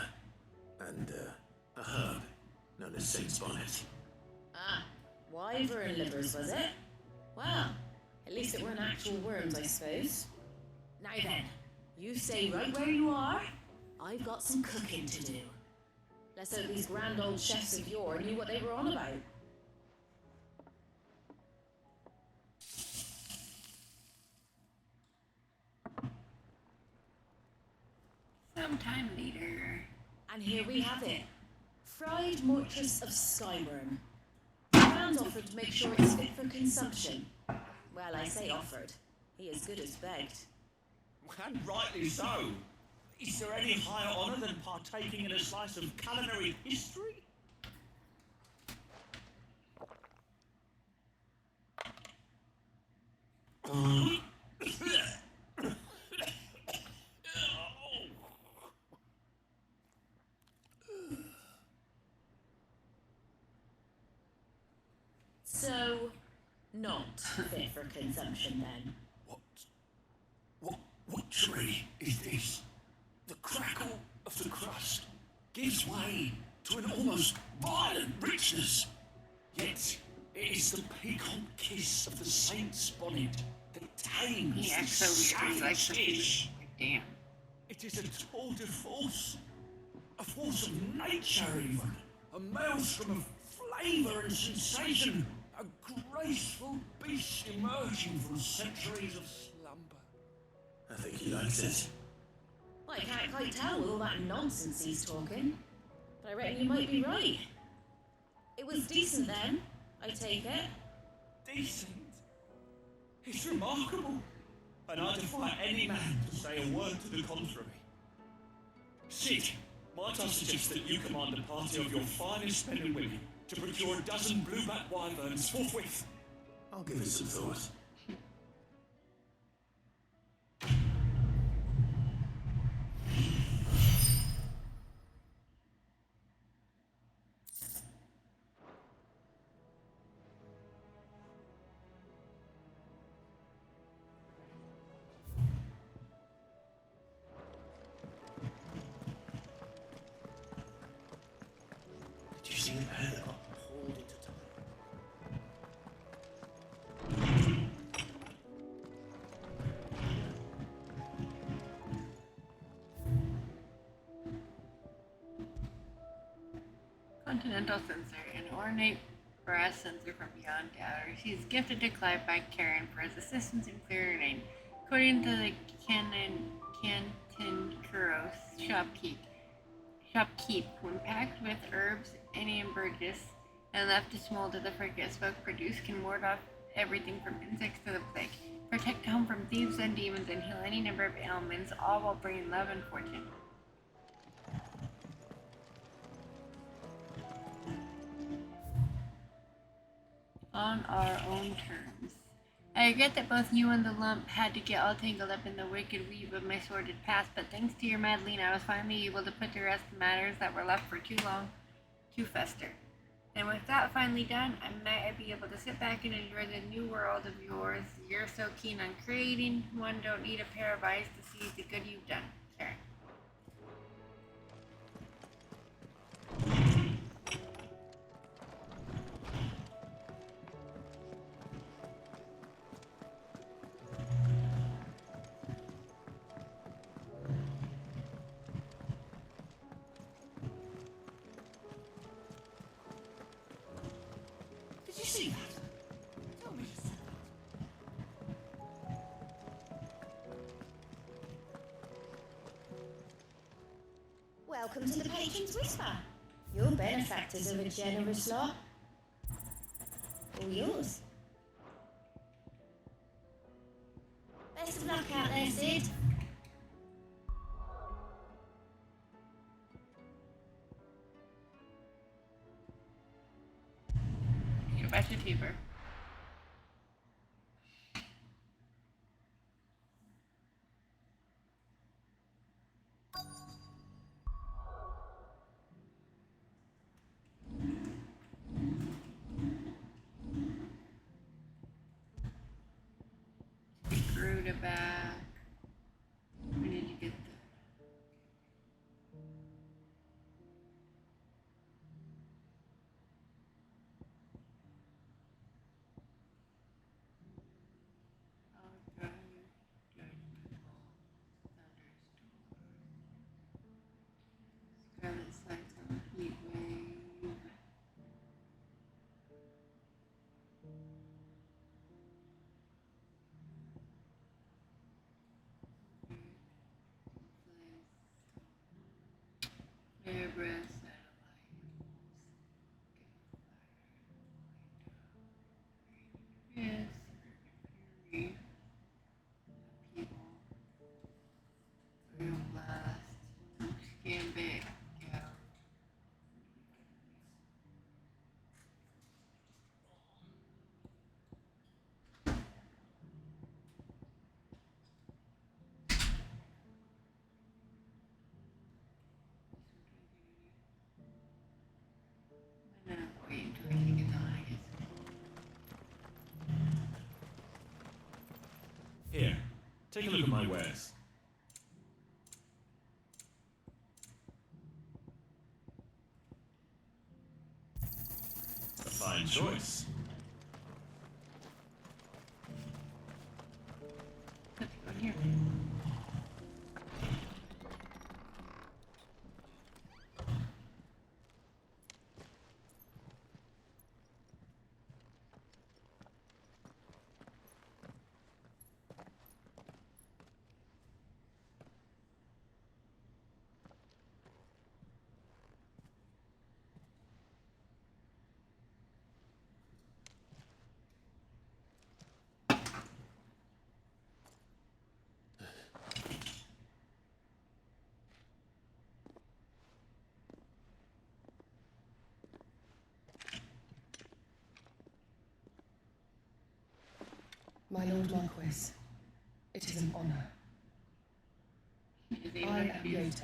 S3: And, a herb known as Saint's Bonnet.
S21: Ah, wyvern livers, was it? Well, at least it weren't actual worms, I suppose. Now then, you stay right where you are. I've got some cooking to do. Let's hope these grand old chefs of yore knew what they were on about.
S1: Sometime later.
S21: And here we have it. Fried mortress of skyworm. Fran's offered to make sure it's fit for consumption. Well, I say offered. He as good as begged.
S12: And rightly so. Is there any higher honour than partaking in a slice of culinary history?
S21: consumption then.
S6: What tree is this? The crackle of the crust gives way to an almost violent richness. Yet it is the piquant kiss of the saint's bonnet that tames
S1: He acts so weird. He likes the
S6: dish.
S1: Damn.
S6: It is a tour de force, a force of nature even, a maelstrom of flavour and sensation, a graceful beast emerging from centuries of slumber.
S3: I think he likes it.
S21: Well, I can't quite tell with all that nonsense he's talking, but I reckon you might be right. It was decent then, I take it.
S12: Decent? It's remarkable. And I defy any man to say a word to the contrary. Sid, might I suggest that you command a party of your finest men and women to procure a dozen blueback wyverns forthwith?
S3: I'll give it some thought. Did you see the pair that got hauled into time?
S1: Continental Censer, an ornate brass censer from beyond data, receives gifted to Clive by Karen for his assistance in clearing her name. According to the Cantankeros shopkeep, when packed with herbs and ambergris and left to smold to the frigate, smoke produced can ward off everything from insects to the plague, protect home from thieves and demons, and heal any number of ailments, all while bringing love and fortune. On our own terms. I regret that both you and the lump had to get all tangled up in the wicked weave of my sordid past, but thanks to your Madeline, I was finally able to put to rest the matters that were left for too long to fester. And with that finally done, I might be able to sit back and enjoy the new world of yours you're so keen on creating. One don't need a pair of eyes to see the good you've done, Karen.
S6: Did you see that? Tell me.
S14: Welcome to the Patron's Whisper. Your benefactors are a generous lot. All yours. Best of luck out there, Sid.
S1: Go back to Tabor. Garuda back. When did you get that? Scarlet Sights on the Heat Wave.
S12: Take a look at my wares. A fine choice.
S1: Here.
S9: My Lord Marquis, it is an honor. I am Yote,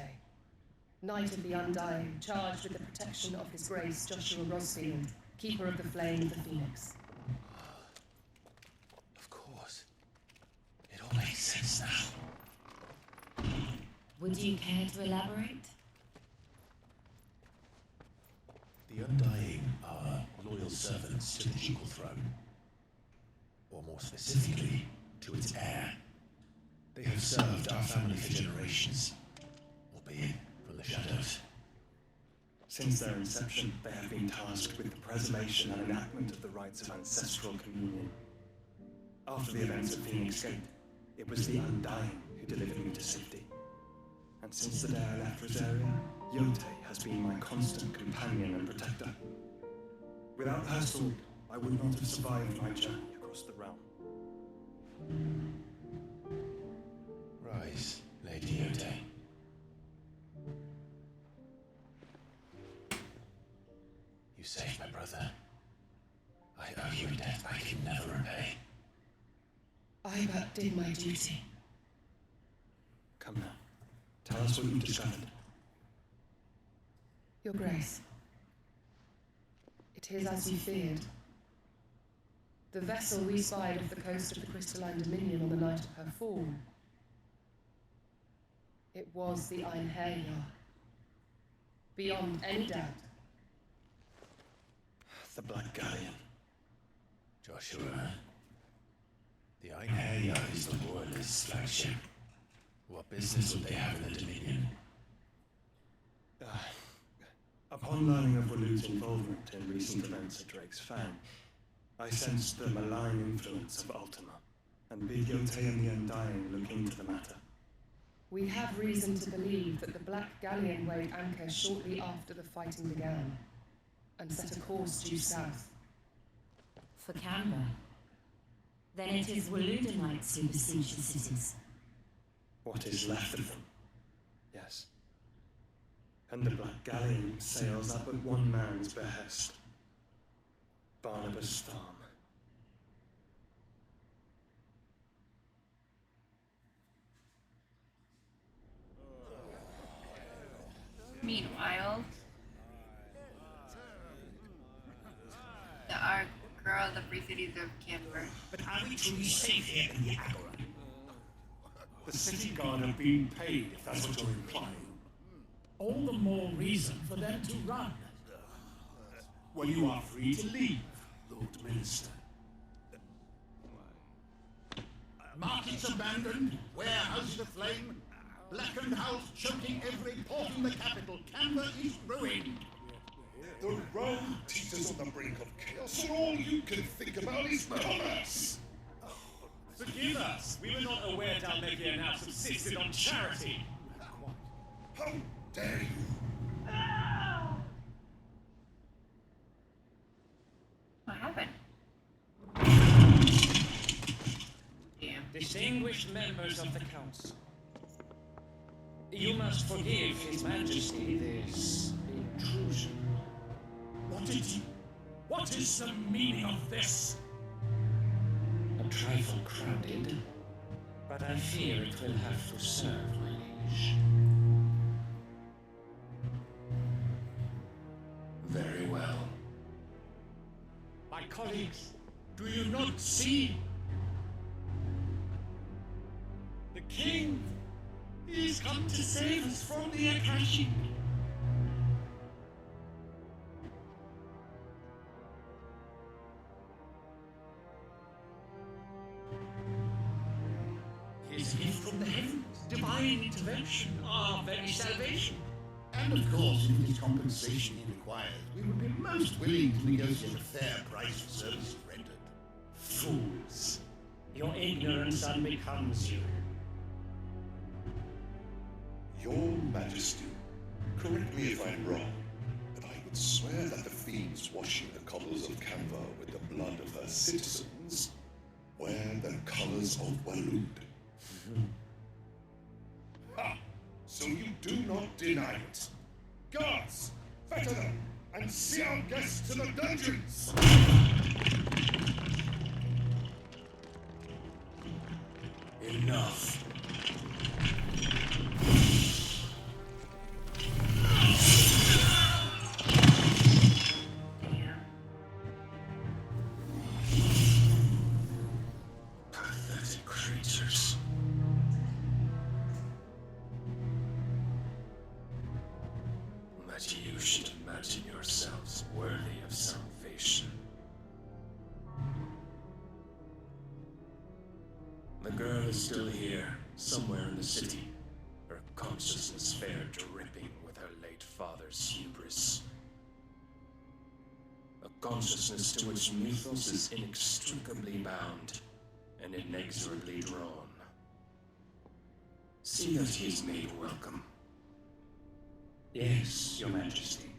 S9: Knight of the Undying, charged with the protection of His Grace Joshua Rosfield, Keeper of the Flame of the Phoenix.
S3: Of course. It all makes sense now.
S5: Would you care to elaborate?
S3: The Undying are loyal servants to the ducal throne. Or more specifically, to its heir. They have served our family for generations, albeit from the shadows.
S15: Since their inception, they have been tasked with the preservation and enactment of the rites of ancestral communion. After the events of Phoenix Gate, it was the Undying who delivered me to safety. And since the day I left Rosaria, Yote has been my constant companion and protector. Without her sword, I would not have survived my journey across the realm.
S3: Rise, Lady Yote. You saved my brother. I owe you a debt I can never repay.
S9: I but did my duty.
S15: Come now. Tell us what you discovered.
S9: Your Grace, it is as you feared. The vessel we spied off the coast of the Crystalline Dominion on the night of her fall. It was the Einherjar. Beyond any doubt.
S15: The Black Galleon.
S3: Joshua, the Einherjar is the Royalist flagship. What business would they have in the Dominion?
S15: Upon learning of Waloed's involvement in recent events at Drake's Fang, I sensed the malign influence of Ultima, and bid Yote and the Undying look into the matter.
S9: We have reason to believe that the Black Galleon weighed anchor shortly after the fighting began, and set a course due south.
S5: For Canberra? Then it is Waloedanites who besiege the cities.
S15: What is left of them? Yes. And the Black Galleon sails at but one man's behest. Barnabas Thom.
S1: Meanwhile, our girl, the free cities of Canberra.
S13: But are we truly safe here in the Agora? The city guard have been paid, if that's what you're implying.
S22: All the more reason for them to run.
S13: Well, you are free to leave, Lord Minister.
S10: Markets abandoned, warehouses aflame, blackened house choking every port in the capital. Canberra is ruined.
S11: The road teeters on the brink of chaos, and all you can think about is commerce.
S23: Forgive us. We were not aware Dalmekian now subsisted on charity.
S11: How dare you?
S1: What happened? Damn.
S23: Distinguished members of the council, you must forgive His Majesty this intrusion.
S22: What is the meaning of this?
S23: A trifle crowded, but I fear it will have to serve, my liege.
S3: Very well.
S22: My colleagues, do you not see?
S23: King! He's come to save us from the Akashi. His gift from the heavens, divine intervention, our very salvation.
S10: And of course, if it is compensation he requires, we would be most willing to negotiate a fair price for services rendered.
S23: Fools! Your ignorance unbecomes you.
S2: Your Majesty, correct me if I'm wrong, but I would swear that the fiends washing the cobbles of Canva with the blood of their citizens wear the colors of Walud. Ha! So you do not deny it. Guards, fetter them, and see our guests to the dungeons!
S3: Enough. Pathetic creatures. That you should imagine yourselves worthy of salvation. The girl is still here, somewhere in the city, her consciousness fair dripping with her late father's hubris. A consciousness to which Mythos is inextricably bound and inexorably drawn. See that he is made welcome.
S23: Yes, Your Majesty.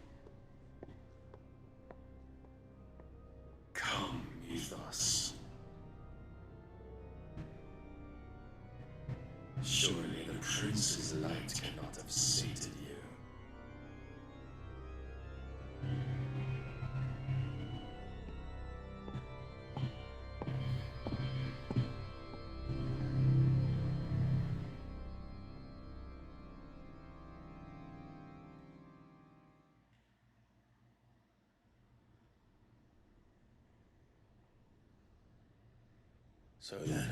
S3: Come, Mythos. Surely the prince's light cannot have sated you. So then,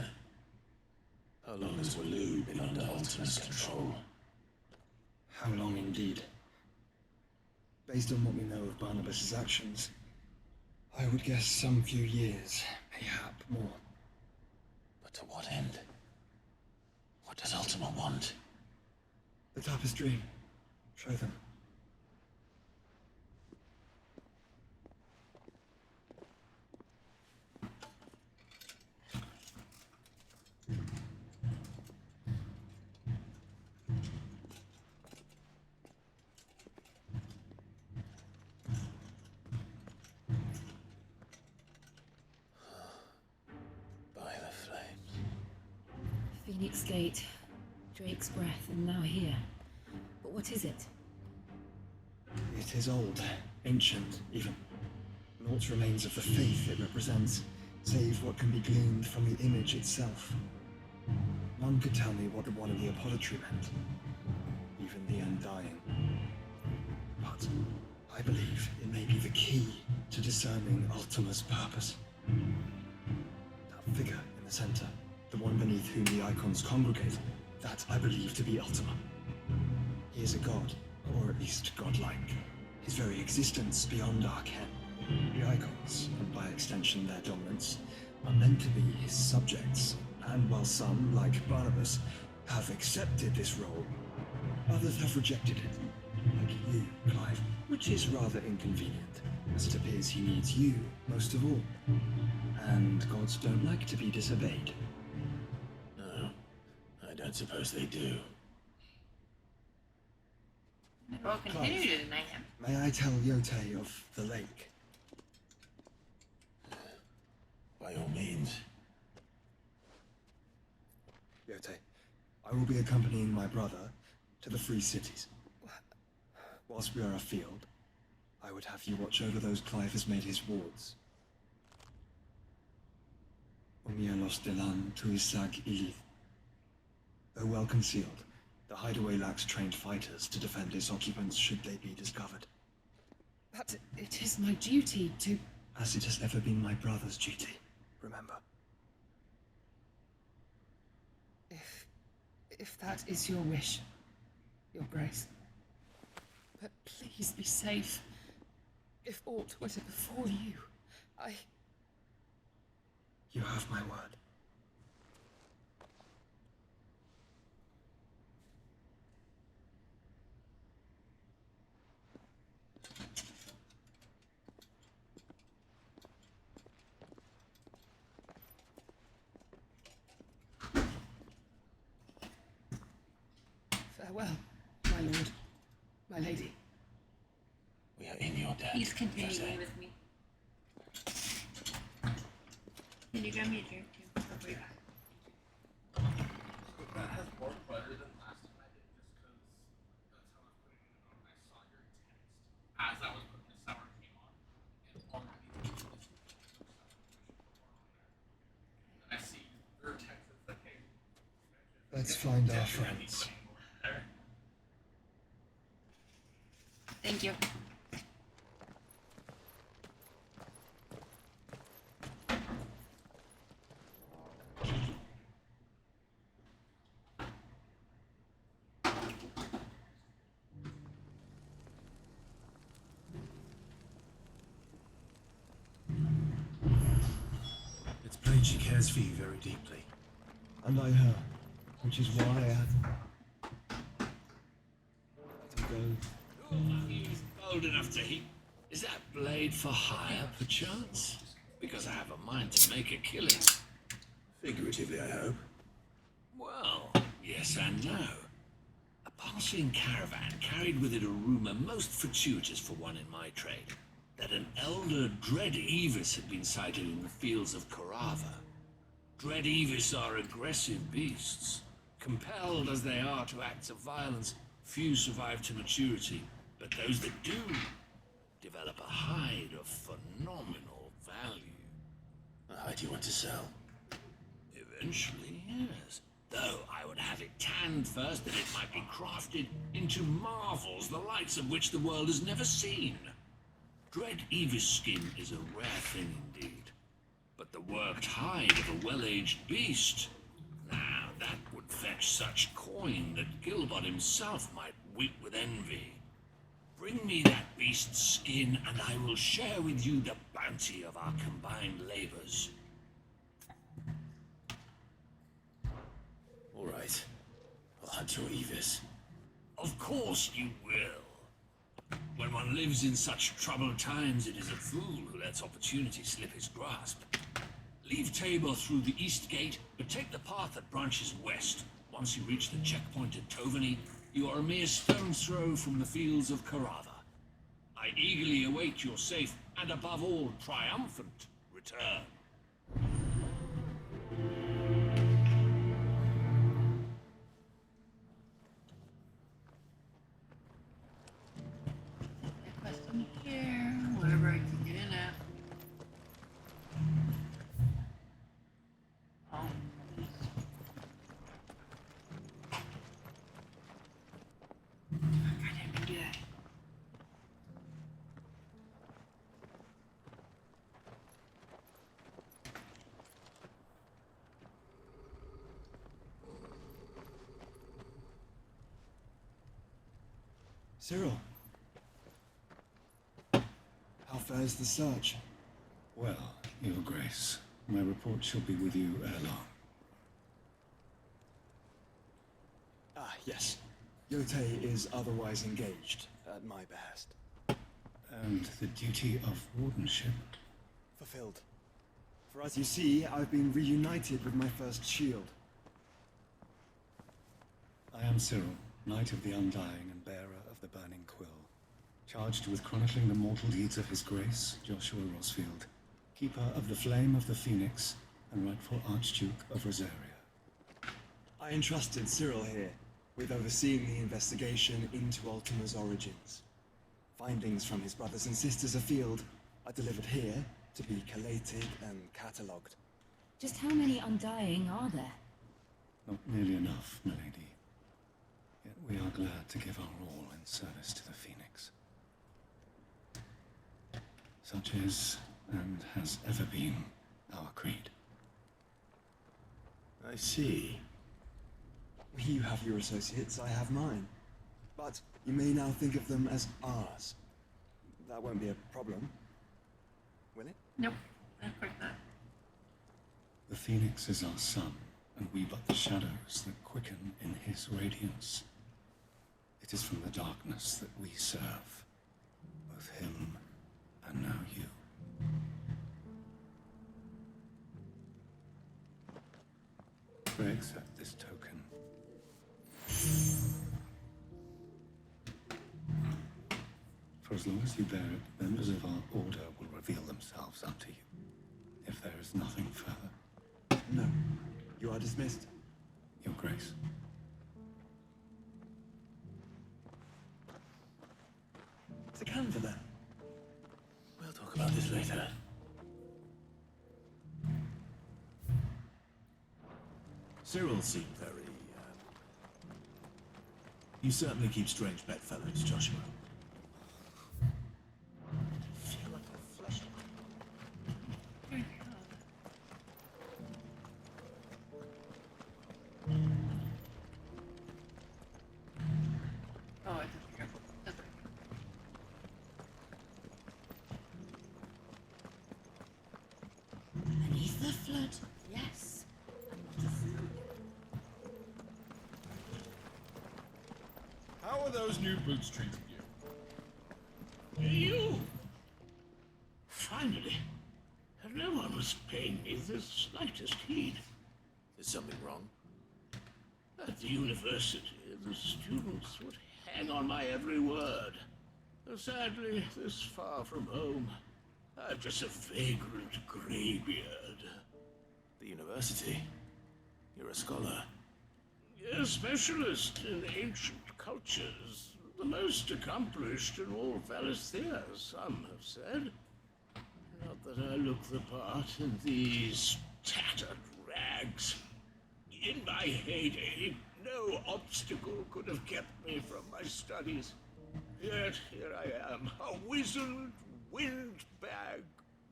S3: how long has Walud been under Ultima's control?
S7: How long indeed? Based on what we know of Barnabas's actions, I would guess some few years, mayhap more.
S3: But to what end? What does Ultima want?
S7: The tapestry. Show them.
S5: Phoenix Gate, Drake's Breath, and now here. But what is it?
S7: It is old, ancient, even. Naught remains of the faith it represents, save what can be gleaned from the image itself. None could tell me what the one in the apodatory meant, even the Undying. But I believe it may be the key to discerning Ultima's purpose. That figure in the center, the one beneath whom the icons congregate, that I believe to be Ultima. He is a god, or at least godlike. His very existence beyond our ken. The icons, and by extension their dominance, are meant to be his subjects, and while some, like Barnabas, have accepted this role, others have rejected it, like you, Clive, which is rather inconvenient, as it appears he needs you most of all. And gods don't like to be disobeyed.
S3: No, I don't suppose they do.
S1: We'll continue to deny him.
S7: May I tell Yote of the lake?
S3: By all means.
S7: Yote, I will be accompanying my brother to the Free Cities. Whilst we are afield, I would have you watch over those Clive has made his wards. Omielos Delan to Isag Ilith. Though well concealed, the hideaway lacks trained fighters to defend its occupants should they be discovered.
S9: But it is my duty to...
S7: As it has ever been my brother's duty, remember.
S9: If that is your wish, Your Grace. But please be safe. If aught were to befall you,
S15: You have my word.
S9: Farewell, my lord, my lady.
S3: We are in your debt.
S1: He's continuing with me. Can you grab me a drink too? I'll bring it back.
S4: That has more butter than last time I did, just because that's how I was putting it on. I saw your text as I was putting the sour cream on, and already this and I see your text that's like, hey,
S15: Let's find our friends.
S1: Thank you.
S3: It's plain she cares for you very deeply.
S7: And I her, which is why I had to go.
S16: He's bold enough to heat. Is that blade for hire, perchance? Because I have a mind to make a killing.
S3: Figuratively, I hope.
S16: Well, yes and no. A passing caravan carried with it a rumor most fortuitous for one in my trade, that an elder Dread Evis had been sighted in the fields of Carava. Dread Evis are aggressive beasts. Compelled as they are to acts of violence, few survive to maturity, but those that do develop a hide of phenomenal value.
S3: A hide you want to sell?
S16: Eventually, yes. Though I would have it tanned first that it might be crafted into marvels the likes of which the world has never seen. Dread Evis skin is a rare thing indeed. But the worked hide of a well-aged beast, now that would fetch such coin that Gilbert himself might weep with envy. Bring me that beast's skin, and I will share with you the bounty of our combined labors.
S3: All right. I'll hunt your Evis.
S16: Of course you will. When one lives in such troubled times, it is a fool who lets opportunity slip his grasp. Leave Tabor through the east gate, but take the path that branches west. Once you reach the checkpoint at Tovany, you are a mere stone's throw from the fields of Carava. I eagerly await your safe, and above all, triumphant return.
S1: Question here, wherever I can get in at. Oh. I didn't do that.
S7: Cyril. How fares the search?
S3: Well, Your Grace, my report shall be with you ere long.
S7: Ah, yes. Yotei is otherwise engaged, at my behest.
S3: And the duty of wardenship?
S7: Fulfilled. For as you see, I've been reunited with my first shield.
S3: I am Cyril, Knight of the Undying and bearer of the Burning Quill, charged with chronicling the mortal deeds of His Grace, Joshua Rosfield, Keeper of the Flame of the Phoenix and rightful Archduke of Rosaria.
S7: I entrusted Cyril here with overseeing the investigation into Ultima's origins. Findings from his brothers and sisters afield are delivered here to be collated and catalogued.
S5: Just how many Undying are there?
S3: Not nearly enough, milady. Yet we are glad to give our all in service to the Phoenix. Such is, and has ever been, our creed.
S11: I see.
S7: You have your associates, I have mine. But you may now think of them as ours. That won't be a problem, will it?
S1: Nope, of course not.
S17: The Phoenix is our sun, and we but the shadows that quicken in his radiance. It is from the darkness that we serve, both him and now you. I accept this token. For as long as you bear it, members of our order will reveal themselves unto you, if there is nothing further.
S7: No, you are dismissed.
S17: Your Grace.
S7: It's a canver then.
S3: We'll talk about this later.
S18: Cyril seemed very, You certainly keep strange bedfellows, Joshua.
S10: Feel like a flesh.
S1: Oh, it's a careful. That's right.
S21: Beneath the flood, yes. I'm not a fool.
S4: How are those new boots treating you?
S16: You! Finally. No one was paying me the slightest heed.
S3: Is something wrong?
S16: At the university, the students would hang on my every word. Sadly, this far from home, I'm just a vagrant greybeard.
S3: The university? You're a scholar.
S16: A specialist in ancient cultures. The most accomplished in all Valisthea, some have said. Not that I look the part in these tattered rags. In my heyday, no obstacle could have kept me from my studies. Yet here I am, a wizened windbag,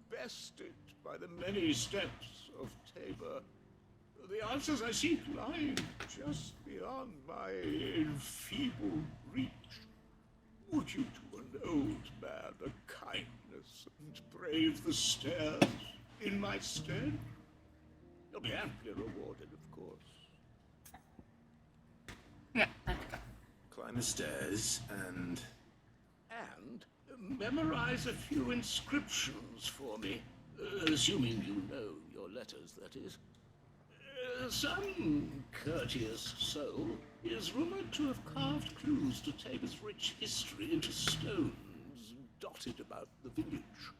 S16: bested by the many steps of Tabor. The answers I seek lie just beyond my enfeebled reach. Would you to an old man the kindness and brave the stairs in my stead? You'll be amply rewarded, of course.
S1: Yeah, let's go.
S3: Climb the stairs and...
S16: And memorize a few inscriptions for me, assuming you know your letters, that is. Some courteous soul is rumored to have carved clues to Tabor's rich history into stones dotted about the village.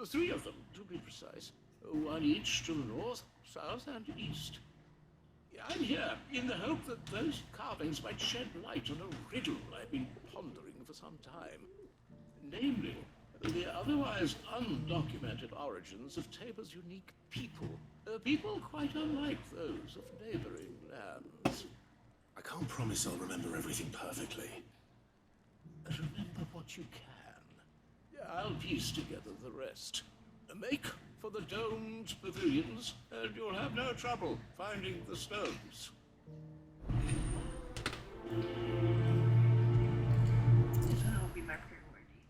S16: 3 of them, to be precise. One each to the north, south, and east. I'm here in the hope that those carvings might shed light on a riddle I've been pondering for some time. Namely, the otherwise undocumented origins of Tabor's unique people. People quite unlike those of neighboring lands.
S3: I can't promise I'll remember everything perfectly.
S16: Remember what you can. I'll piece together the rest. Make for the domed pavilions, and you'll have no trouble finding the stones.
S1: This one will be my priority.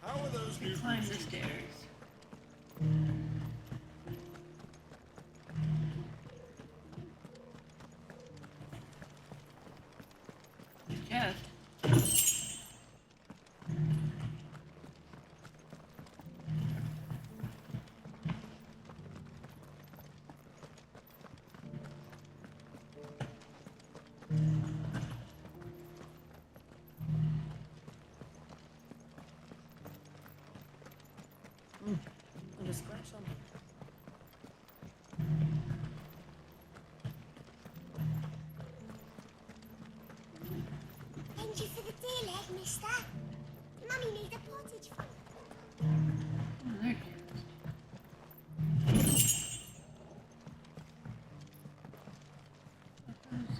S4: How are those new
S1: Climb
S4: boots
S1: the
S4: treating
S1: stairs. Yes.
S21: And a scratch on it.
S14: Thank you for the deal, Ed, mister. Mummy needs a pottage from
S1: Oh, there it is.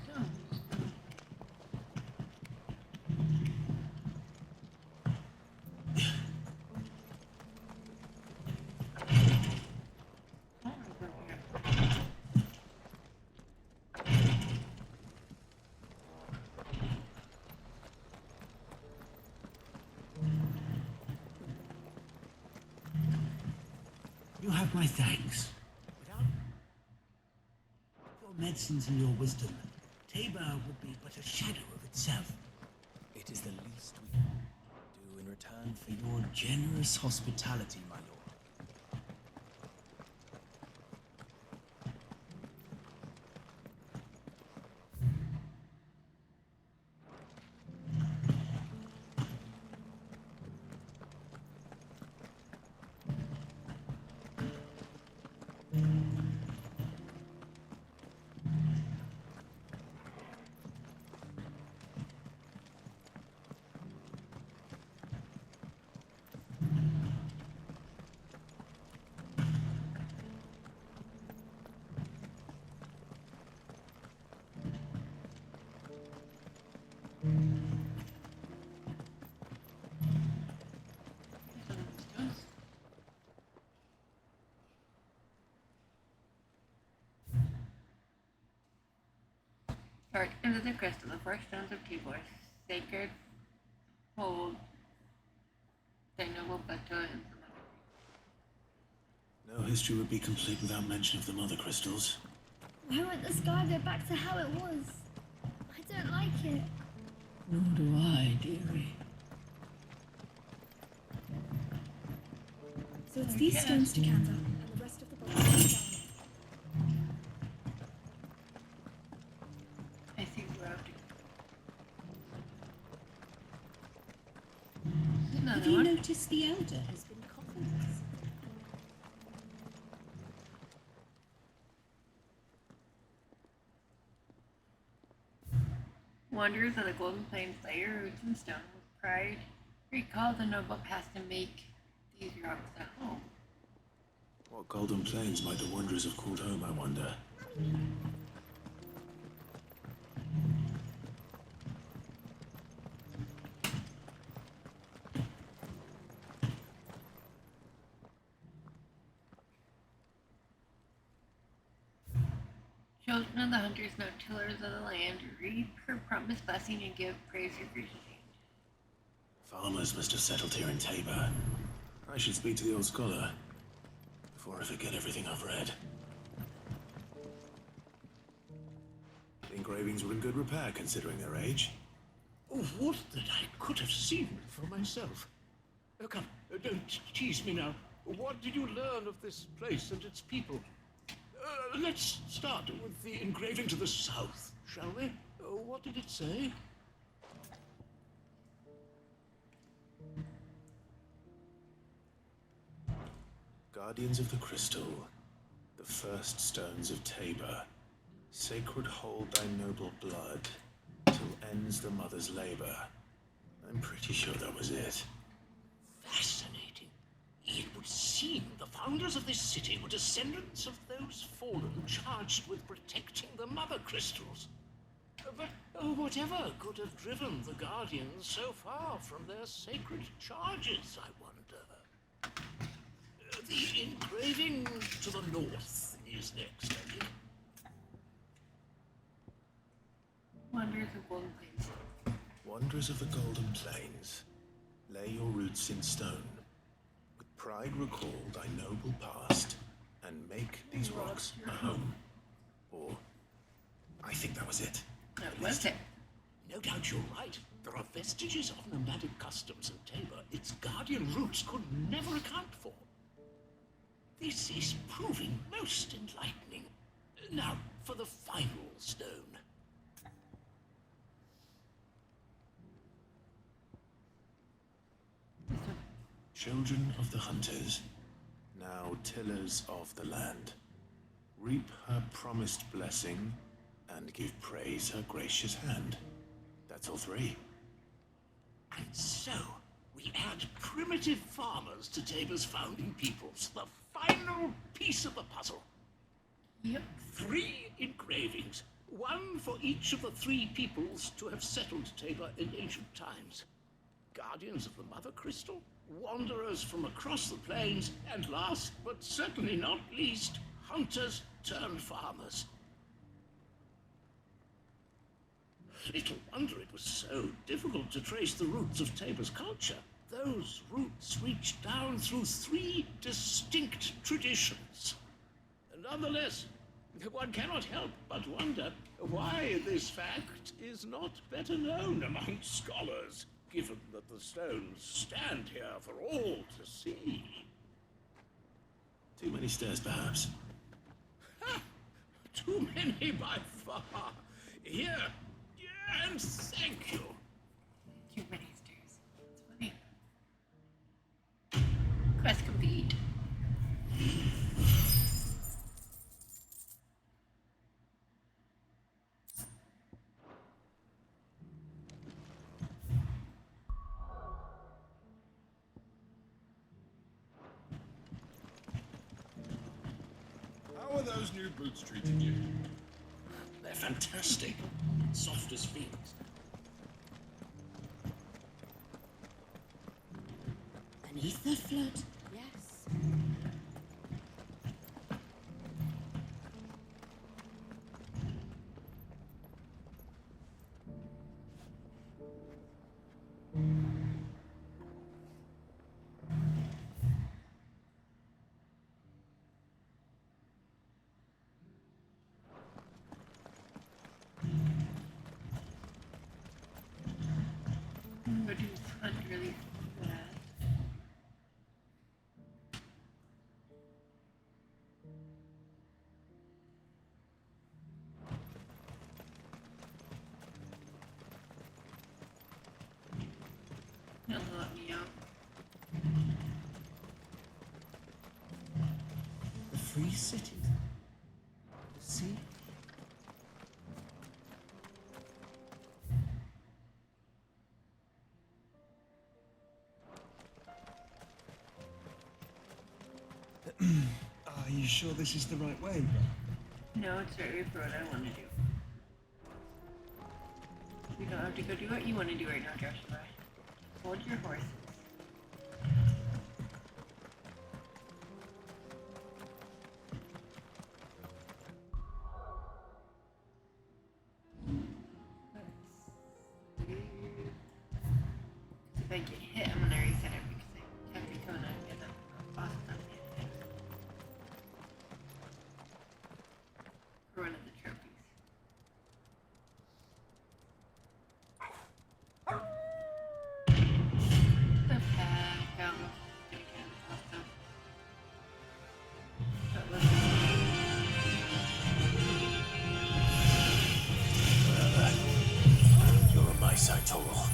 S1: Stones.
S16: have my thanks. Without your medicines and your wisdom, Tabor would be but a shadow of itself.
S8: It is the least we can do in return for your generous hospitality, my lord.
S1: Charged into the crystal, the four stones of Tibor, sacred, hold, the noble Beto and the mother.
S3: No history would be complete without mention of the mother crystals.
S19: Why won't the sky go back to how it was? I don't like it.
S20: Nor do I, dearie.
S19: So it's these stones to Canva, and the rest of the box is down.
S1: I see we're out to
S5: Have you noticed the elder has been coffinless?
S1: Wanderers of the Golden Plains lay your roots in stone with pride. Recall the noble past and make these rocks a home.
S3: What golden plains might the wanderers have called home, I wonder?
S1: Children of the hunters, no tillers of the land, reap her promised blessing and give praise your gracious hand.
S3: Farmers must have settled here in Tabor. I should speak to the old scholar before I forget everything I've read. The engravings were in good repair considering their age.
S16: Oh, would that I could have seen for myself. Oh, come, don't tease me now. What did you learn of this place and its people? Let's start with the engraving to the south, shall we? What did it say?
S3: Guardians of the Crystal, the first stones of Tabor, sacred hold thy noble blood, till ends the mother's labor. I'm pretty sure that was it.
S16: Fascinating. It would seem the founders of this city were descendants of those fallen charged with protecting the mother crystals. But whatever could have driven the Guardians so far from their sacred charges, I wonder? The engraving to the north is next, I think.
S1: Wanderers of Golden Plains.
S3: Wanderers of the Golden Plains, lay your roots in stone. With pride recall thy noble past, and make these rocks a home. Or, I think that was it.
S1: That was it.
S16: No doubt you're right. There are vestiges of nomadic customs in Tabor its guardian roots could never account for. This is proving most enlightening. Now, for the final stone.
S3: Children of the hunters, now tillers of the land, reap her promised blessing and give praise her gracious hand. That's all three.
S16: And so, we add primitive farmers to Tabor's founding peoples, the final piece of the puzzle.
S1: Yep.
S16: 3 engravings, one for each of the 3 peoples to have settled Tabor in ancient times. Guardians of the Mother Crystal, wanderers from across the plains, and last but certainly not least, hunters turned farmers. Little wonder it was so difficult to trace the roots of Tabor's culture, though those roots reach down through 3 distinct traditions. Nonetheless, one cannot help but wonder why this fact is not better known among scholars, given that the stones stand here for all to see.
S18: Too many stairs, perhaps.
S16: Ha! Too many by far. Here, and thank you.
S1: Too many stairs. It's funny. Quest complete.
S11: How are those new boots treating you?
S16: They're fantastic. Soft as fiends.
S5: Beneath the flood, yes.
S1: But it's not really flat. It'll let me out.
S8: The free city. See?
S7: Are you sure this is the right way?
S1: No, it's right for what I want to do. You don't have to go do what you want to do right now, Joshua. Hold your horses. If I get hit, I'm gonna reset it because I can't be coming out and get them. Boss not getting hit. For one of the trophies. The pack, awesome. That was
S3: You're on my side, Torgal.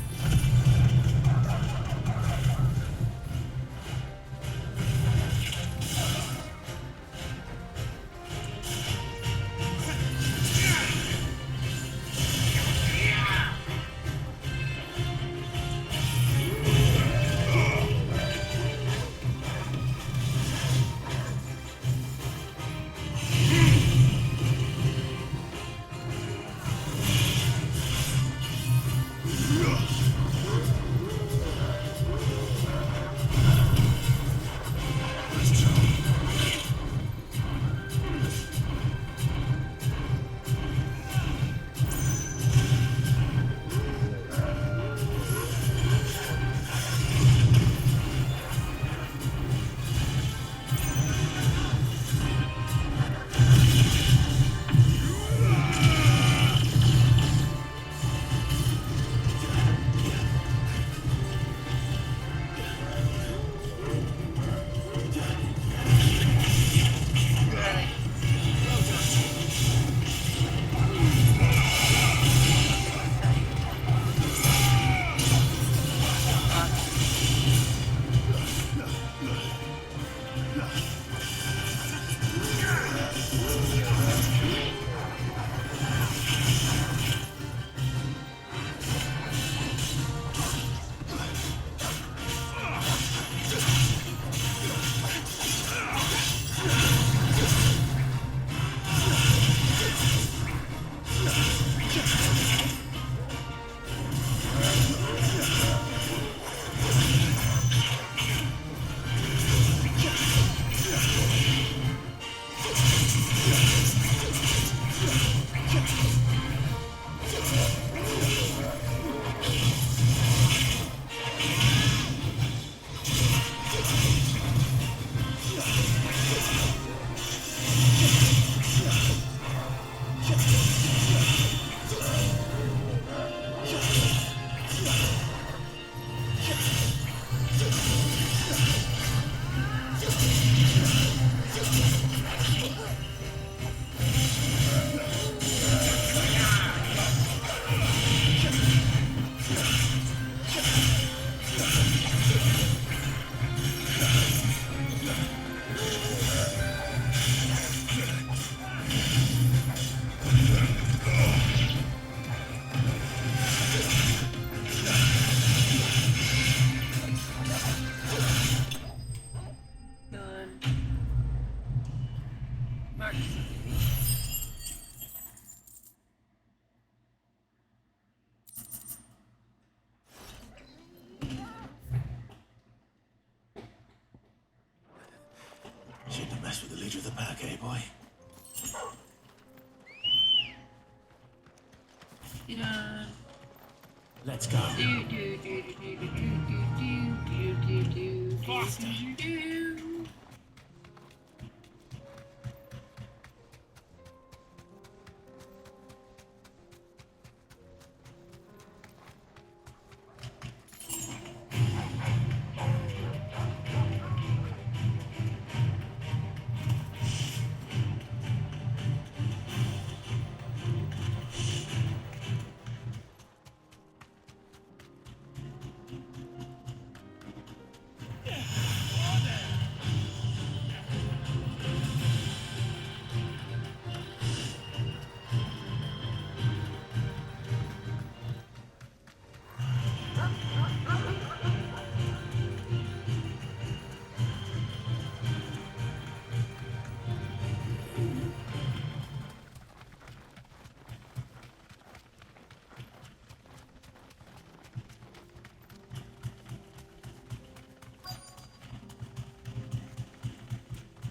S18: Shouldn't have messed with the leader of the pack, eh, boy?
S1: You know.
S18: Let's go.
S1: Faster.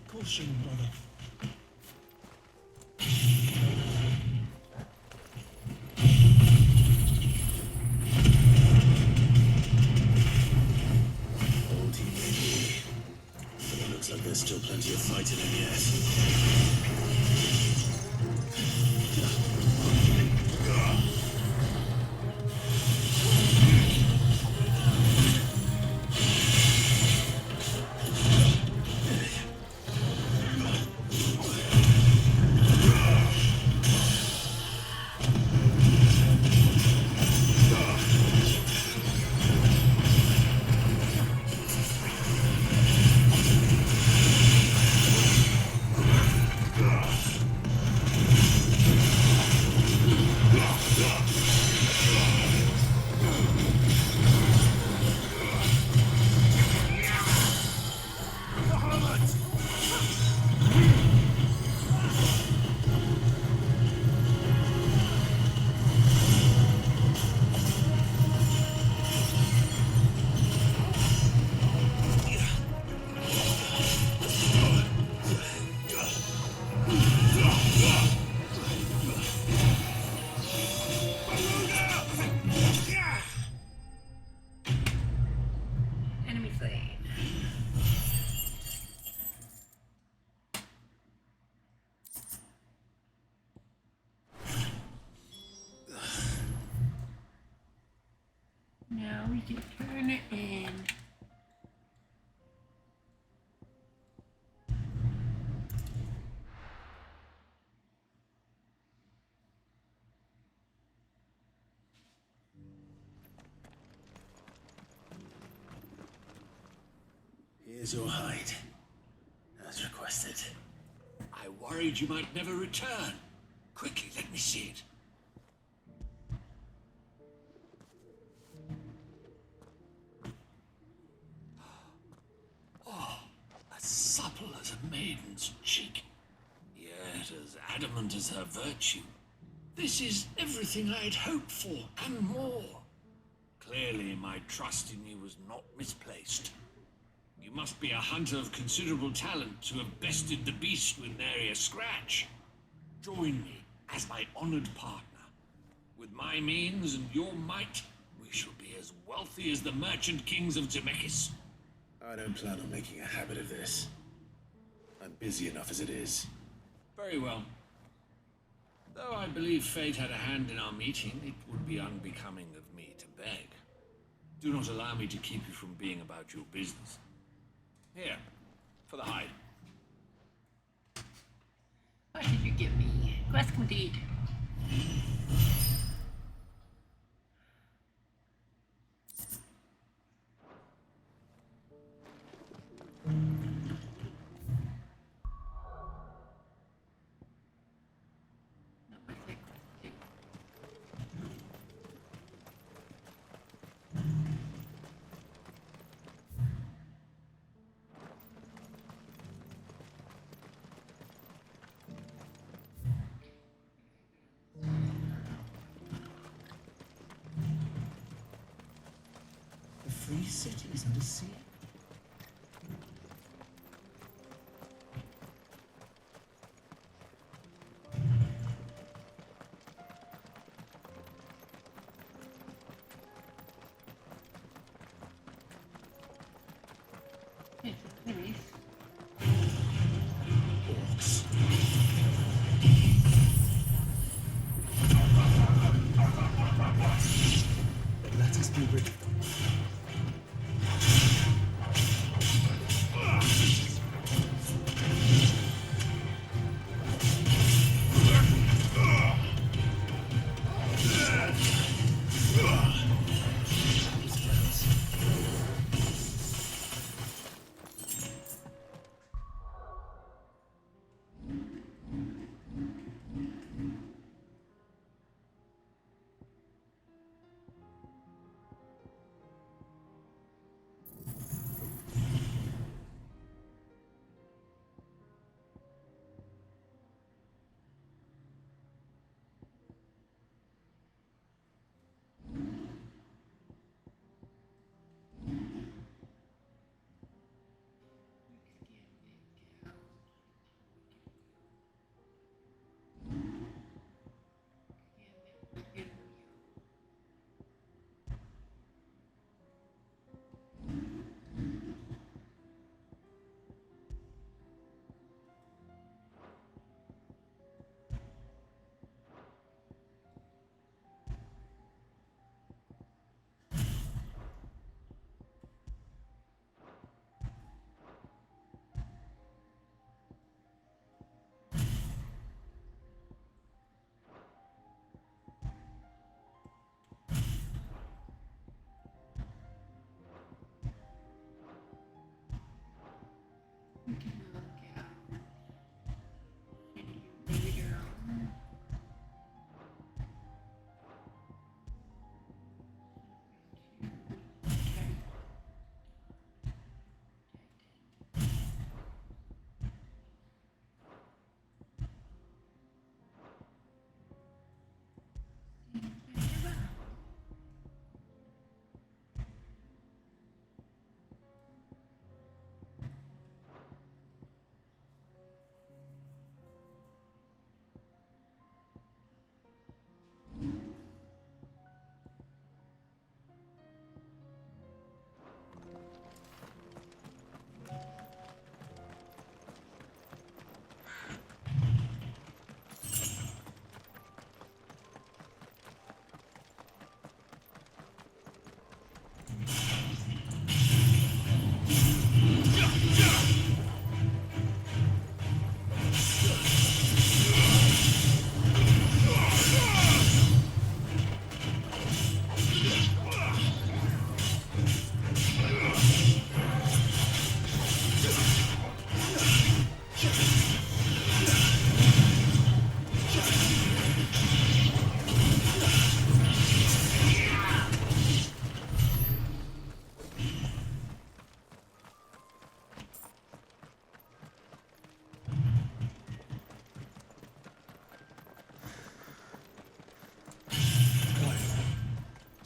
S15: Caution, brother.
S18: Old team maybe. But it looks like there's still plenty of fighting in yet.
S1: Enemy slain. Now we can turn it in.
S18: Here's your hide, as requested.
S16: I worried you might never return. Quickly, let me see it. Oh, as supple as a maiden's cheek, yet as adamant as her virtue. This is everything I had hoped for, and more. Clearly, my trust in you was not misplaced. You must be a hunter of considerable talent to have bested the beast with nary a scratch. Join me as my honored partner. With my means and your might, we shall be as wealthy as the merchant kings of Zemeckis.
S18: I don't plan on making a habit of this. I'm busy enough as it is.
S16: Very well. Though I believe fate had a hand in our meeting, it would be unbecoming of me to beg. Do not allow me to keep you from being about your business. Here, for the hide.
S1: What did you give me? Quest complete.
S8: The free cities under sea.
S1: Nice.
S7: Orcs. Then let us be rid of them.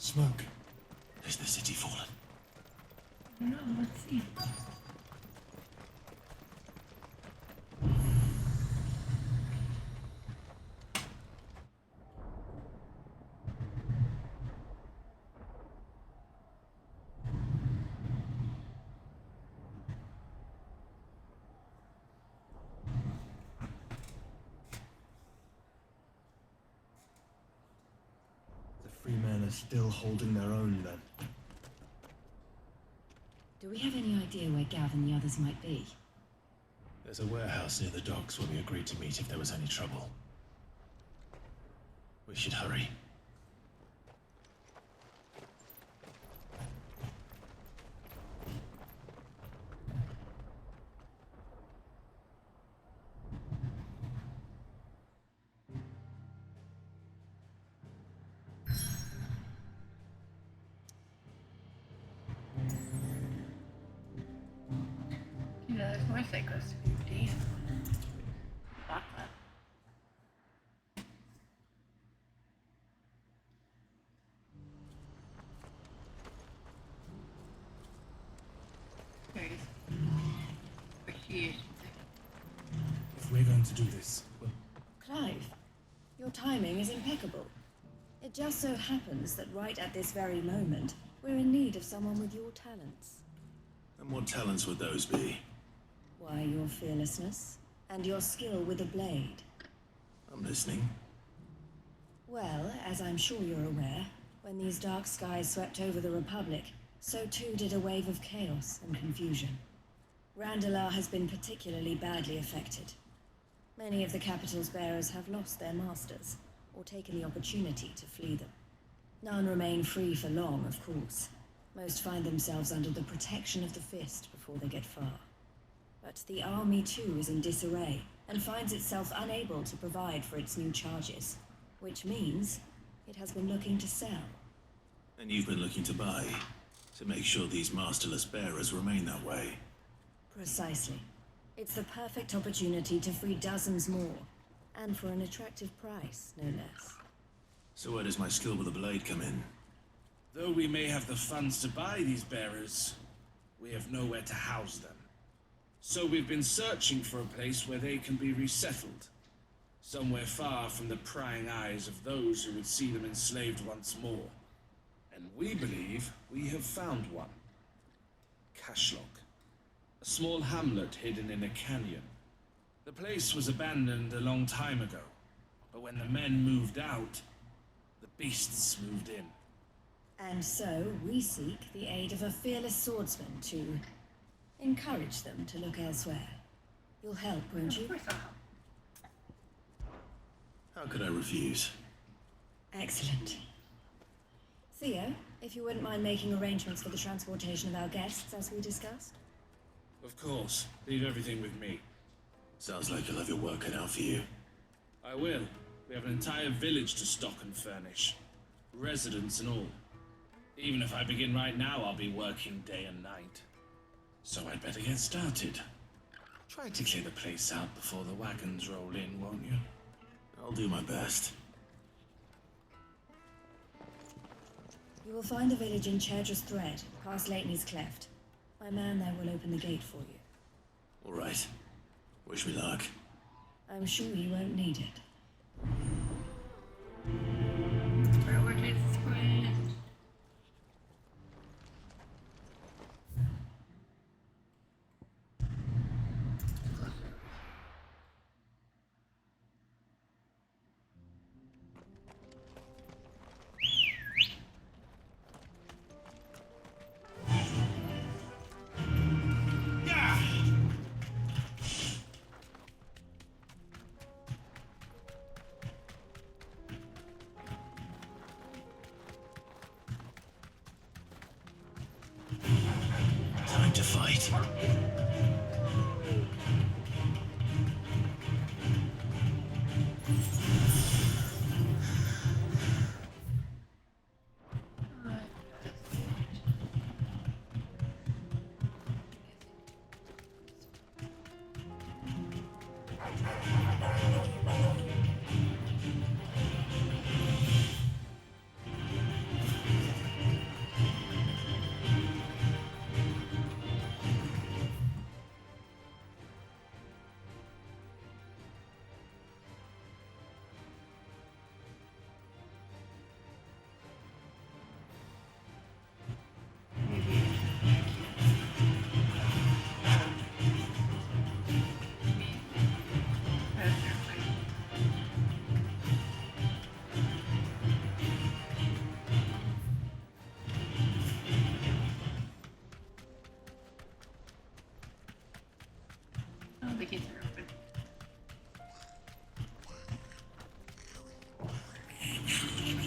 S7: Smoke.
S18: Is the city fallen?
S1: No, let's see.
S7: The free men are still holding their own then.
S5: Do we have any idea where Gav and the others might be?
S18: There's a warehouse near the docks where we agreed to meet if there was any trouble. We should hurry.
S1: Yeah, there's more cyclists to 50. Block that. There he is. Or she is.
S15: If we're going to do this, well,
S5: Clive, your timing is impeccable. It just so happens that right at this very moment, we're in need of someone with your talents.
S18: And what talents would those be?
S5: Why, your fearlessness and your skill with a blade.
S3: I'm listening.
S5: Well, as I'm sure you're aware, when these dark skies swept over the Republic, so too did a wave of chaos and confusion. Randalar has been particularly badly affected. Many of the capital's bearers have lost their masters, or taken the opportunity to flee them. None remain free for long, of course. Most find themselves under the protection of the Fist before they get far. But the army too is in disarray, and finds itself unable to provide for its new charges, which means it has been looking to sell.
S3: And you've been looking to buy, to make sure these masterless bearers remain that way.
S5: Precisely. It's the perfect opportunity to free dozens more, and for an attractive price, no less.
S3: So where does my skill with the blade come in?
S23: Though we may have the funds to buy these bearers, we have nowhere to house them. So we've been searching for a place where they can be resettled. Somewhere far from the prying eyes of those who would see them enslaved once more. And we believe we have found one. Cashlock. A small hamlet hidden in a canyon. The place was abandoned a long time ago, but when the men moved out, the beasts moved in.
S5: And so we seek the aid of a fearless swordsman to encourage them to look elsewhere. You'll help, won't you?
S3: How could I refuse?
S5: Excellent. Theo, if you wouldn't mind making arrangements for the transportation of our guests, as we discussed.
S23: Of course. Leave everything with me.
S3: Sounds like you'll have your work cut out for you.
S23: I will. We have an entire village to stock and furnish. Residents and all. Even if I begin right now, I'll be working day and night. So I'd better get started. Try to clear the place out before the wagons roll in, won't you?
S3: I'll do my best.
S5: You will find the village in Chairdress Thread, past Lateney's Cleft. My man there will open the gate for you.
S3: All right. Wish me luck.
S5: I'm sure you won't need it.
S1: Prioritize this quest.
S3: Time to fight. The gates are open.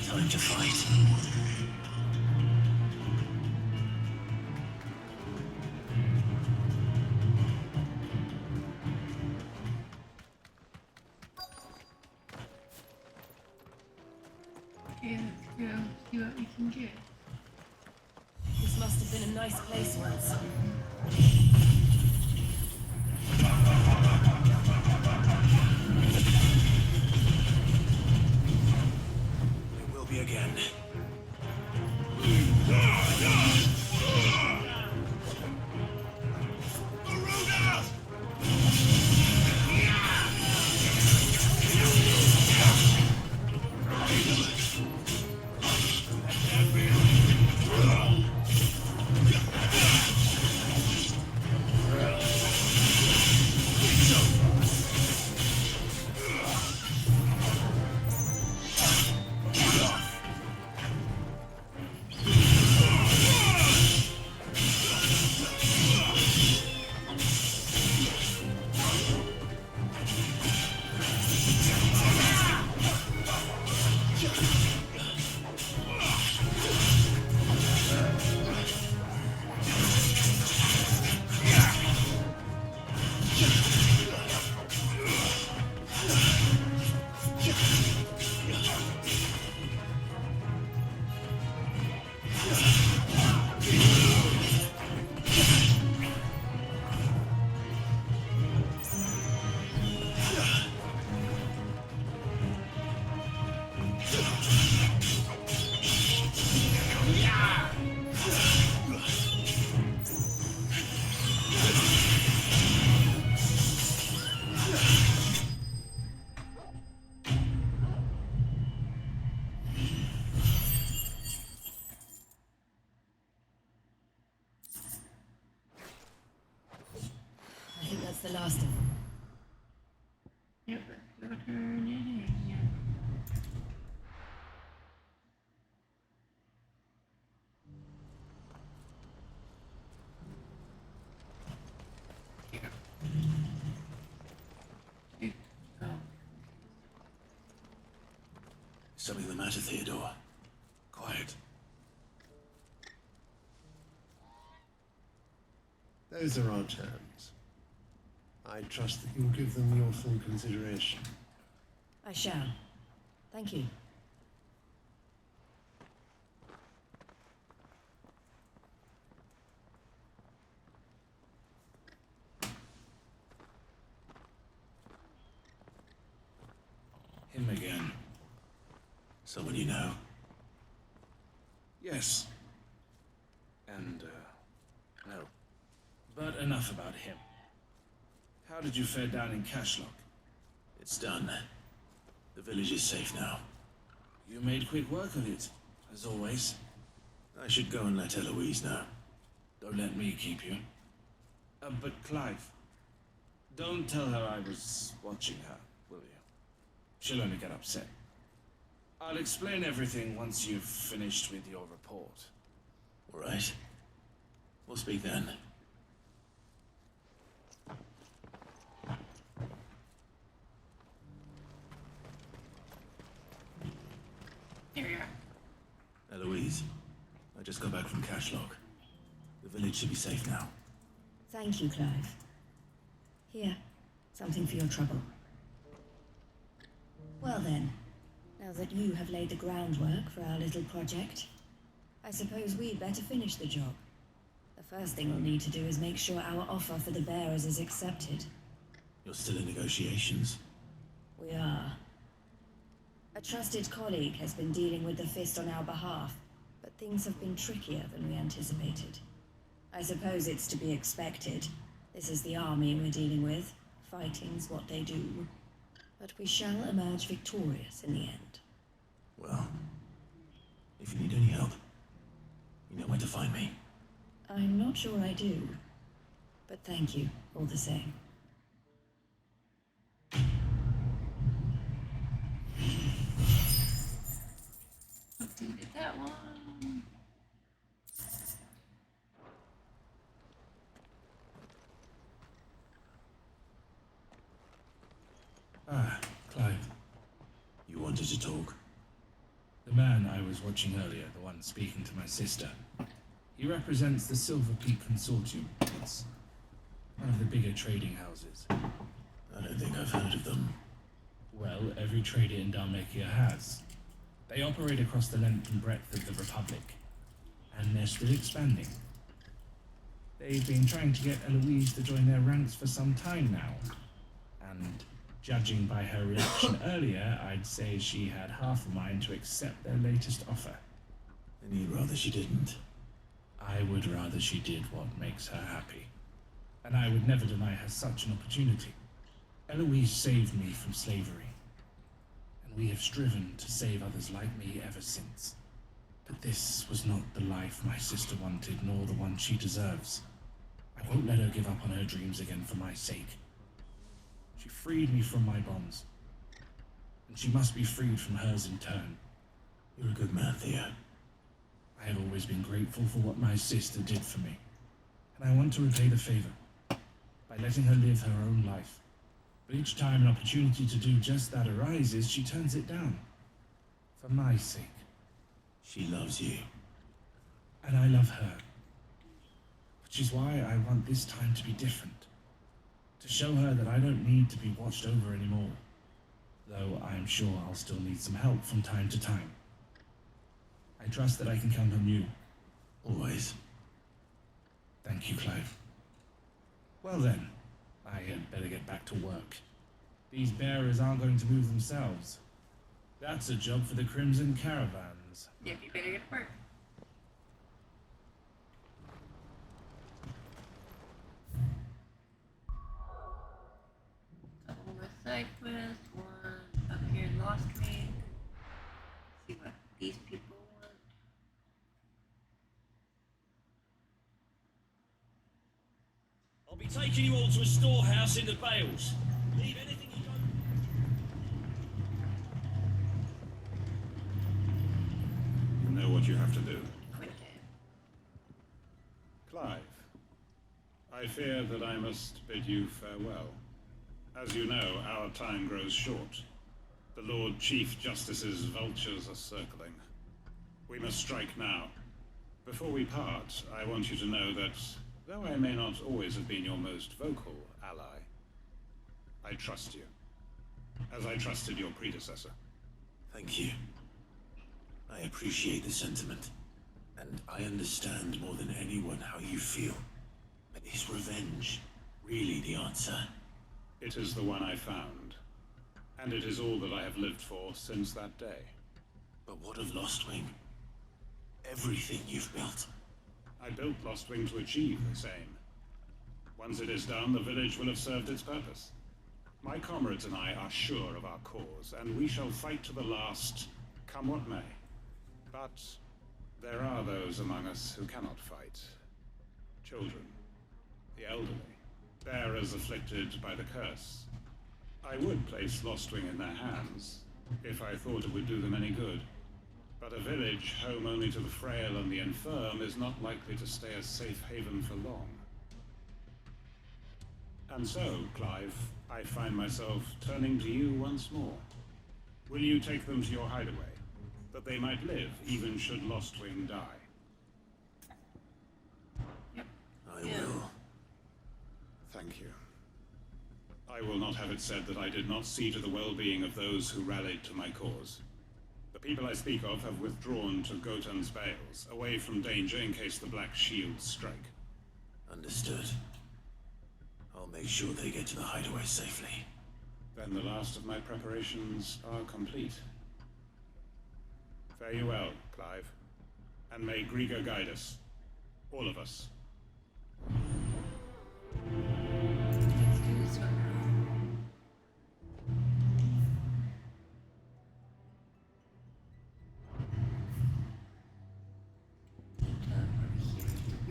S3: Time to fight.
S1: Okay, let's go see what we can get.
S5: This must have been a nice place once.
S3: It will be again.
S5: the last of them.
S1: Yep, let's go turn it in. Yeah.
S3: Something the matter, Theodore? Quiet.
S11: Those are our terms. I trust that you'll give them your full consideration.
S5: I shall. Thank you.
S23: Him again.
S3: Someone you know?
S23: Yes. And, no. But enough about him. How did you fare down in Cashlock?
S3: It's done. The village is safe now.
S23: You made quick work of it, as always.
S3: I should go and let Eloise know.
S23: Don't let me keep you. But Clive, don't tell her I was watching her, will you? She'll only get upset. I'll explain everything once you've finished with your report.
S3: All right. We'll speak then.
S1: Here we are.
S3: Eloise, I just got back from Cashlock. The village should be safe now.
S5: Thank you, Clive. Here, something for your trouble. Well then, now that you have laid the groundwork for our little project, I suppose we'd better finish the job. The first thing we'll need to do is make sure our offer for the bearers is accepted.
S3: You're still in negotiations?
S5: We are. A trusted colleague has been dealing with the Fist on our behalf, but things have been trickier than we anticipated. I suppose it's to be expected. This is the army we're dealing with. Fighting's what they do. But we shall emerge victorious in the end.
S3: Well, if you need any help, you know where to find me.
S5: I'm not sure I do, but thank you all the same.
S1: Did that one.
S23: Ah, Clive.
S3: You wanted to talk?
S23: The man I was watching earlier, the one speaking to my sister, he represents the Silver Peak Consortium. It's one of the bigger trading houses.
S3: I don't think I've heard of them.
S23: Well, every trader in Dhalmekia has. They operate across the length and breadth of the Republic, and they're still expanding. They've been trying to get Eloise to join their ranks for some time now, and judging by her reaction earlier, I'd say she had half a mind to accept their latest offer.
S3: And you'd rather she didn't?
S23: I would rather she did what makes her happy. And I would never deny her such an opportunity. Eloise saved me from slavery. And we have striven to save others like me ever since. But this was not the life my sister wanted, nor the one she deserves. I won't let her give up on her dreams again for my sake. She freed me from my bonds. And she must be freed from hers in turn.
S3: You're a good man, Theo.
S23: I have always been grateful for what my sister did for me. And I want to repay the favor by letting her live her own life. But each time an opportunity to do just that arises, she turns it down. For my sake.
S3: She loves you.
S23: And I love her. Which is why I want this time to be different. To show her that I don't need to be watched over anymore. Though I am sure I'll still need some help from time to time. I trust that I can count on you.
S3: Always.
S23: Thank you, Clive. Well then, I had better get back to work. These bearers aren't going to move themselves. That's a job for the Crimson Caravans.
S1: Yep, you better get to work. Couple more side quests, one up here in Lost Main. See what these people want.
S16: I'll be taking you all to a storehouse in the Bales. Leave anything you don't...
S6: You know what you have to do. Clive, I fear that I must bid you farewell. As you know, our time grows short. The Lord Chief Justice's vultures are circling. We must strike now. Before we part, I want you to know that, though I may not always have been your most vocal ally, I trust you, as I trusted your predecessor.
S3: Thank you. I appreciate the sentiment, and I understand more than anyone how you feel. But is revenge really the answer?
S6: It is the one I found, and it is all that I have lived for since that day.
S3: But what of Lostwing? Everything you've built.
S6: I built Lostwing to achieve the same. Once it is done, the village will have served its purpose. My comrades and I are sure of our cause, and we shall fight to the last, come what may. But there are those among us who cannot fight. Children, the elderly, bearers afflicted by the curse. I would place Lostwing in their hands, if I thought it would do them any good. But a village home only to the frail and the infirm is not likely to stay a safe haven for long. And so, Clive, I find myself turning to you once more. Will you take them to your hideaway, that they might live even should Lostwing die?
S3: I will.
S6: Thank you. I will not have it said that I did not see to the well-being of those who rallied to my cause. The people I speak of have withdrawn to Gotan's Bales, away from danger in case the Black Shields strike.
S3: Understood. I'll make sure they get to the hideaway safely.
S6: Then the last of my preparations are complete. Fare you well, Clive. And may Grieger guide us. All of us.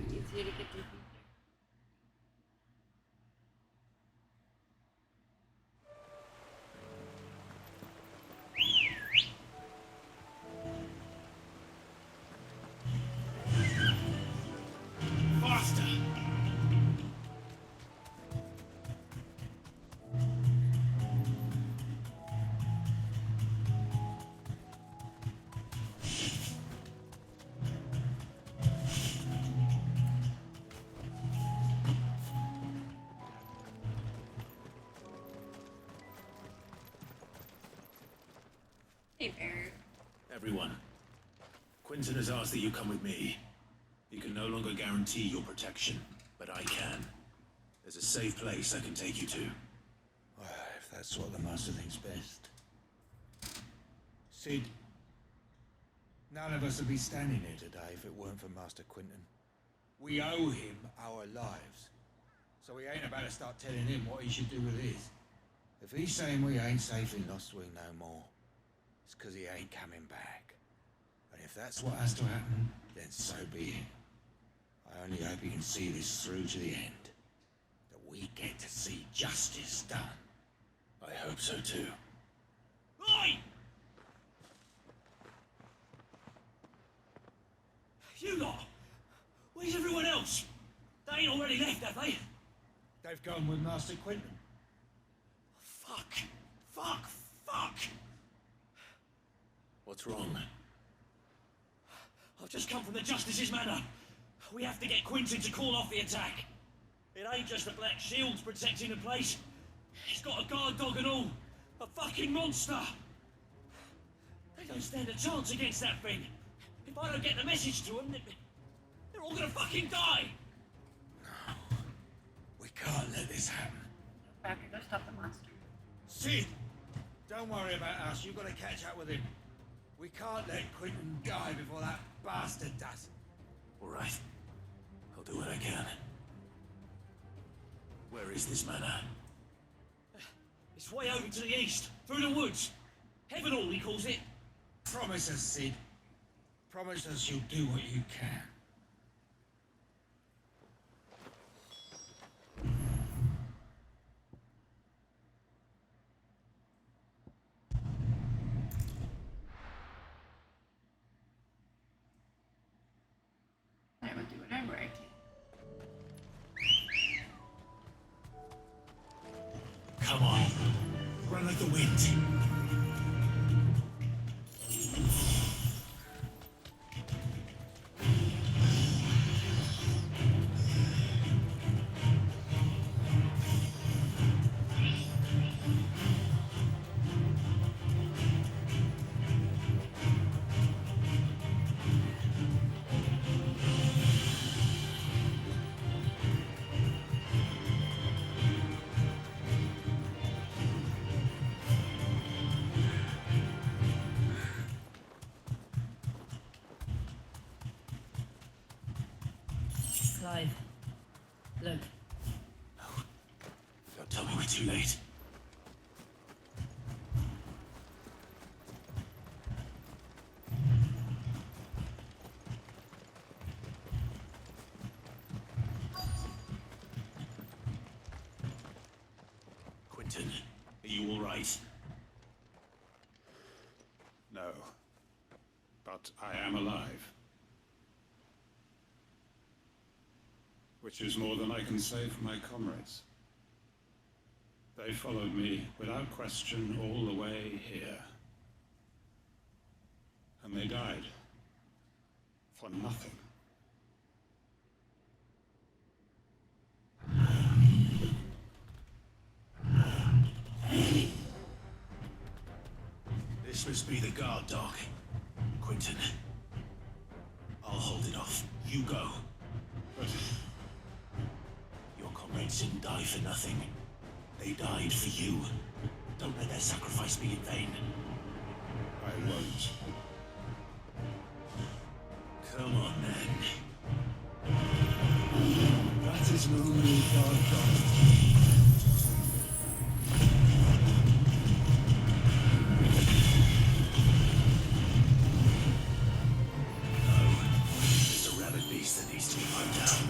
S1: Easier to get through.
S16: Faster!
S1: Hey, Bear.
S3: Everyone, Quinton has asked that you come with me. He can no longer guarantee your protection, but I can. There's a safe place I can take you to.
S11: Well, if that's what the Master thinks best. Sid, none of us would be standing here today if it weren't for Master Quinton. We owe him our lives. So we ain't about to start telling him what he should do with his. If he's saying we ain't safe in Lostwing no more, it's because he ain't coming back. And if that's what has to happen, then so be it. I only hope he can see this through to the end. That we get to see justice done.
S3: I hope so too.
S16: Oi! You lot! Where's everyone else? They ain't already left, have they?
S11: They've gone with Master Quinton.
S16: Fuck! Fuck! Fuck!
S3: What's wrong?
S16: I've just come from the Justice's Manor. We have to get Quinton to call off the attack. It ain't just the Black Shields protecting the place. He's got a guard dog and all. A fucking monster. They don't stand a chance against that thing. If I don't get the message to them, they're all gonna fucking die.
S11: We can't let this happen.
S1: Back to go stop the monster.
S11: Sid! Don't worry about us. You've got to catch up with him. We can't let Quinton die before that bastard does.
S3: All right. I'll do what I can. Where is this manor?
S16: It's way over to the east, through the woods. Heavenhall, he calls it.
S11: Promise us, Sid. Promise us you'll do what you can.
S16: fight.
S5: Clive, look.
S16: Don't tell me we're too late. Quentin, are you all right?
S6: No. But I am alive. Which is more than I can say for my comrades. They followed me without question all the way here. And they died. For nothing.
S16: This must be the guard dog. Quentin. I'll hold it off. You go.
S6: But
S16: your comrades didn't die for nothing. They died for you. Don't let their sacrifice be in vain.
S6: I won't.
S16: Come on, then.
S15: That is no real guard dog.
S16: There's a rabid beast that needs to be put down.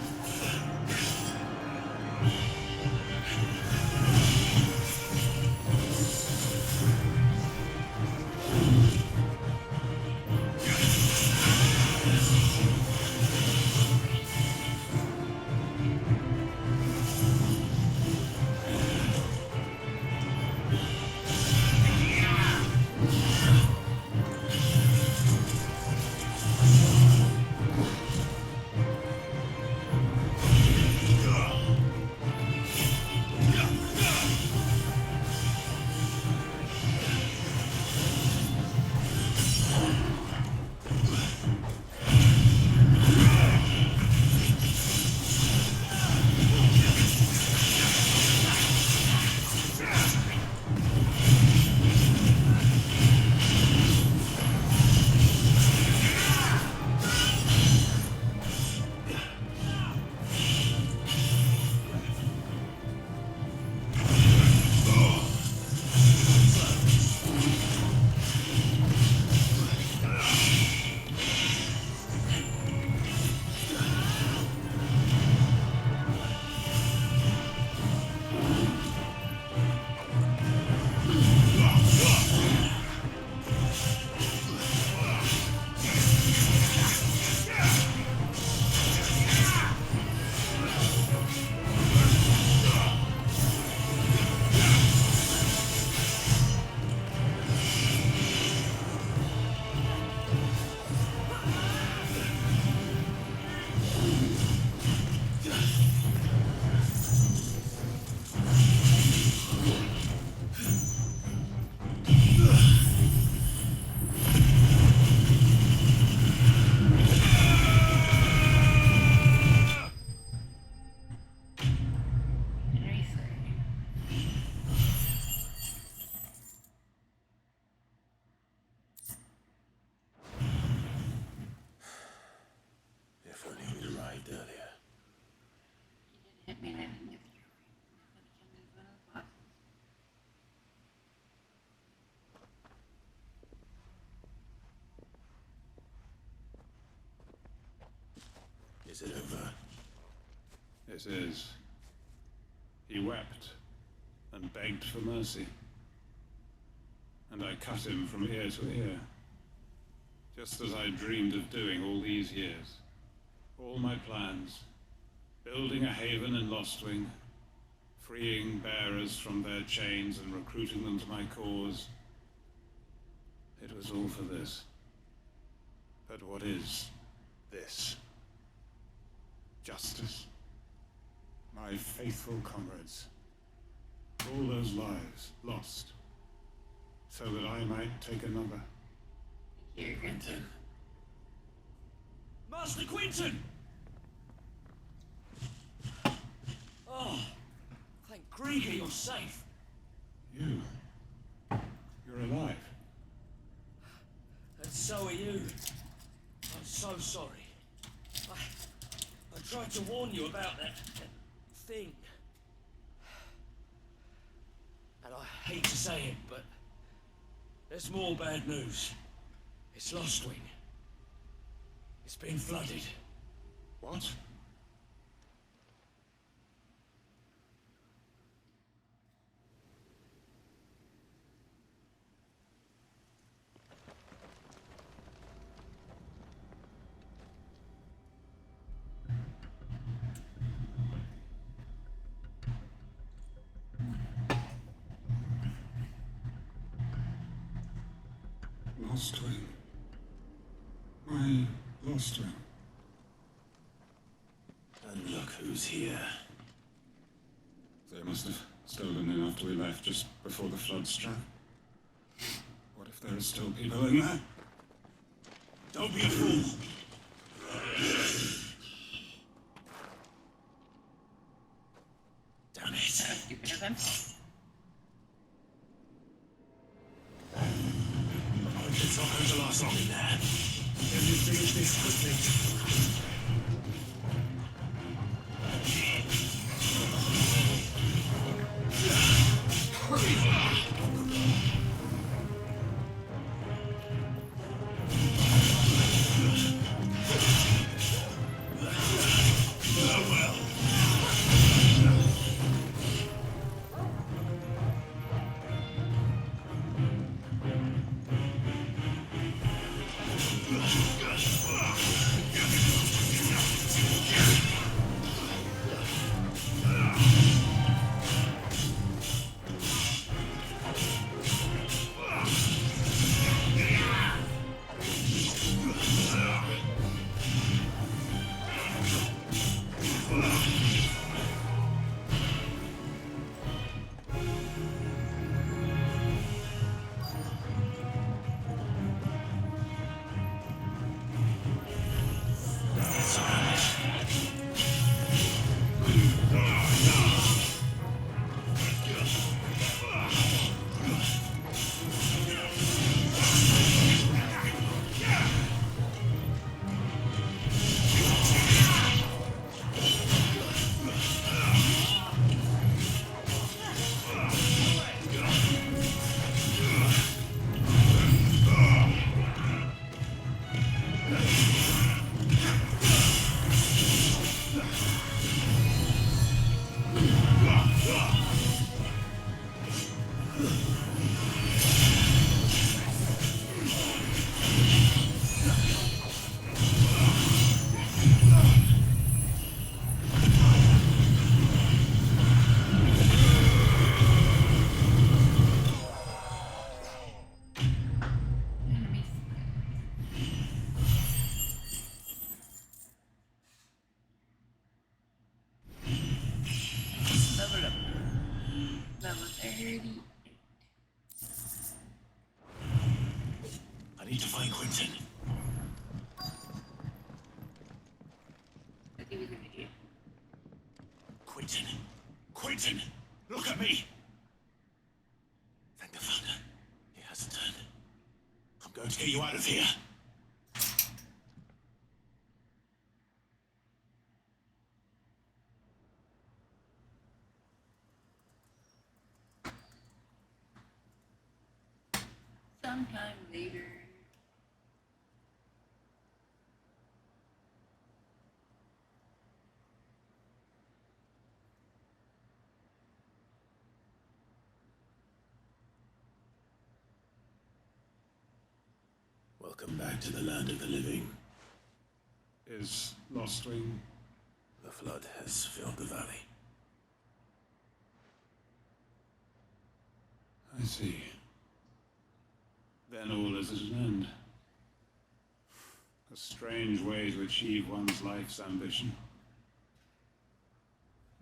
S16: If only we'd arrived earlier.
S1: Hit me and I didn't get
S16: Is it over?
S6: This is. He wept and begged for mercy. And I cut him from ear to ear. Just as I dreamed of doing all these years. All my plans. Building a haven in Lostwing. freeing bearers from their chains and recruiting them to my cause. It was all for this. But what is this? Justice? My faithful comrades. All those lives lost, so that I might take another.
S1: Here, Quentin.
S8: Master Quinton! Oh, thank Grieger you're safe.
S6: You're alive.
S8: And so are you. I'm so sorry. I tried to warn you about that thing. And I hate to say it, but there's more bad news. It's Lostwing. It's been flooded.
S6: What? Lostwing. My Lostwing.
S3: And look who's here.
S6: They must have stolen in after we left, just before the flood struck. What if there are still people in there?
S8: Don't be a fool.
S3: Damn it.
S1: Stupid of him.
S3: It's not going to last long in there.
S8: Let me finish this quickly.
S1: Level 30.
S3: I need to find Quinton.
S1: I think we can do it.
S3: Quinton! Quinton! Look at me! Thank the thunder. He hasn't turned. I'm going to get you out of here.
S1: Sometime later.
S3: Welcome back to the land of the living.
S6: Is Lostwing?
S3: The flood has filled the valley.
S6: I see. Then all is at an end. A strange way to achieve one's life's ambition.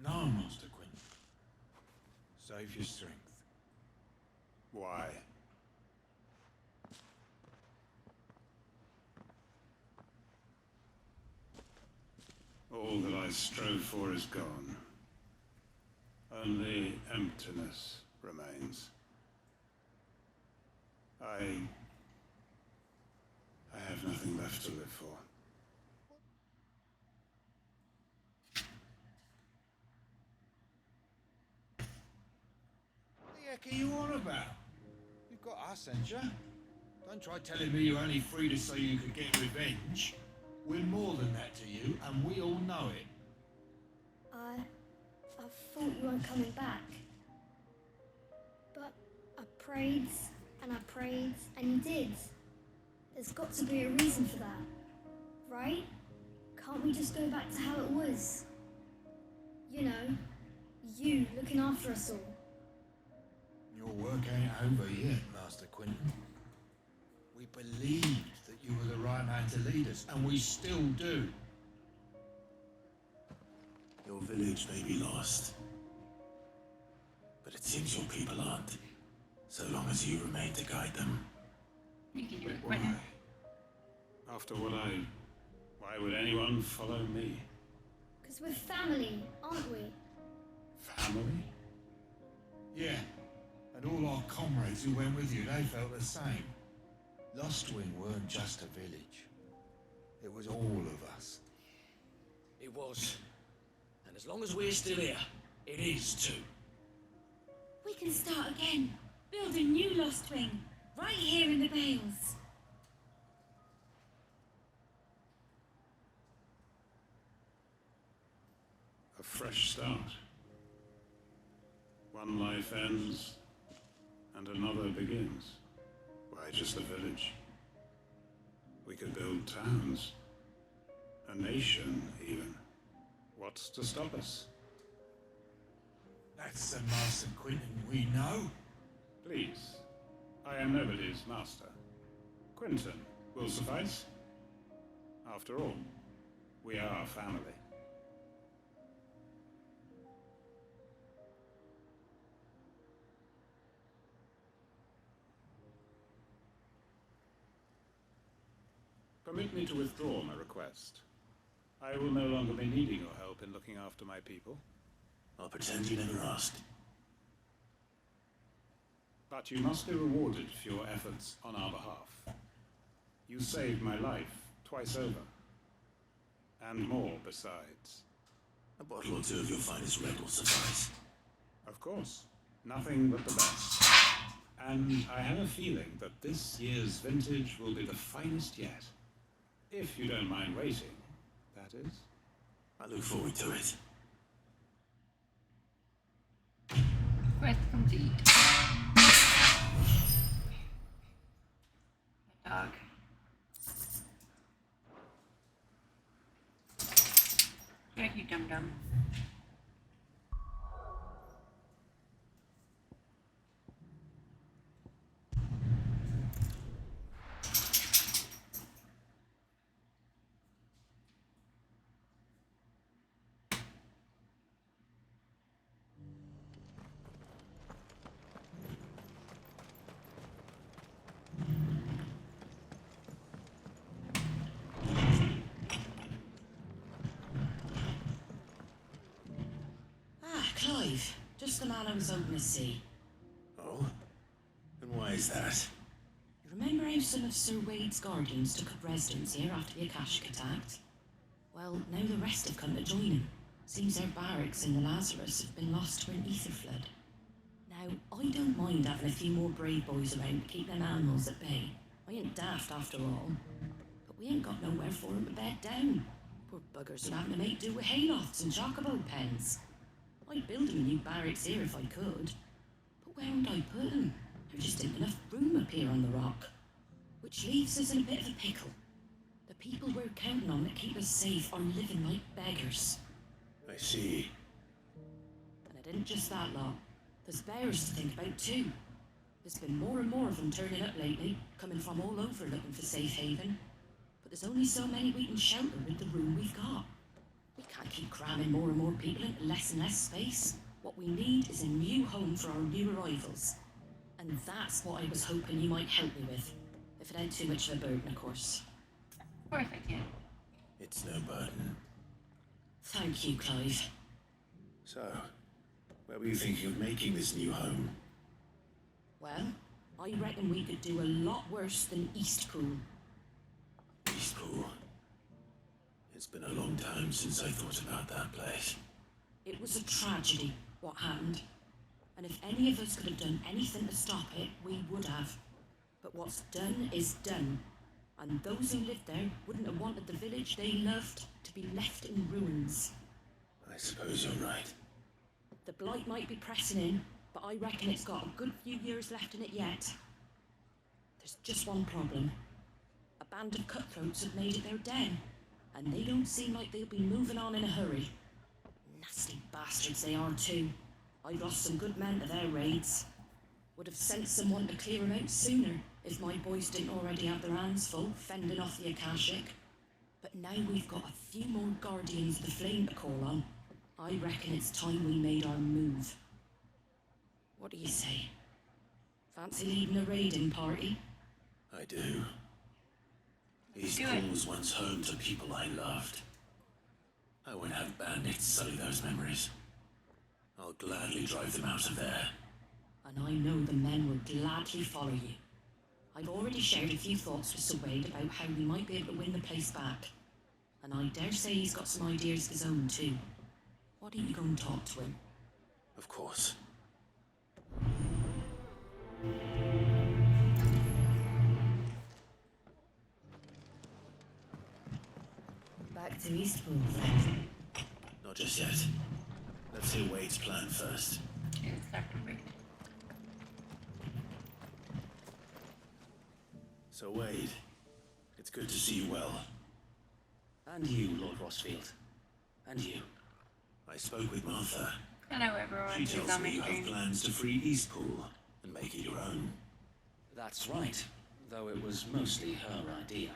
S11: No, Master Quinn. Save your strength.
S6: Why? All that I strove for is gone. Only emptiness remains. I have nothing left to live for.
S10: What the heck are you on about? You've got us, ain't ya? Don't try telling me you're only free to so you could get revenge. We're more than that to you, and we all know it.
S19: I thought you weren't coming back. But I prayed, and you did. There's got to be a reason for that, right? Can't we just go back to how it was? You know, you looking after us all.
S10: Your work ain't over yet, Master Quinton. We believed that you were the right man to lead us, and we still do.
S3: Your village may be lost, but it seems your people aren't, so long as you remain to guide them.
S1: You can do it.
S6: Why? After what why would anyone follow me?
S19: Because we're family, aren't we?
S6: Family?
S10: Yeah, and all our comrades who went with you, they felt the same. Lostwing weren't just a village. It was all of us.
S8: It was. And as long as we're still here, it is too.
S14: We can start again. Build a new Lost Wing. Right here in the Vales.
S6: A fresh start. One life ends, and another begins. Why just a village? We could build towns. A nation, even. What's to stop us?
S10: That's the Master Quinton we know.
S6: Please. I am nobody's master. Quinton will suffice. After all, we are family. Permit me to withdraw my request. I will no longer be needing your help in looking after my people.
S3: I'll pretend you never asked.
S6: But you must be rewarded for your efforts on our behalf. You saved my life twice over. And more besides.
S3: A bottle or two of your finest red will suffice.
S6: Of course. Nothing but the best. And I have a feeling that this year's vintage will be the finest yet. If you don't mind waiting, that is.
S3: I look forward to it.
S1: Quest complete. Dog. Yeah, you dum-dum.
S5: Clive, just the man I was hoping to see.
S3: Oh? And why is that?
S5: You remember how some of Sir Wade's guardians took up residence here after the Akashic attacked? Well, now the rest have come to join him. Seems their barracks in the Lazarus have been lost to an ether flood. Now, I don't mind having a few more brave boys around to keep them animals at bay. I ain't daft after all. But we ain't got nowhere for 'em to bed down. Poor buggers are having to make do with haylofts and chocobo pens. I'd build 'em a new barracks here if I could. But where would I put 'em? There just isn't enough room up here on the rock. Which leaves us in a bit of a pickle. The people we're counting on to keep us safe are living like beggars.
S3: I see.
S5: And it isn't just that lot. There's bears to think about too. There's been more and more of them turning up lately, coming from all over looking for safe haven. But there's only so many we can shelter with the room we've got. We can't keep cramming more and more people into less and less space. What we need is a new home for our new arrivals. And that's what I was hoping you might help me with. If it ain't too much of a burden, of course.
S1: Of course I can.
S3: It's no burden.
S5: Thank you, Clive.
S3: So, where were you thinking of making this new home?
S5: Well, I reckon we could do a lot worse than Eastpool.
S3: Eastpool. It's been a long time since I thought about that place.
S5: It was a tragedy, what happened. And if any of us could have done anything to stop it, we would have. But what's done is done. And those who lived there wouldn't have wanted the village they loved to be left in ruins.
S3: I suppose you're right.
S5: The blight might be pressing in, but I reckon it's got a good few years left in it yet. There's just one problem. A band of cutthroats have made it their den, and they don't seem like they'll be moving on in a hurry. Nasty bastards they are too. I lost some good men to their raids. Would have sent someone to clear them out sooner if my boys didn't already have their hands full fending off the Akashic. But now we've got a few more Guardians of the Flame to call on. I reckon it's time we made our move. What do you say? Fancy leading a raiding party?
S3: I do. Eastpool was once home to people I loved. I won't have bandits sully those memories. I'll gladly drive them out of there.
S5: And I know the men will gladly follow you. I've already shared a few thoughts with Sir Wade about how we might be able to win the place back. And I dare say he's got some ideas of his own too. Why don't you go and talk to him?
S3: Of course.
S5: Back to Eastpool, then.
S3: Not just yet. Let's hear Wade's plan first.
S1: It's Dr. Wade.
S3: So Wade, it's good to see you well.
S8: And you, Lord Rosfield. And you.
S3: I spoke with Martha.
S1: I know everyone
S3: She
S1: who's
S3: tells
S1: on
S3: me
S1: the
S3: you have
S1: journey.
S3: plans to free Eastpool and make it your own.
S8: That's right, though it was mostly her idea.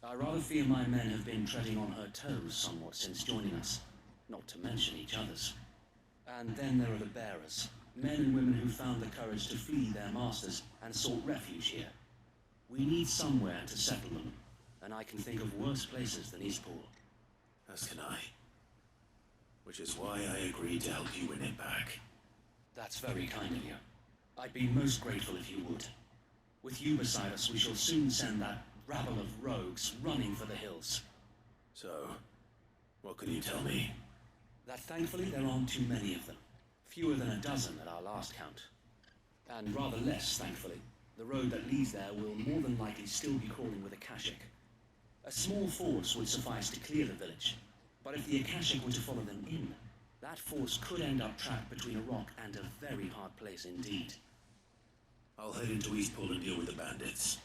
S8: I rather fear my men have been treading on her toes somewhat since joining us, not to mention each other's. And then there are the bearers, men and women who found the courage to flee their masters and sought refuge here. We need somewhere to settle them, and I can think of worse places than Eastpool.
S3: As can I. Which is why I agreed to help you win it back.
S8: That's very kind of you. I'd be most grateful if you would. With you beside us, we shall soon send that rabble of rogues running for the hills.
S3: So, what can you tell me?
S8: That thankfully there aren't too many of them. Fewer than a dozen at our last count. And rather less, thankfully. The road that leads there will more than likely still be crawling with Akashic. A small force would suffice to clear the village, but if the Akashic were to follow them in, that force could end up trapped between a rock and a very hard place indeed.
S3: I'll head into Eastpool and deal with the bandits.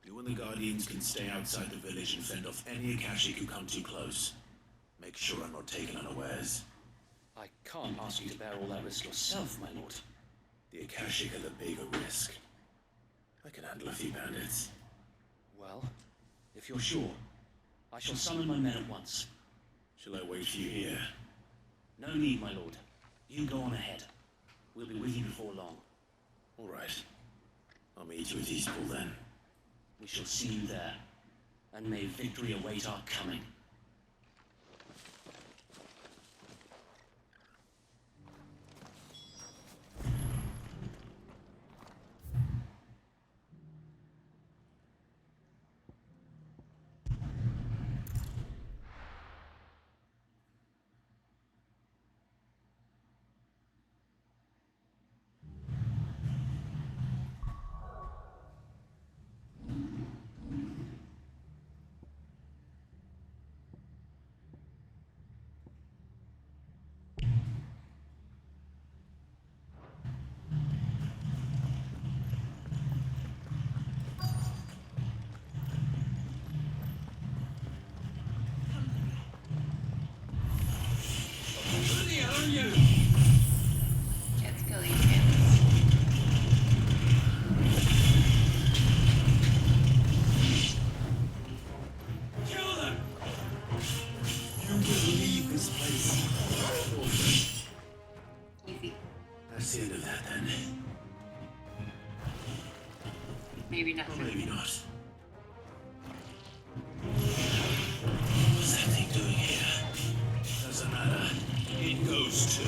S3: You and the Guardians can stay outside the village and fend off any Akashic who come too close. Make sure I'm not taken unawares.
S8: I can't ask you to bear all that risk yourself, my lord.
S3: The Akashic are the bigger risk. I can handle a few bandits.
S8: Well, if you're sure, I shall summon my men at once.
S3: Shall I wait for you here?
S8: No need, my lord. You go on ahead. We'll be with you before long.
S3: All right. I'll meet you at Eastpool then.
S8: We shall see you there, and may victory await our coming.
S1: Let's kill these bandits.
S3: That's the end of that then.
S1: Maybe not.
S3: Or maybe not. What's that thing doing here? Doesn't matter. It goes too.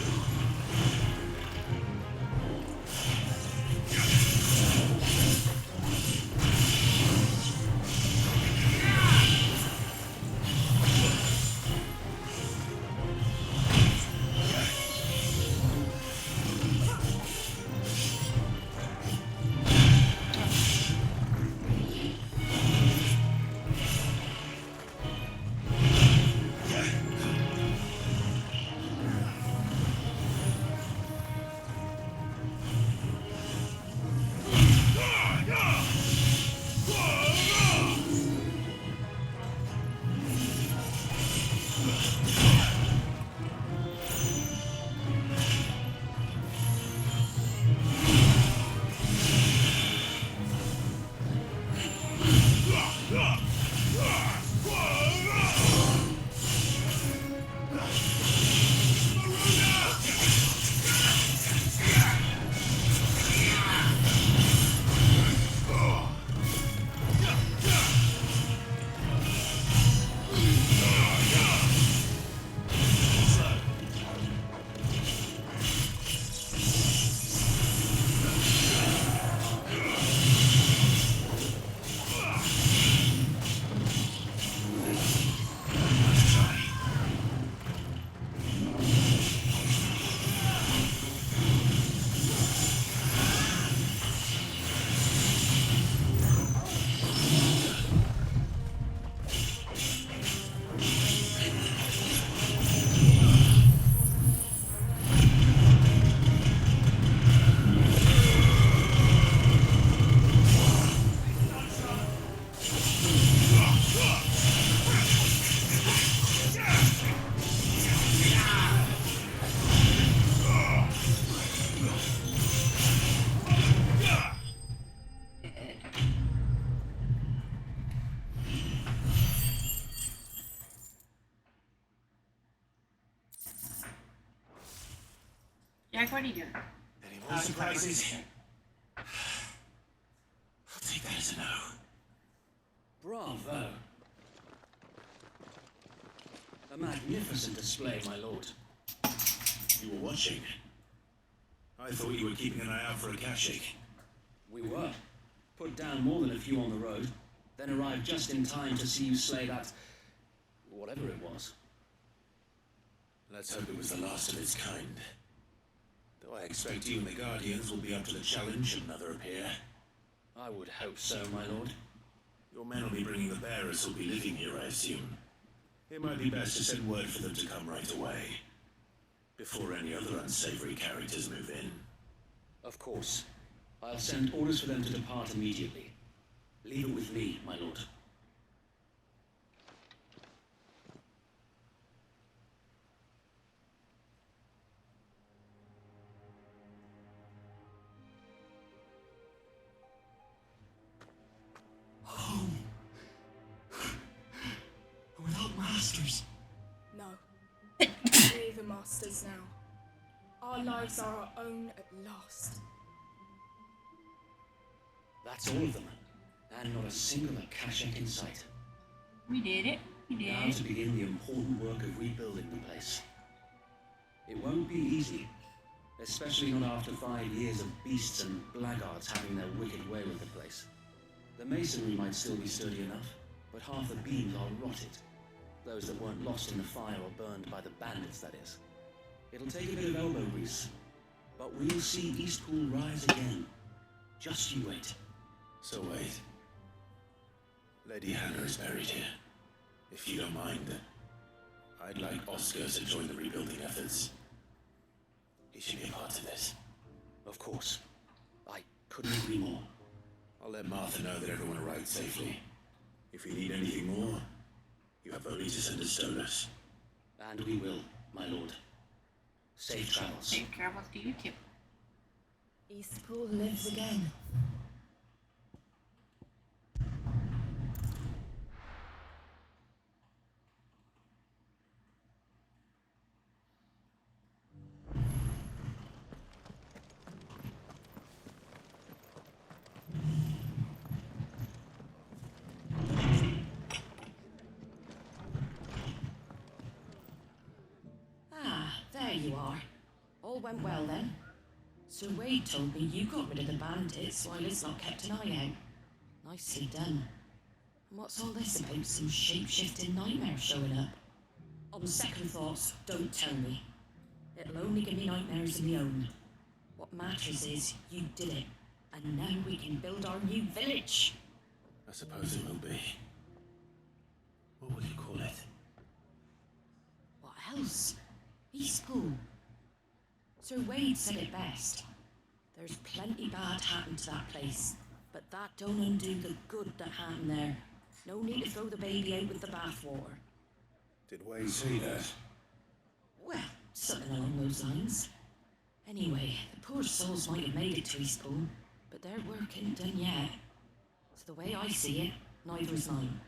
S1: Jack, what are you doing?
S3: Any more surprises? I'll take that as a no.
S8: Bravo. A magnificent display, my lord.
S3: You were watching. I thought you were keeping an eye out for a cache.
S8: We were. Put down more than a few on the road, then arrived just in time to see you slay that... whatever it was.
S3: Let's hope it was the last of its kind. Though I expect you and the Guardians will be up to the challenge should another appear.
S8: I would hope so, my lord.
S3: Your men will be bringing the bearers who'll be living here, I assume. It might be best to send word for them to come right away, before any other unsavory characters move in.
S8: Of course. I'll send orders for them to depart immediately. Leave it with me, my lord.
S15: Home. Without masters.
S12: No. We're the masters now. Our lives are our own at last.
S8: That's all of them. And not a single Akashic in sight.
S1: We did it. We did
S8: Now
S1: it.
S8: to begin the important work of rebuilding the place. It won't be easy. Especially not after 5 years of beasts and blackguards having their wicked way with the place. The masonry might still be sturdy enough, but half the beams are rotted. Those that weren't lost in the fire or burned by the bandits, that is. It'll take a bit of elbow grease, but we'll see Eastpool rise again. Just you wait.
S3: So wait. Lady Hannah is buried here. If you don't mind, I'd like Oscar to join the rebuilding efforts. He should be a part of this.
S8: Of course. I couldn't agree more.
S3: I'll let Martha know that everyone arrived safely. If you need anything more, you have only to send a Stolas.
S8: And we will, my lord. Safe travels.
S1: Safe travels to you too.
S5: Eastpool lives again.
S21: There you are. All went well then. Sir Wade told me you got rid of the bandits while Islok kept an eye out. Nicely done. And what's all this about some shape-shifting nightmare showing up? On second thoughts, don't tell me. It'll only give me nightmares of my own. What matters is you did it, and now we can build our new village.
S3: I suppose it will be. What will you call it?
S21: What else? Eastpool. Sir Wade said it best. There's plenty bad happened to that place, but that don't undo the good that happened there. No need to throw the baby out with the bathwater.
S3: Did Wade see that?
S21: Well, something along those lines. Anyway, the poor souls might have made it to Eastpool, but their work ain't done yet. So the way I see it, neither is mine.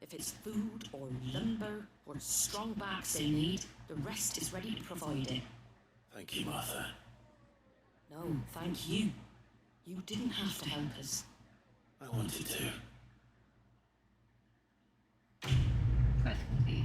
S21: If it's food or lumber or strong backs they need, the rest is ready to provide it.
S3: Thank you, Martha.
S21: No, thank you. You didn't have to help us.
S3: I wanted to.
S1: Quest complete.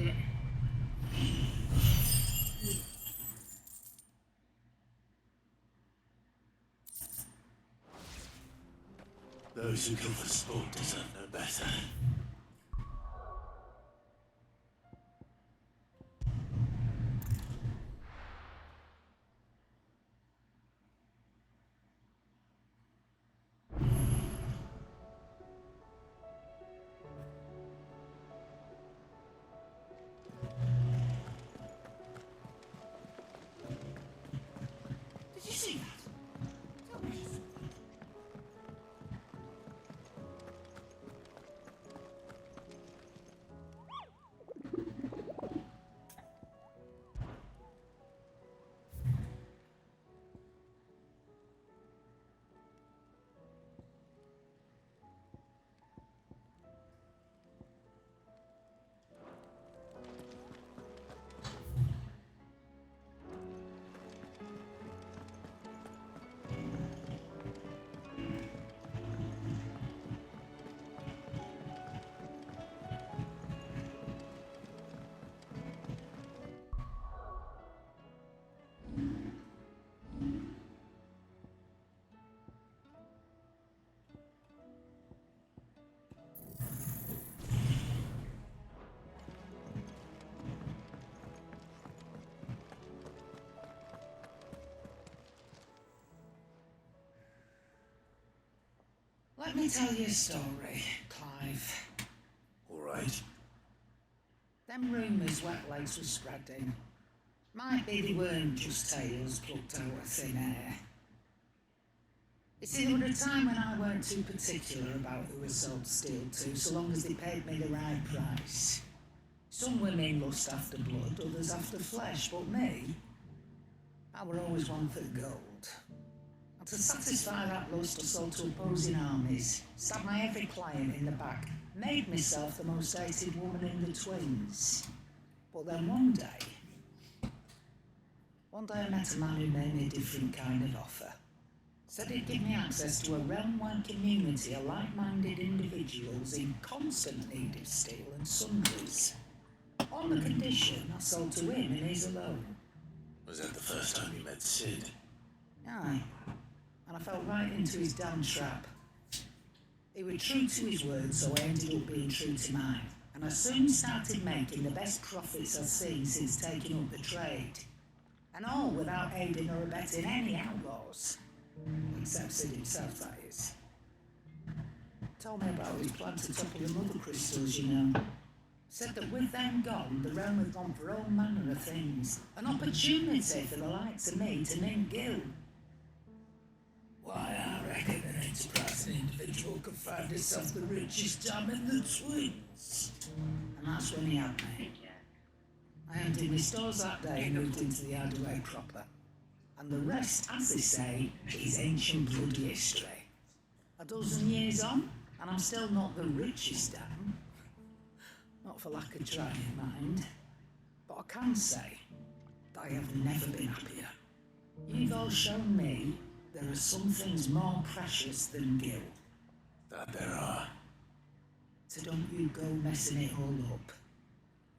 S1: it.
S3: Those who kill for sport deserve no better.
S16: Did you see that? Tell me.
S2: Let me tell you a story, Clive.
S3: All right.
S2: Them rumours Wetlegs was spreading. Might be they weren't just tales plucked out of thin air. You see, there was a time when I weren't too particular about who I sold steel to, so long as they paid me the right price. Some women lust after blood, others after flesh, but me, I were always one for the gold. And to satisfy that lust, I sold to opposing armies, stabbed my every client in the back, made myself the most hated woman in the twins. But then one day I met a man who made me a different kind of offer. Said he'd give me access to a realm-wide community of like-minded individuals in constant need of steel and sundries. On the condition I sold to him and his alone.
S3: Was that the first time you met Sid?
S2: Aye. And I fell right into his damn trap. He was true to his word, so I ended up being true to mine. And I soon started making the best profits I've seen since taking up the trade. And all without aiding or abetting any outlaws. Except Sid himself, that is. Told me about his plan to topple the mother crystals, you know. Said that with them gone, the realm had gone for all manner of things. An opportunity for the likes of me to mint Gil. Why, I reckon an enterprising individual could find himself the richest dam in the twins. And that's when he had me. I emptied my stores that day and moved into the Adaway proper. And the rest, as they say, is ancient blood history. A dozen years on, and I'm still not the richest dam. Not for lack of trying, mind. But I can say that I have never been happier. You've all shown me there are some things more precious than Gil.
S3: That there are.
S2: So don't you go messing it all up,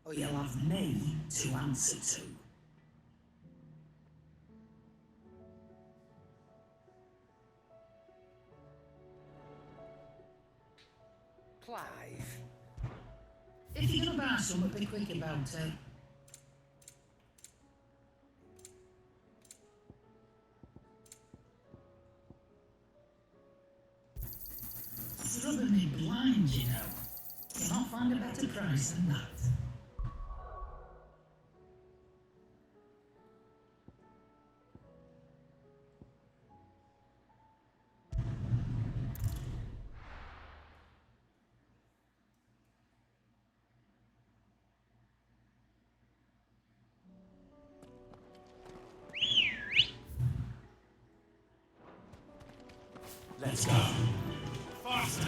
S2: or you'll have me to answer to. Clive, if you're gonna buy something, be quick about it. It's rubbing me blind, you know. You'll not find a better price than that.
S3: Let's go.
S16: Faster!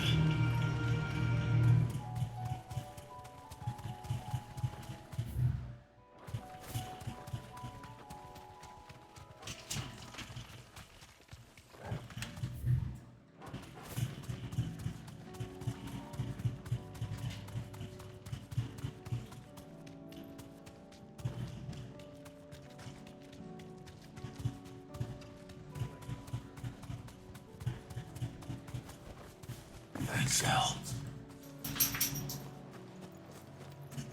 S11: confinement cell.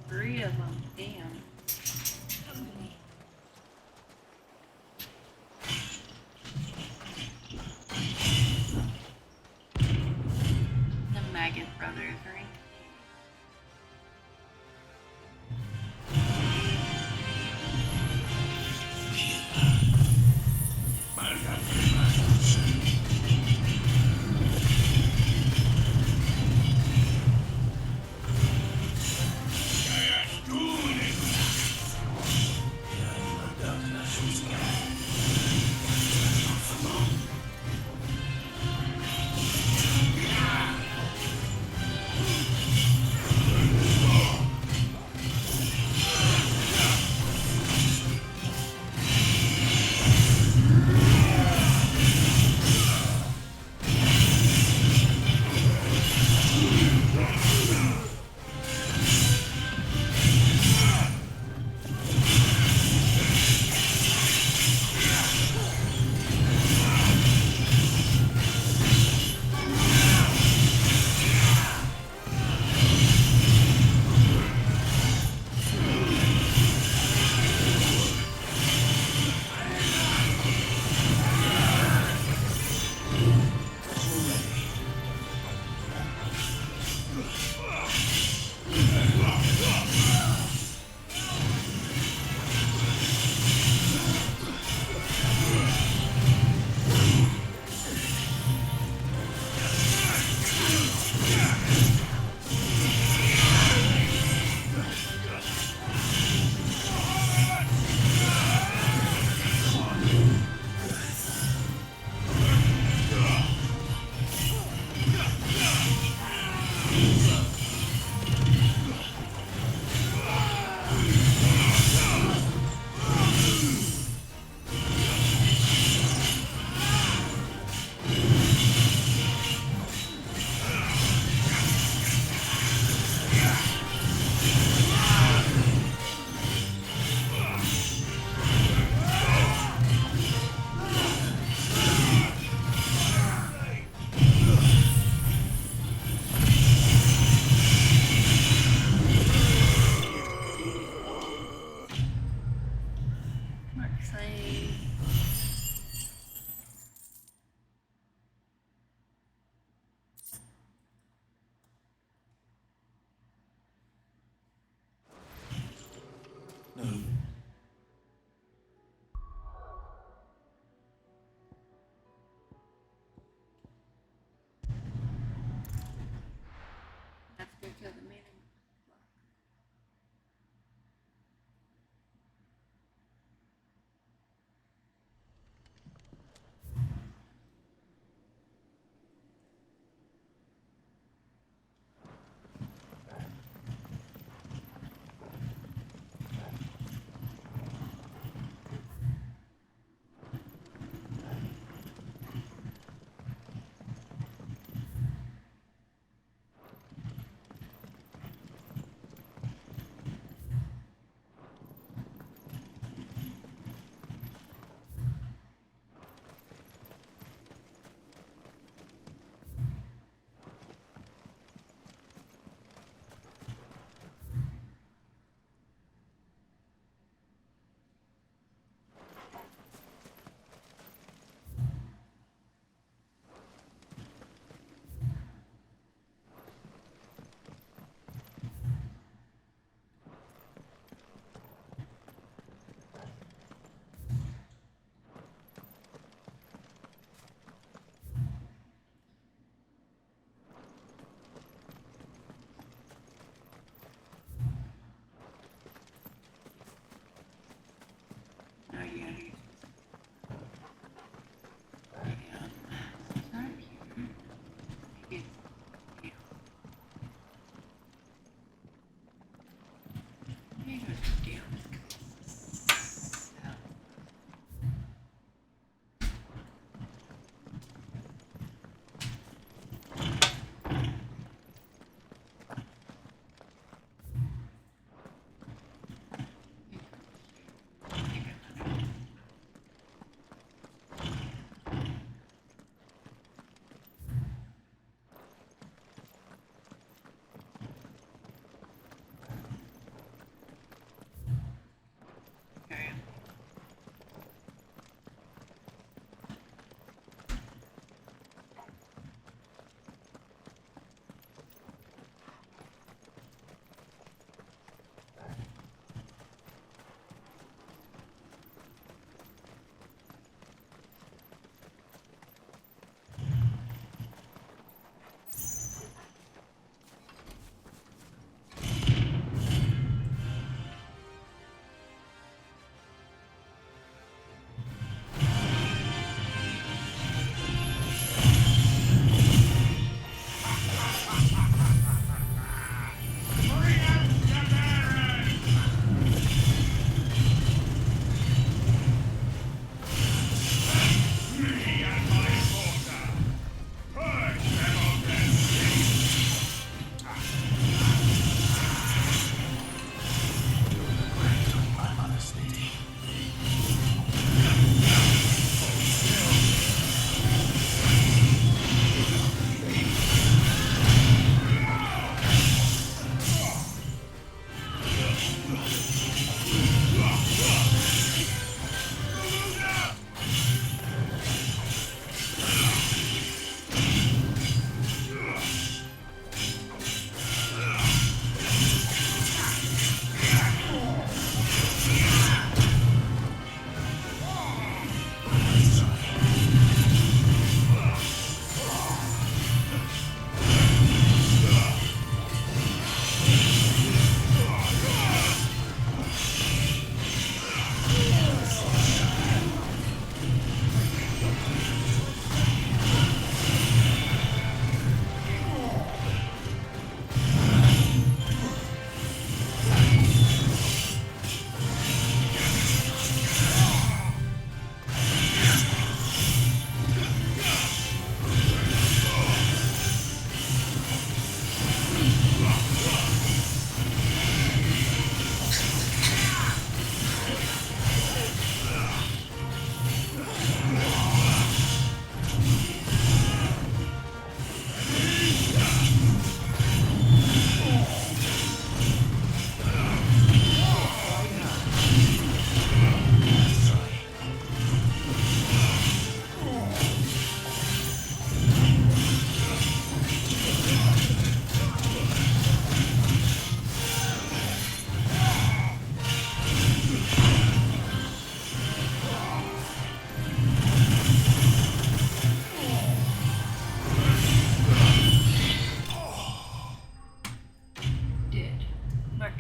S1: 3 of them. Damn. The Maggot brothers, right?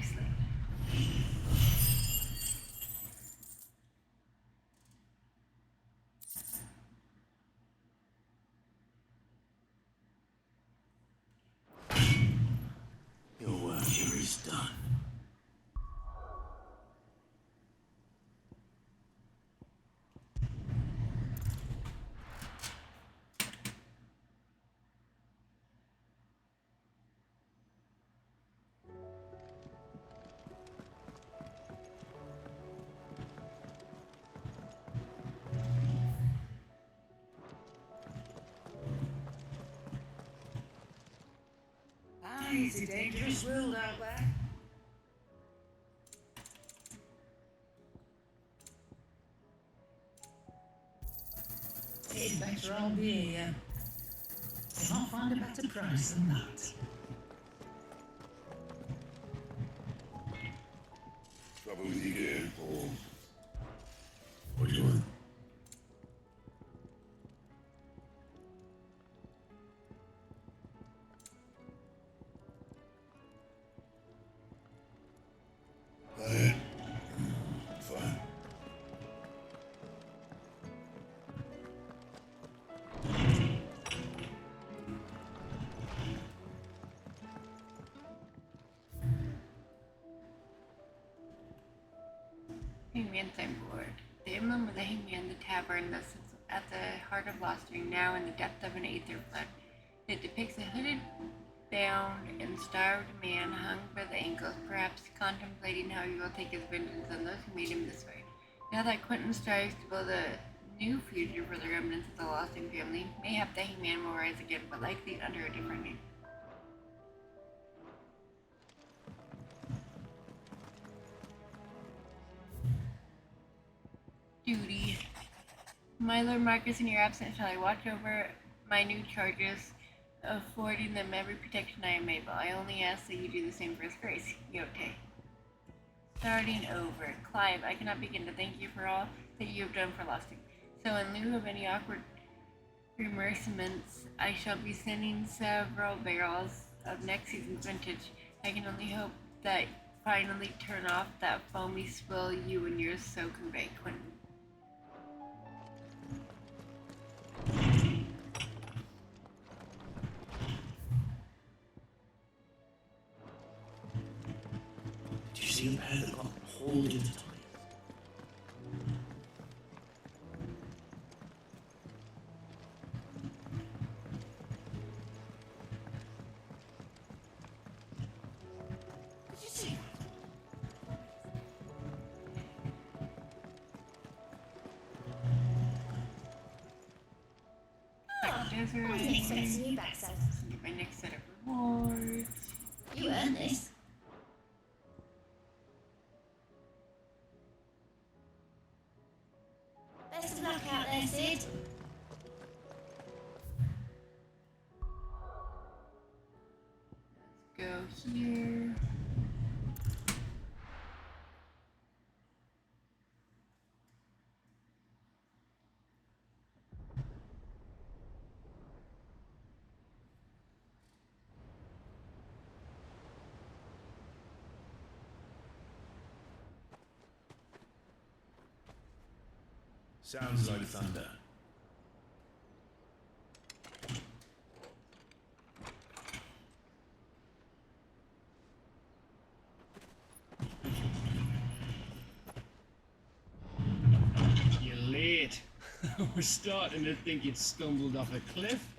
S1: Excellent.
S3: Your work here is done.
S2: It's a dangerous world out there. It'd better all be here. Cannot find a better price than that.
S11: Trouble with you there, Paul? What do you want? Fine.
S1: Hangman's on board. The emblem of the hangman, the tavern, that sits at the heart of Lostring, now in the depth of an aether flood. It depicts a hooded, bound, and starved man hung by the ankles, perhaps contemplating how he will take his vengeance on those who made him this way. Now that Quentin strives to build a new future for the remnants of the Lostring family, mayhap the hangman will rise again, but likely under a different name. Duty. My Lord Marcus, in your absence, shall I watch over my new charges, affording them every protection I am able. I only ask that you do the same for his grace. Yote. Starting over. Clive, I cannot begin to thank you for all that you have done for Lostring. So in lieu of any awkward remerciements, I shall be sending several barrels of next season's vintage. I can only hope that finally turn off that foamy spill you and yours so convey, Quentin.
S18: Did you see a pair that got hauled into time?
S14: Did you see
S1: Desert.
S14: I wasn't expecting you back, so
S1: Get my next set of rewards.
S14: you earned this. Best of luck out there, Sid.
S1: Go here.
S3: Sounds like thunder.
S9: You're late. We're starting to think you'd stumbled off a cliff.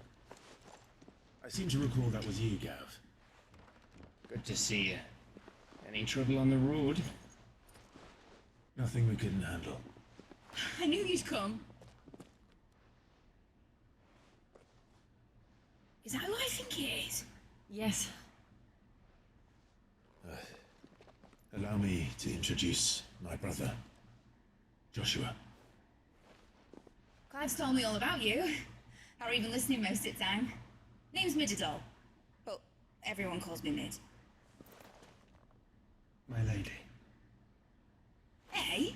S3: I seem to recall that was you, Gav.
S9: Good to see you. Any trouble on the road?
S3: Nothing we couldn't handle.
S12: I knew you'd come. Is that who I think it is?
S5: Yes.
S3: Allow me to introduce my brother, Joshua.
S12: Clive's told me all about you. Or even listening most of the time. Name's Mididol. But everyone calls me Mid.
S15: My lady.
S12: Hey?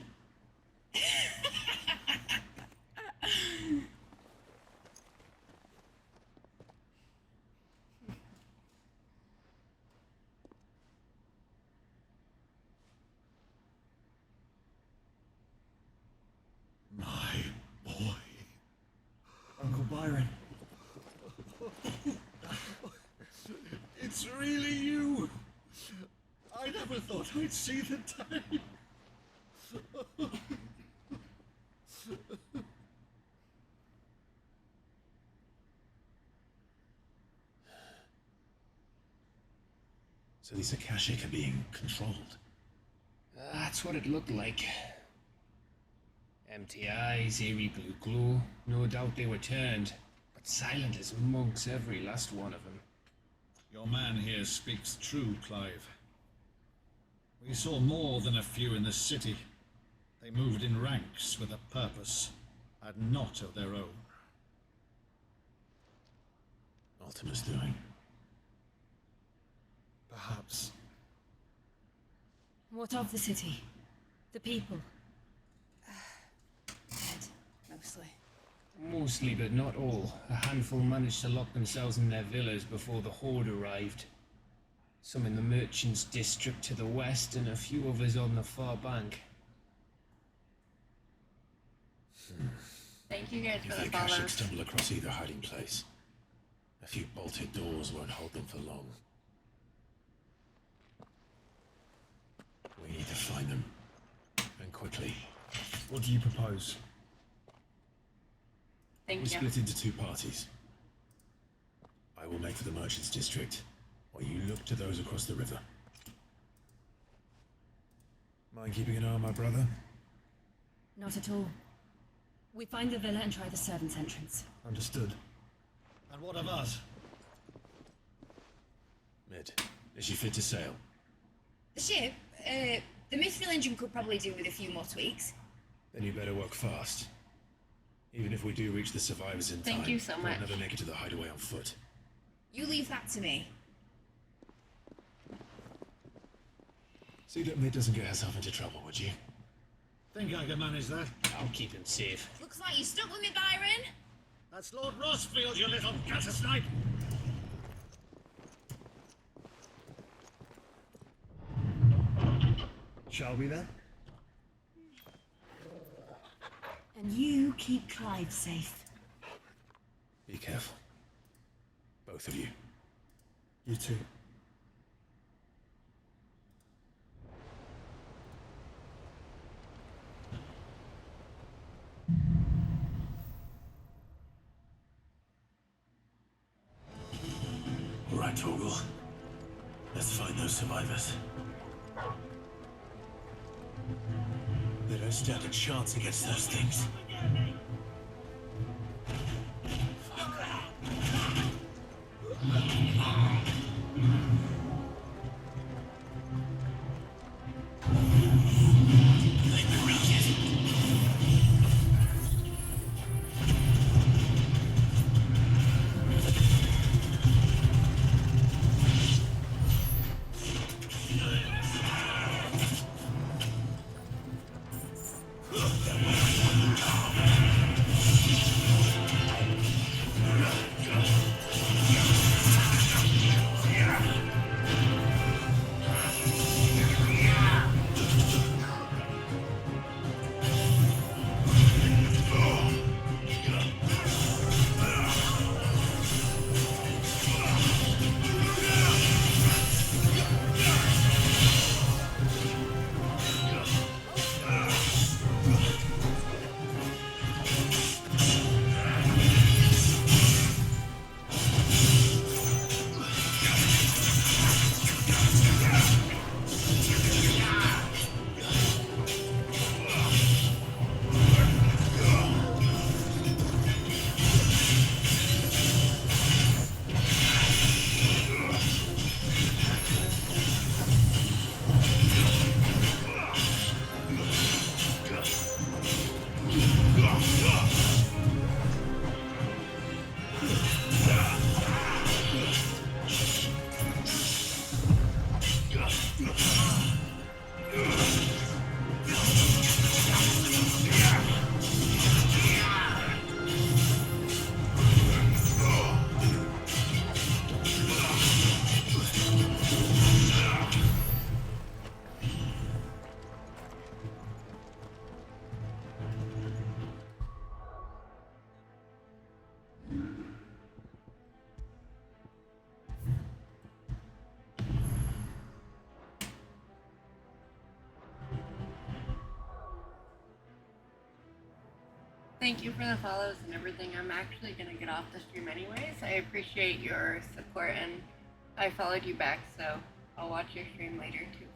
S15: Byron.
S11: It's really you. I never thought I'd see the day.
S3: So these Akashic are being controlled.
S9: That's what it looked like. Empty eyes, eerie blue glow. No doubt they were turned, but silent as monks, every last one of them.
S13: Your man here speaks true, Clive. We saw more than a few in the city. They moved in ranks with a purpose, and not of their own.
S3: Ultima's doing.
S15: Perhaps.
S5: What of the city? The people?
S21: Dead, mostly.
S9: Mostly, but not all. A handful managed to lock themselves in their villas before the Horde arrived. Some in the Merchants' District to the west, and a few others on the far bank.
S1: Thank you guys
S3: If
S1: for
S3: the
S1: the
S3: Akashic
S1: follows.
S3: stumble across either hiding place, a few bolted doors won't hold them for long. We need to find them, and quickly.
S15: What do you propose?
S1: Thank
S3: We
S1: you.
S3: split into two parties. I will make for the Merchants' District, while you look to those across the river. Mind keeping an eye on my brother?
S5: Not at all. We find the villa and try the servants' entrance.
S15: Understood.
S13: And what of us?
S3: Mid, is she fit to sail?
S21: The ship, the Mithril engine could probably do with a few more tweaks.
S3: Then you better work fast. Even if we do reach the survivors in time,
S1: Thank you so
S3: we'll
S1: much.
S3: never make it to the hideaway on foot.
S21: You leave that to me.
S3: See that Mid doesn't get herself into trouble, would you?
S13: Think I can manage that?
S9: I'll keep him safe.
S21: Looks like you stuck with me, Byron.
S13: That's Lord Rossfield, you little gutter snipe!
S15: Shall we then?
S5: And you keep Clive safe.
S3: Be careful. Both of you.
S15: You too.
S3: All right, Torgal. Let's find those survivors. They don't stand a chance against those things.
S1: Thank you for the follows and everything. I'm actually going to get off the stream anyways. I appreciate your support and I followed you back, so I'll watch your stream later too.